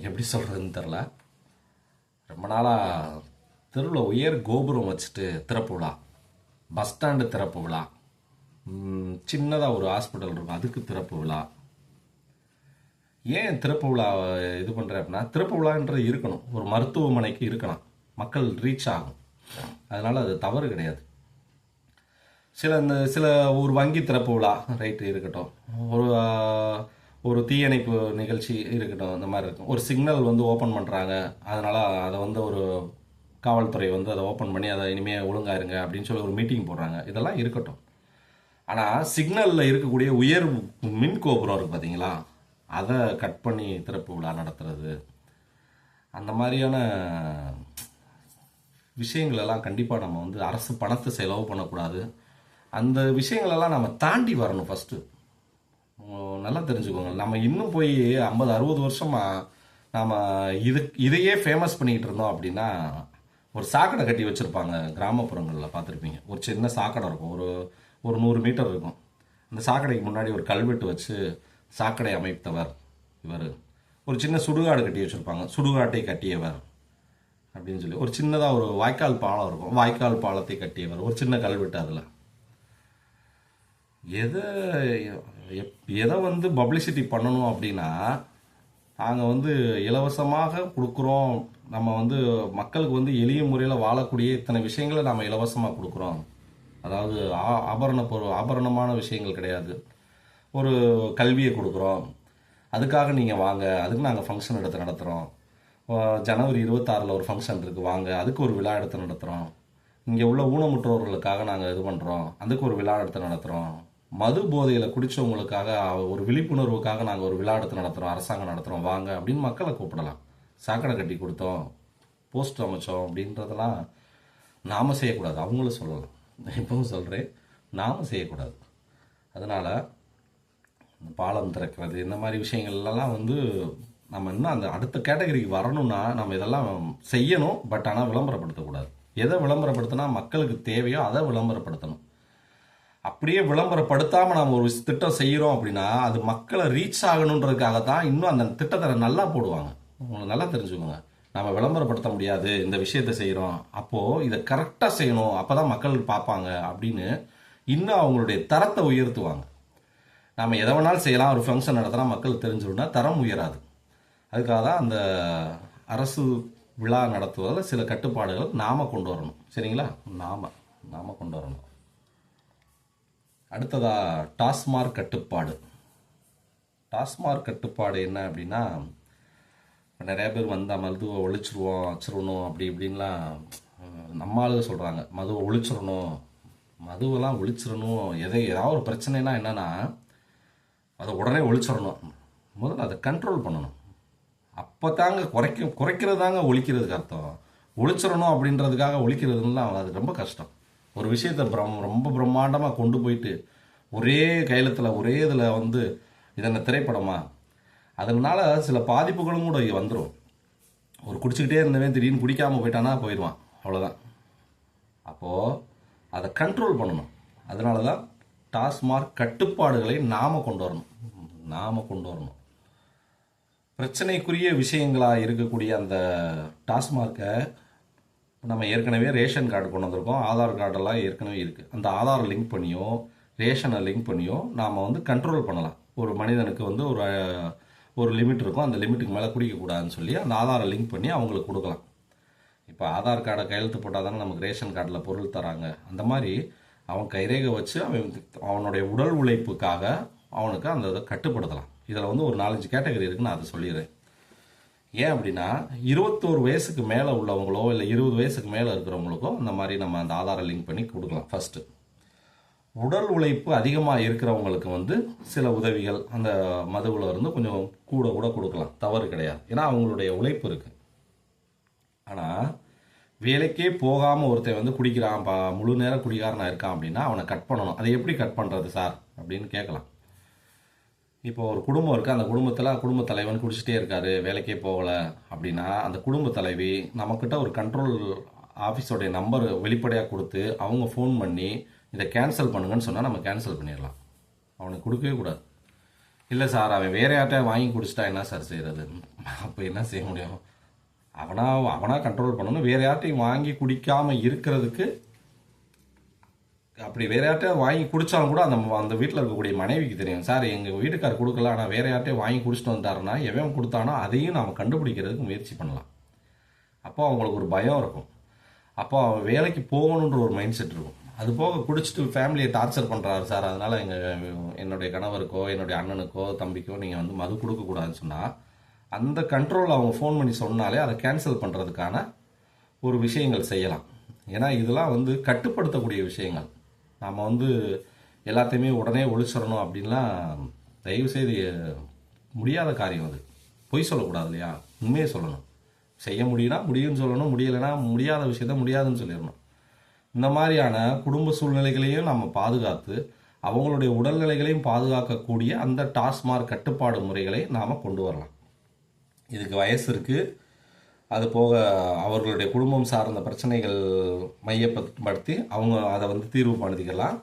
எப்படி சொல்கிறதுன்னு தெரில, ரொம்ப நாளாக தெருவில் உயர் கோபுரம் வச்சுட்டு திறப்பு விழா, பஸ் ஸ்டாண்டு திறப்பு விழா, சின்னதாக ஒரு ஹாஸ்பிட்டல் இருக்கும் அதுக்கு திறப்பு விழா. ஏன் திறப்பு விழா இது பண்ணுறேன் அப்படின்னா, திறப்பு விழான்றது இருக்கணும், ஒரு மருத்துவமனைக்கு இருக்கலாம், மக்கள் ரீச் ஆகும், அதனால் அது தவறு கிடையாது. சில ஒரு வங்கி திறப்பு விழா ரைட்டு இருக்கட்டும், ஒரு தீயணைப்பு நிகழ்ச்சி இருக்கட்டும், இந்த மாதிரி இருக்கும். ஒரு சிக்னல் வந்து ஓப்பன் பண்ணுறாங்க, அதனால் அதை வந்து ஒரு காவல்துறை வந்து அதை ஓப்பன் பண்ணி அதை இனிமேல் ஒழுங்கா இருங்க அப்படின்னு சொல்லி ஒரு மீட்டிங் போடுறாங்க, இதெல்லாம் இருக்கட்டும். ஆனால் சிக்னலில் இருக்கக்கூடிய உயர் மின் கோபுரம் இருக்குது பார்த்தீங்களா, அதை கட் பண்ணி திறப்பு விழா நடத்துறது, அந்த மாதிரியான விஷயங்களெல்லாம் கண்டிப்பாக நம்ம வந்து அரசு பணத்தை செலவு பண்ணக்கூடாது. அந்த விஷயங்களெல்லாம் நம்ம தாண்டி வரணும் ஃபஸ்ட்டு. நல்லா தெரிஞ்சுக்கோங்க, நம்ம இன்னும் போய் 50-60 வருஷமாக நாம் இதையே ஃபேமஸ் பண்ணிக்கிட்டு இருந்தோம் அப்படின்னா, ஒரு சாக்கடை கட்டி வச்சுருப்பாங்க கிராமப்புறங்களில் பார்த்துருப்பீங்க. ஒரு சின்ன சாக்கடை இருக்கும், ஒரு 100 மீட்டர் இருக்கும். அந்த சாக்கடைக்கு முன்னாடி ஒரு கல்வெட்டு வச்சு சாக்கடை அமைத்தவர் இவர். ஒரு சின்ன சுடுகாடு கட்டி வச்சுருப்பாங்க, சுடுகாட்டை கட்டியவர் அப்படின்னு சொல்லி. ஒரு சின்னதாக ஒரு வாய்க்கால் பாலம் இருக்கும், வாய்க்கால் பாலத்தை கட்டியவர், ஒரு சின்ன கல்வெட்டு. அதில் எதை வந்து பப்ளிசிட்டி பண்ணணும் அப்படின்னா, நாங்கள் வந்து இலவசமாக கொடுக்குறோம், நம்ம வந்து மக்களுக்கு வந்து எளிய முறையில் வாழக்கூடிய இத்தனை விஷயங்களை நம்ம இலவசமாக கொடுக்குறோம். அதாவது ஆபரணமான விஷயங்கள் கிடையாது, ஒரு கல்வியை கொடுக்குறோம், அதுக்காக நீங்கள் வாங்க, அதுக்கு நாங்கள் ஃபங்க்ஷன் எடுத்து நடத்துகிறோம். ஜனவரி 26 ஒரு ஃபங்க்ஷன் இருக்குது, வாங்க, அதுக்கு ஒரு விழா எடுத்து நடத்துகிறோம். இங்கே உள்ள ஊனமுற்றோர்களுக்காக நாங்கள் இது பண்ணுறோம், அதுக்கு ஒரு விழா எடுத்து நடத்துகிறோம். மது போதையில் குடித்தவங்களுக்காக ஒரு விழிப்புணர்வுக்காக நாங்கள் ஒரு விழா எடுத்து நடத்துகிறோம், அரசாங்கம் நடத்துகிறோம், வாங்க அப்படின்னு மக்களை கூப்பிடலாம். சாக்கடை கட்டி கொடுத்தோம், போஸ்ட் அமைச்சோம் அப்படின்றதெல்லாம் நாம் செய்யக்கூடாது, அவங்களும் சொல்லலாம். இப்பவும் சொல்கிறேன், நாம் செய்யக்கூடாது. அதனால் பாலம் திறக்கிறது, இந்த மாதிரி விஷயங்கள்லாம் வந்து நம்ம இன்னும் அந்த அடுத்த கேட்டகரிக்கு வரணும்னா நம்ம இதெல்லாம் செய்யணும். பட் ஆனால் விளம்பரப்படுத்தக்கூடாது. எதை விளம்பரப்படுத்தினா மக்களுக்கு தேவையோ அதை விளம்பரப்படுத்தணும். அப்படியே விளம்பரப்படுத்தாமல் நம்ம ஒரு திட்டம் செய்கிறோம் அப்படின்னா அது மக்களை ரீச் ஆகணுன்றதுக்காக தான் இன்னும் அந்த திட்டத்தை நல்லா போடுவாங்க. உங்களுக்கு நல்லா தெரிஞ்சுக்கோங்க, நம்ம விளம்பரப்படுத்த முடியாது, இந்த விஷயத்தை செய்கிறோம், அப்போது இதை கரெக்டாக செய்யணும், அப்போ தான் மக்கள் பார்ப்பாங்க அப்படின்னு இன்னும் அவங்களுடைய தரத்தை உயர்த்துவாங்க. நம்ம எதை வேணாலும் செய்யலாம், ஒரு ஃபங்க்ஷன் நடத்தினா மக்கள் தெரிஞ்சுடுனா தரம் உயராது. அதுக்காக தான் அந்த அரசு விழா நடத்துவதில் சில கட்டுப்பாடுகள் நாம் கொண்டு வரணும். சரிங்களா, நாம் கொண்டு வரணும். அடுத்ததாக டாஸ்மார்க் கட்டுப்பாடு. டாஸ்மார்க் கட்டுப்பாடு என்ன அப்படின்னா, நிறைய பேர் வந்து மதுவை ஒழிச்சிருவோம், வச்சிடணும் அப்படி இப்படின்லாம் நம்ம ஆளுங்க சொல்கிறாங்க. மதுவை ஒழிச்சிடணும், மதுவெல்லாம் ஒழிச்சிடணும், ஏதாவது ஒரு பிரச்சனைனா என்னென்னா அதை உடனே ஒழிச்சிடணும். முதல்ல அதை கண்ட்ரோல் பண்ணணும். அப்போ தாங்க குறைக்கிறது தாங்க ஒழிக்கிறதுக்கு அர்த்தம். ஒழிச்சிடணும் அப்படின்றதுக்காக ஒழிக்கிறதுலாம் அது ரொம்ப கஷ்டம். ஒரு விஷயத்தை ரொம்ப பிரம்மாண்டமாக கொண்டு போயிட்டு ஒரே கையெழுத்தில் ஒரே இதில் வந்து இதென்ன திரைப்படமா, அதனால சில பாதிப்புகளும் கூட வந்துடும். ஒரு குடிச்சிக்கிட்டே இருந்தவன் திடீர்னு குடிக்காமல் போயிட்டானா போயிடுவான், அவ்வளோதான். அப்போது அதை கண்ட்ரோல் பண்ணணும். அதனால தான் டாஸ்மார்க் கட்டுப்பாடுகளை நாம் கொண்டு வரணும். பிரச்சனைக்குரிய விஷயங்களாக இருக்கக்கூடிய அந்த டாஸ்மார்க்கை நம்ம ஏற்கனவே ரேஷன் கார்டு கொண்டு வந்திருக்கோம், ஆதார் கார்டெல்லாம் ஏற்கனவே இருக்குது. அந்த ஆதாரை லிங்க் பண்ணியோ ரேஷனை லிங்க் பண்ணியோ நாம் வந்து கண்ட்ரோல் பண்ணலாம். ஒரு மனிதனுக்கு வந்து ஒரு லிமிட் இருக்கும், அந்த லிமிட்டுக்கு மேலே குடிக்கக்கூடாதுன்னு சொல்லி அந்த ஆதாரை லிங்க் பண்ணி அவங்களுக்கு கொடுக்கலாம். இப்போ ஆதார் கார்டை கையெழுத்து போட்டால் தானே நமக்கு ரேஷன் கார்டில் பொருள் தராங்க. அந்த மாதிரி அவன் கைரேகை வச்சு அவனுடைய உடல் உழைப்புக்காக அவனுக்கு அந்த இதை கட்டுப்படுத்தலாம். இதில் வந்து ஒரு 4-5 கேட்டகரி இருக்குன்னு நான் அதை சொல்லிடுறேன். ஏன் அப்படின்னா, 21 வயசுக்கு மேலே உள்ளவங்களோ இல்லை 20 வயசுக்கு மேலே இருக்கிறவங்களுக்கோ அந்த மாதிரி நம்ம அந்த ஆதாரை லிங்க் பண்ணி கொடுக்கலாம். ஃபஸ்ட்டு, உடல் உழைப்பு அதிகமாக இருக்கிறவங்களுக்கு வந்து சில உதவிகள் அந்த மதுவில் இருந்து கொஞ்சம் கூட கொடுக்கலாம், தவறு கிடையாது. ஏன்னா அவங்களுடைய உழைப்பு இருக்குது. ஆனால் வேலைக்கே போகாமல் ஒருத்தன் வந்து குடிக்கிறான், முழு நேரம் குடிகாரனாக இருக்கான் அப்படின்னா அவனை கட் பண்ணணும். அதை எப்படி கட் பண்ணுறது சார் அப்படின்னு கேட்கலாம். இப்போ ஒரு குடும்பம் இருக்குது, அந்த குடும்பத்தில் குடும்ப தலைவன் குடிச்சிட்டே இருக்காரு, வேலைக்கே போகலை அப்படின்னா அந்த குடும்ப தலைவி நம்மக்கிட்ட ஒரு கண்ட்ரோல் ஆஃபீஸோடைய நம்பர் வெளிப்படையாக கொடுத்து அவங்க ஃபோன் பண்ணி இதை கேன்சல் பண்ணுங்கன்னு சொன்னால் நம்ம கேன்சல் பண்ணிடலாம். அவனுக்கு கொடுக்கவே கூடாது. இல்லை சார், அவன் வேற யார்கிட்ட வாங்கி குடிச்சிட்டா என்ன சார் செய்கிறது? அப்போ என்ன செய்ய முடியும்? அவனா கண்ட்ரோல் பண்ணணும். வேற யார்ட்டையும் வாங்கி குடிக்காமல் இருக்கிறதுக்கு, அப்படி வேற யார்ட்டையும் வாங்கி குடித்தாலும் கூட அந்த வீட்டில் இருக்கக்கூடிய மனைவிக்கு தெரியும், சார் எங்கள் வீட்டுக்கார் கொடுக்கல, ஆனால் வேற யார்ட்டையும் வாங்கி குடிச்சிட்டு வந்தாருன்னா எவன் கொடுத்தானோ அதையும் நாம் கண்டுபிடிக்கிறதுக்கு முயற்சி பண்ணலாம். அப்போ அவங்களுக்கு ஒரு பயம் இருக்கும். அப்போ அவன் வேலைக்கு போகணுன்ற ஒரு மைண்ட் செட் இருக்கும். அது போக குடிச்சிட்டு ஃபேமிலியை டார்ச்சர் பண்ணுறாரு சார், அதனால் என்னுடைய கணவருக்கோ என்னுடைய அண்ணனுக்கோ தம்பிக்கோ நீங்கள் வந்து மது கொடுக்கக்கூடாதுன்னு சொன்னால் அந்த கண்ட்ரோல் அவங்க ஃபோன் பண்ணி சொன்னாலே அதை கேன்சல் பண்ணுறதுக்கான ஒரு விஷயங்கள் செய்யலாம். ஏன்னா இதெல்லாம் வந்து கட்டுப்படுத்தக்கூடிய விஷயங்கள். நாம் வந்து எல்லாத்தையுமே உடனே ஒழிச்சிடணும் அப்படின்லாம் தயவுசெய்து முடியாத காரியம். அது பொய் சொல்லக்கூடாது இல்லையா? உண்மையை சொல்லணும். செய்ய முடியும்னா முடியும்னு சொல்லணும், முடியலைன்னா முடியாத விஷயத்த முடியாதுன்னு சொல்லிடணும். இந்த மாதிரியான குடும்ப சூழ்நிலைகளையும் நம்ம பாதுகாத்து அவங்களுடைய உடல்நிலைகளையும் பாதுகாக்கக்கூடிய அந்த டாஸ்மார்க் கட்டுப்பாடு முறைகளை நாம் கொண்டு வரலாம். இதுக்கு வயசு இருக்குது. அது போக அவர்களுடைய குடும்பம் சார்ந்த பிரச்சனைகள் மையப்படுத்தி அவங்க அதை வந்து தீர்வு பண்ணிக்கலாம்.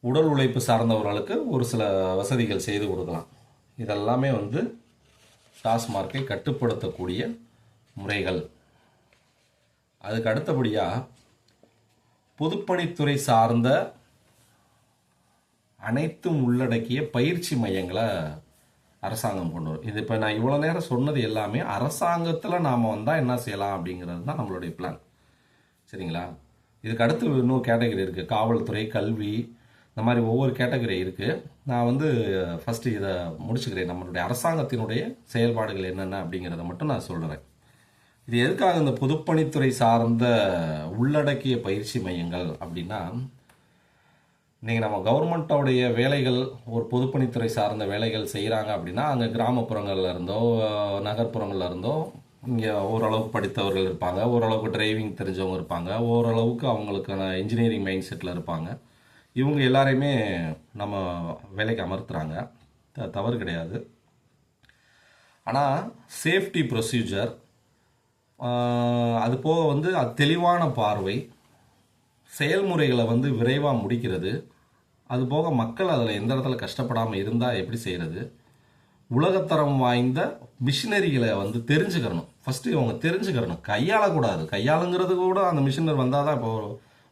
உடல் உழைப்பு சார்ந்தவர்களுக்கு ஒரு சில வசதிகள் செய்து கொடுக்கலாம். இதெல்லாமே வந்து டாஸ்மார்க்கை கட்டுப்படுத்தக்கூடிய முறைகள். அதுக்கு அடுத்தபடியாக பொதுப்பணித்துறை சார்ந்த அனைத்தும் உள்ளடக்கிய பயிற்சி மையங்களை அரசாங்கம் கொண்டு வரும். இது இப்போ நான் இவ்வளோ நேரம் சொன்னது எல்லாமே அரசாங்கத்தில் நாம் வந்தால் என்ன செய்யலாம் அப்படிங்கிறது தான் நம்மளுடைய பிளான். சரிங்களா? இதுக்கு அடுத்து இன்னொரு கேட்டகரி இருக்குது, காவல்துறை, கல்வி, இந்த மாதிரி ஒவ்வொரு கேட்டகரி இருக்குது. நான் வந்து ஃபஸ்ட்டு இதை முடிச்சுக்கிறேன். நம்மளுடைய அரசாங்கத்தினுடைய செயல்பாடுகள் என்னென்ன அப்படிங்கிறத மட்டும் நான் சொல்கிறேன். இது எதுக்காக இந்த பொதுப்பணித்துறை சார்ந்த உள்ளடக்கிய பயிற்சி மையங்கள் அப்படின்னா, இன்றைக்கி நம்ம கவர்மெண்ட்டோடைய வேலைகள் ஒரு பொதுப்பணித்துறை சார்ந்த வேலைகள் செய்கிறாங்க அப்படின்னா அங்கே கிராமப்புறங்களில் இருந்தோ நகர்ப்புறங்களில் இருந்தோ இங்கே ஓரளவுக்கு படித்தவர்கள் இருப்பாங்க, ஓரளவுக்கு டிரைவிங் தெரிஞ்சவங்க இருப்பாங்க, ஓரளவுக்கு அவங்களுக்கான இன்ஜினியரிங் மைண்ட் செட்டில் இருப்பாங்க. இவங்க எல்லாரையுமே நம்ம வேலைக்கு அமர்த்துறாங்க, தவறு கிடையாது. ஆனால் சேஃப்டி ப்ரொசீஜர், அது போக வந்து அது தெளிவான பார்வை, செயல்முறைகளை வந்து விரைவாக முடிக்கிறது, அது போக மக்கள் அதில் எந்த இடத்துல கஷ்டப்படாமல் இருந்தால் எப்படி செய்கிறது, உலகத்தரம் வாய்ந்த மிஷினரிகளை வந்து தெரிஞ்சுக்கிறணும். ஃபஸ்ட்டு இவங்க தெரிஞ்சுக்கிறணும், கையாளக்கூடாது. கையாளுங்கிறது கூட அந்த மிஷினர் வந்தால் தான். இப்போ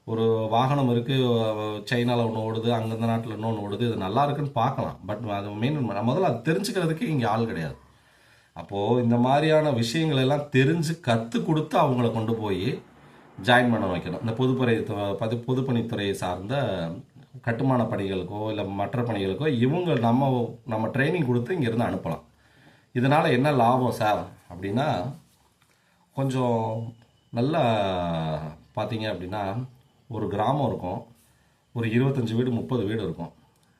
ஒரு வாகனம் இருக்குது, சைனாவில் ஒன்று ஓடுது, அந்தந்த நாட்டில் இன்னொன்று ஓடுது, இது நல்லா இருக்குன்னு பார்க்கலாம். பட் அது மெயின் முதல்ல அது தெரிஞ்சுக்கிறதுக்கு இங்கே ஆள் கிடையாது. அப்போது இந்த மாதிரியான விஷயங்கள் எல்லாம் தெரிஞ்சு கற்றுக் கொடுத்து அவங்கள கொண்டு போய் ஜாயின் பண்ண வைக்கணும். இந்த பொதுப்பணித்துறையை சார்ந்த கட்டுமான பணிகளுக்கோ இல்லை மற்ற பணிகளுக்கோ இவங்க நம்ம ட்ரைனிங் கொடுத்து இங்கேருந்து அனுப்பலாம். இதனால் என்ன லாபம் சார் அப்படின்னா, கொஞ்சம் நல்லா பார்த்தீங்க அப்படின்னா ஒரு கிராமம் இருக்கும், ஒரு 25 வீடு 30 வீடு இருக்கும்.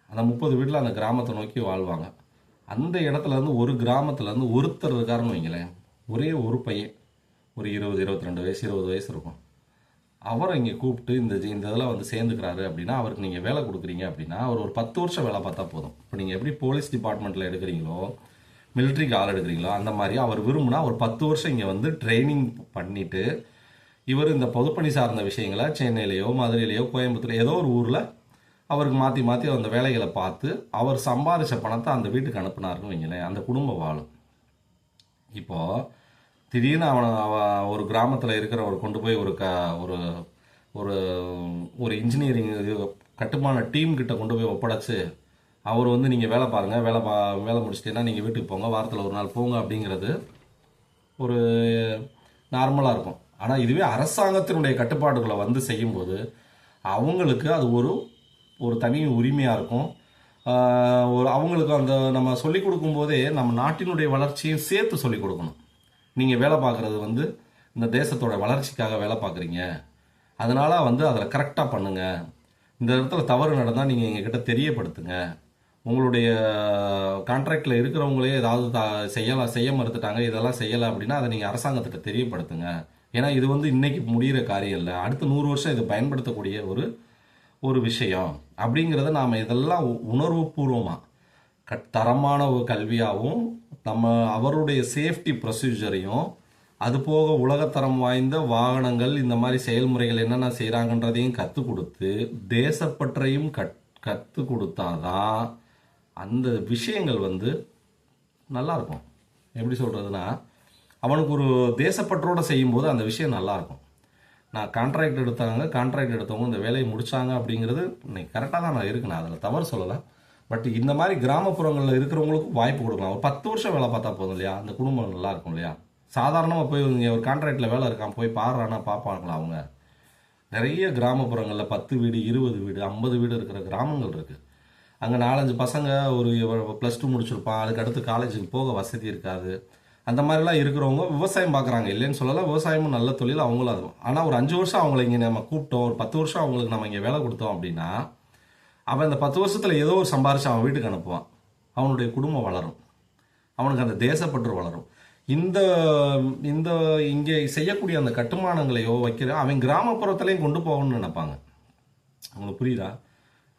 அந்த 30 வீட்டில் அந்த கிராமத்தை நோக்கி வாழ்வாங்க. அந்த இடத்துலேருந்து ஒரு கிராமத்துலேருந்து ஒருத்தர் இருக்காருன்னு வைங்களேன், ஒரே ஒரு பையன், ஒரு 20-22 வயசு 20 வயசு இருக்கும். அவரை இங்கே கூப்பிட்டு இந்த இதெல்லாம் வந்து சேர்ந்துக்கிறாரு அப்படின்னா அவருக்கு நீங்கள் வேலை கொடுக்குறீங்க அப்படின்னா அவர் ஒரு 10 வருஷம் வேலை பார்த்தா போதும். இப்போ நீங்கள் எப்படி போலீஸ் டிபார்ட்மெண்ட்டில் எடுக்கிறீங்களோ, மிலிட்ரிக்கு ஆள் எடுக்கிறீங்களோ, அந்த மாதிரி அவர் விரும்புனா ஒரு 10 வருஷம் இங்கே வந்து ட்ரைனிங் பண்ணிவிட்டு இவர் இந்த பொதுப்பணி சார்ந்த விஷயங்களை சென்னையிலையோ மதுரையிலையோ கோயம்புத்தூர் ஏதோ ஒரு ஊரில் அவருக்கு மாற்றி மாற்றி அந்த வேலைகளை பார்த்து அவர் சம்பாதிச்ச பணத்தை அந்த வீட்டுக்கு அனுப்புனாருன்னு வைங்களேன், அந்த குடும்பம் வாழும். இப்போது திடீர்னு ஒரு கிராமத்தில் இருக்கிறவர் கொண்டு போய் ஒரு ஒரு ஒரு இன்ஜினியரிங் கட்டுமான டீம் கிட்ட கொண்டு போய் ஒப்படைச்சு அவர் வந்து நீங்கள் வேலை பாருங்கள், வேலை முடிச்சிட்டீங்கன்னா நீங்கள் வீட்டுக்கு போங்க, வாரத்தில் ஒரு நாள் போங்க அப்படிங்கிறது ஒரு நார்மலாக இருக்கும். ஆனால் இதுவே அரசாங்கத்தினுடைய கட்டுப்பாடுகளை வந்து செய்யும்போது அவங்களுக்கு அது ஒரு தனி உரிமையாக இருக்கும். அவங்களுக்கு அந்த நம்ம சொல்லிக் கொடுக்கும்போதே நம்ம நாட்டினுடைய வளர்ச்சியும் சேர்த்து சொல்லிக் கொடுக்கணும். நீங்கள் வேலை பார்க்குறது வந்து இந்த தேசத்தோட வளர்ச்சிக்காக வேலை பார்க்குறீங்க, அதனால் வந்து அதில் கரெக்டாக பண்ணுங்கள். இந்த இடத்துல தவறு நடந்தால் நீங்கள் எங்ககிட்ட தெரியப்படுத்துங்க. உங்களுடைய கான்ட்ராக்டில் இருக்கிறவங்களே ஏதாவது செய்ய மறுத்துட்டாங்க, இதெல்லாம் செய்யலை அப்படின்னா அதை நீங்கள் அரசாங்கத்திட்ட தெரியப்படுத்துங்க. ஏன்னா இது வந்து இன்றைக்கி முடிகிற காரியம் இல்லை, அடுத்த 100 வருஷம் இது பயன்படுத்தக்கூடிய ஒரு விஷயம் அப்படிங்கிறத நாம் இதெல்லாம் உணர்வுபூர்வமாக தரமான ஒரு கல்வியாகவும் அவருடைய சேஃப்டி ப்ரொசீஜரையும், அது போக உலகத்தரம் வாய்ந்த வாகனங்கள் இந்த மாதிரி செயல்முறைகள் என்னென்ன செய்கிறாங்கன்றதையும் கற்றுக் கொடுத்து தேசப்பற்றையும் கற்றுக் கொடுத்தாதான் அந்த விஷயங்கள் நல்லாயிருக்கும். எப்படி சொல்கிறதுனா, அவனுக்கு ஒரு தேசப்பற்றோடு செய்யும்போது அந்த விஷயம் நல்லாயிருக்கும். நான் கான்ட்ராக்ட் எடுத்தவங்க இந்த வேலையை முடித்தாங்க அப்படிங்கிறது இன்னைக்கு கரெக்டாக தான் நான் இருக்கு, நான் அதில் தவறு சொல்லலை. பட் இந்த மாதிரி கிராமப்புறங்களில் இருக்கிறவங்களுக்கும் வாய்ப்பு கொடுக்கலாம். ஒரு 10 வருஷம் வேலை பார்த்தா போதும் இல்லையா, அந்த குடும்பம் நல்லா இருக்கும் இல்லையா. சாதாரணமாக போய் இங்கே ஒரு கான்ட்ராக்டில் வேலை இருக்கான் போய் பாடுறானா பார்ப்பாங்களா அவங்க. நிறைய கிராமப்புறங்களில் 10 வீடு 20 வீடு 50 வீடு இருக்கிற கிராமங்கள் இருக்குது. அங்கே 4-5 பசங்க ஒரு +2 முடிச்சிருப்பான், அதுக்கு அடுத்து காலேஜுக்கு போக வசதி இருக்காது. அந்த மாதிரிலாம் இருக்கிறவங்க விவசாயம் பார்க்குறாங்க, இல்லைன்னு சொல்லலாம், விவசாயமும் நல்ல தொழில் அவங்களும் அது. ஆனால் ஒரு 5 வருஷம் அவங்கள இங்கே நம்ம கூப்பிட்டோம், ஒரு 10 வருஷம் அவங்களுக்கு நம்ம இங்கே வேலை கொடுத்தோம் அப்படின்னா அவன் இந்த 10 வருஷத்தில் ஏதோ ஒரு சம்பாரிச்சு அவன் வீட்டுக்கு அனுப்புவான். அவனுடைய குடும்பம் வளரும், அவனுக்கு அந்த தேசப்பற்று வளரும். இந்த இந்த இங்கே செய்யக்கூடிய அந்த கட்டுமானங்களையோ அவன் கிராமப்புறத்துலையும் கொண்டு போகணும்னு நினைப்பாங்க. அவங்களுக்கு புரியுதா?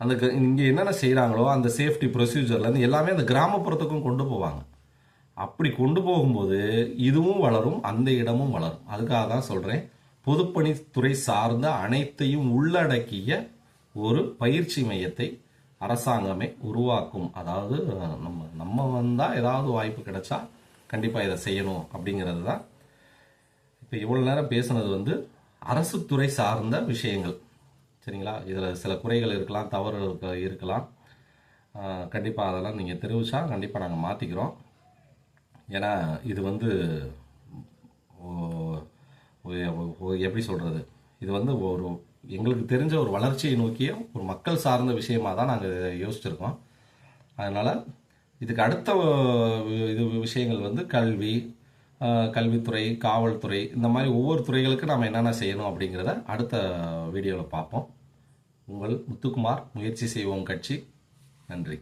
அந்த இங்கே என்னென்ன செய்கிறாங்களோ அந்த சேஃப்டி ப்ரொசீஜர்லேருந்து எல்லாமே அந்த கிராமப்புறத்துக்கும் கொண்டு போவாங்க. அப்படி கொண்டு போகும்போது இதுவும் வளரும், அந்த இடமும் வளரும். அதுக்காக தான் சொல்கிறேன், பொதுப்பணித்துறை சார்ந்த அனைத்தையும் உள்ளடக்கிய ஒரு பயிற்சி மையத்தை அரசாங்கமே உருவாக்கும். அதாவது நம்ம வந்தால் ஏதாவது வாய்ப்பு கிடைச்சா கண்டிப்பாக இதை செய்யணும் அப்படிங்கிறது தான். இப்போ இவ்வளோ நேரம் பேசுனது அரசு துறை சார்ந்த விஷயங்கள், சரிங்களா. இதில் சில குறைகள் இருக்கலாம், தவறு இருக்கலாம். கண்டிப்பாக அதெல்லாம் நீங்கள் தெரிவித்தா கண்டிப்பாக நாங்கள் மாற்றிக்கிறோம். ஏன்னா இது எப்படி சொல்கிறது, இது ஒரு எங்களுக்கு தெரிஞ்ச ஒரு வளர்ச்சியை நோக்கிய ஒரு மக்கள் சார்ந்த விஷயமாக தான் நாங்கள் யோசிச்சிருக்கோம். அதனால் இதுக்கு அடுத்த விஷயங்கள் கல்வி, கல்வித்துறை, காவல்துறை, இந்த மாதிரி ஒவ்வொரு துறைகளுக்கு நாம் என்னென்ன செய்யணும் அப்படிங்கிறத அடுத்த வீடியோவில் பார்ப்போம். உங்கள் முத்துக்குமார், முயற்சி செய்வோம் கட்சி. நன்றி.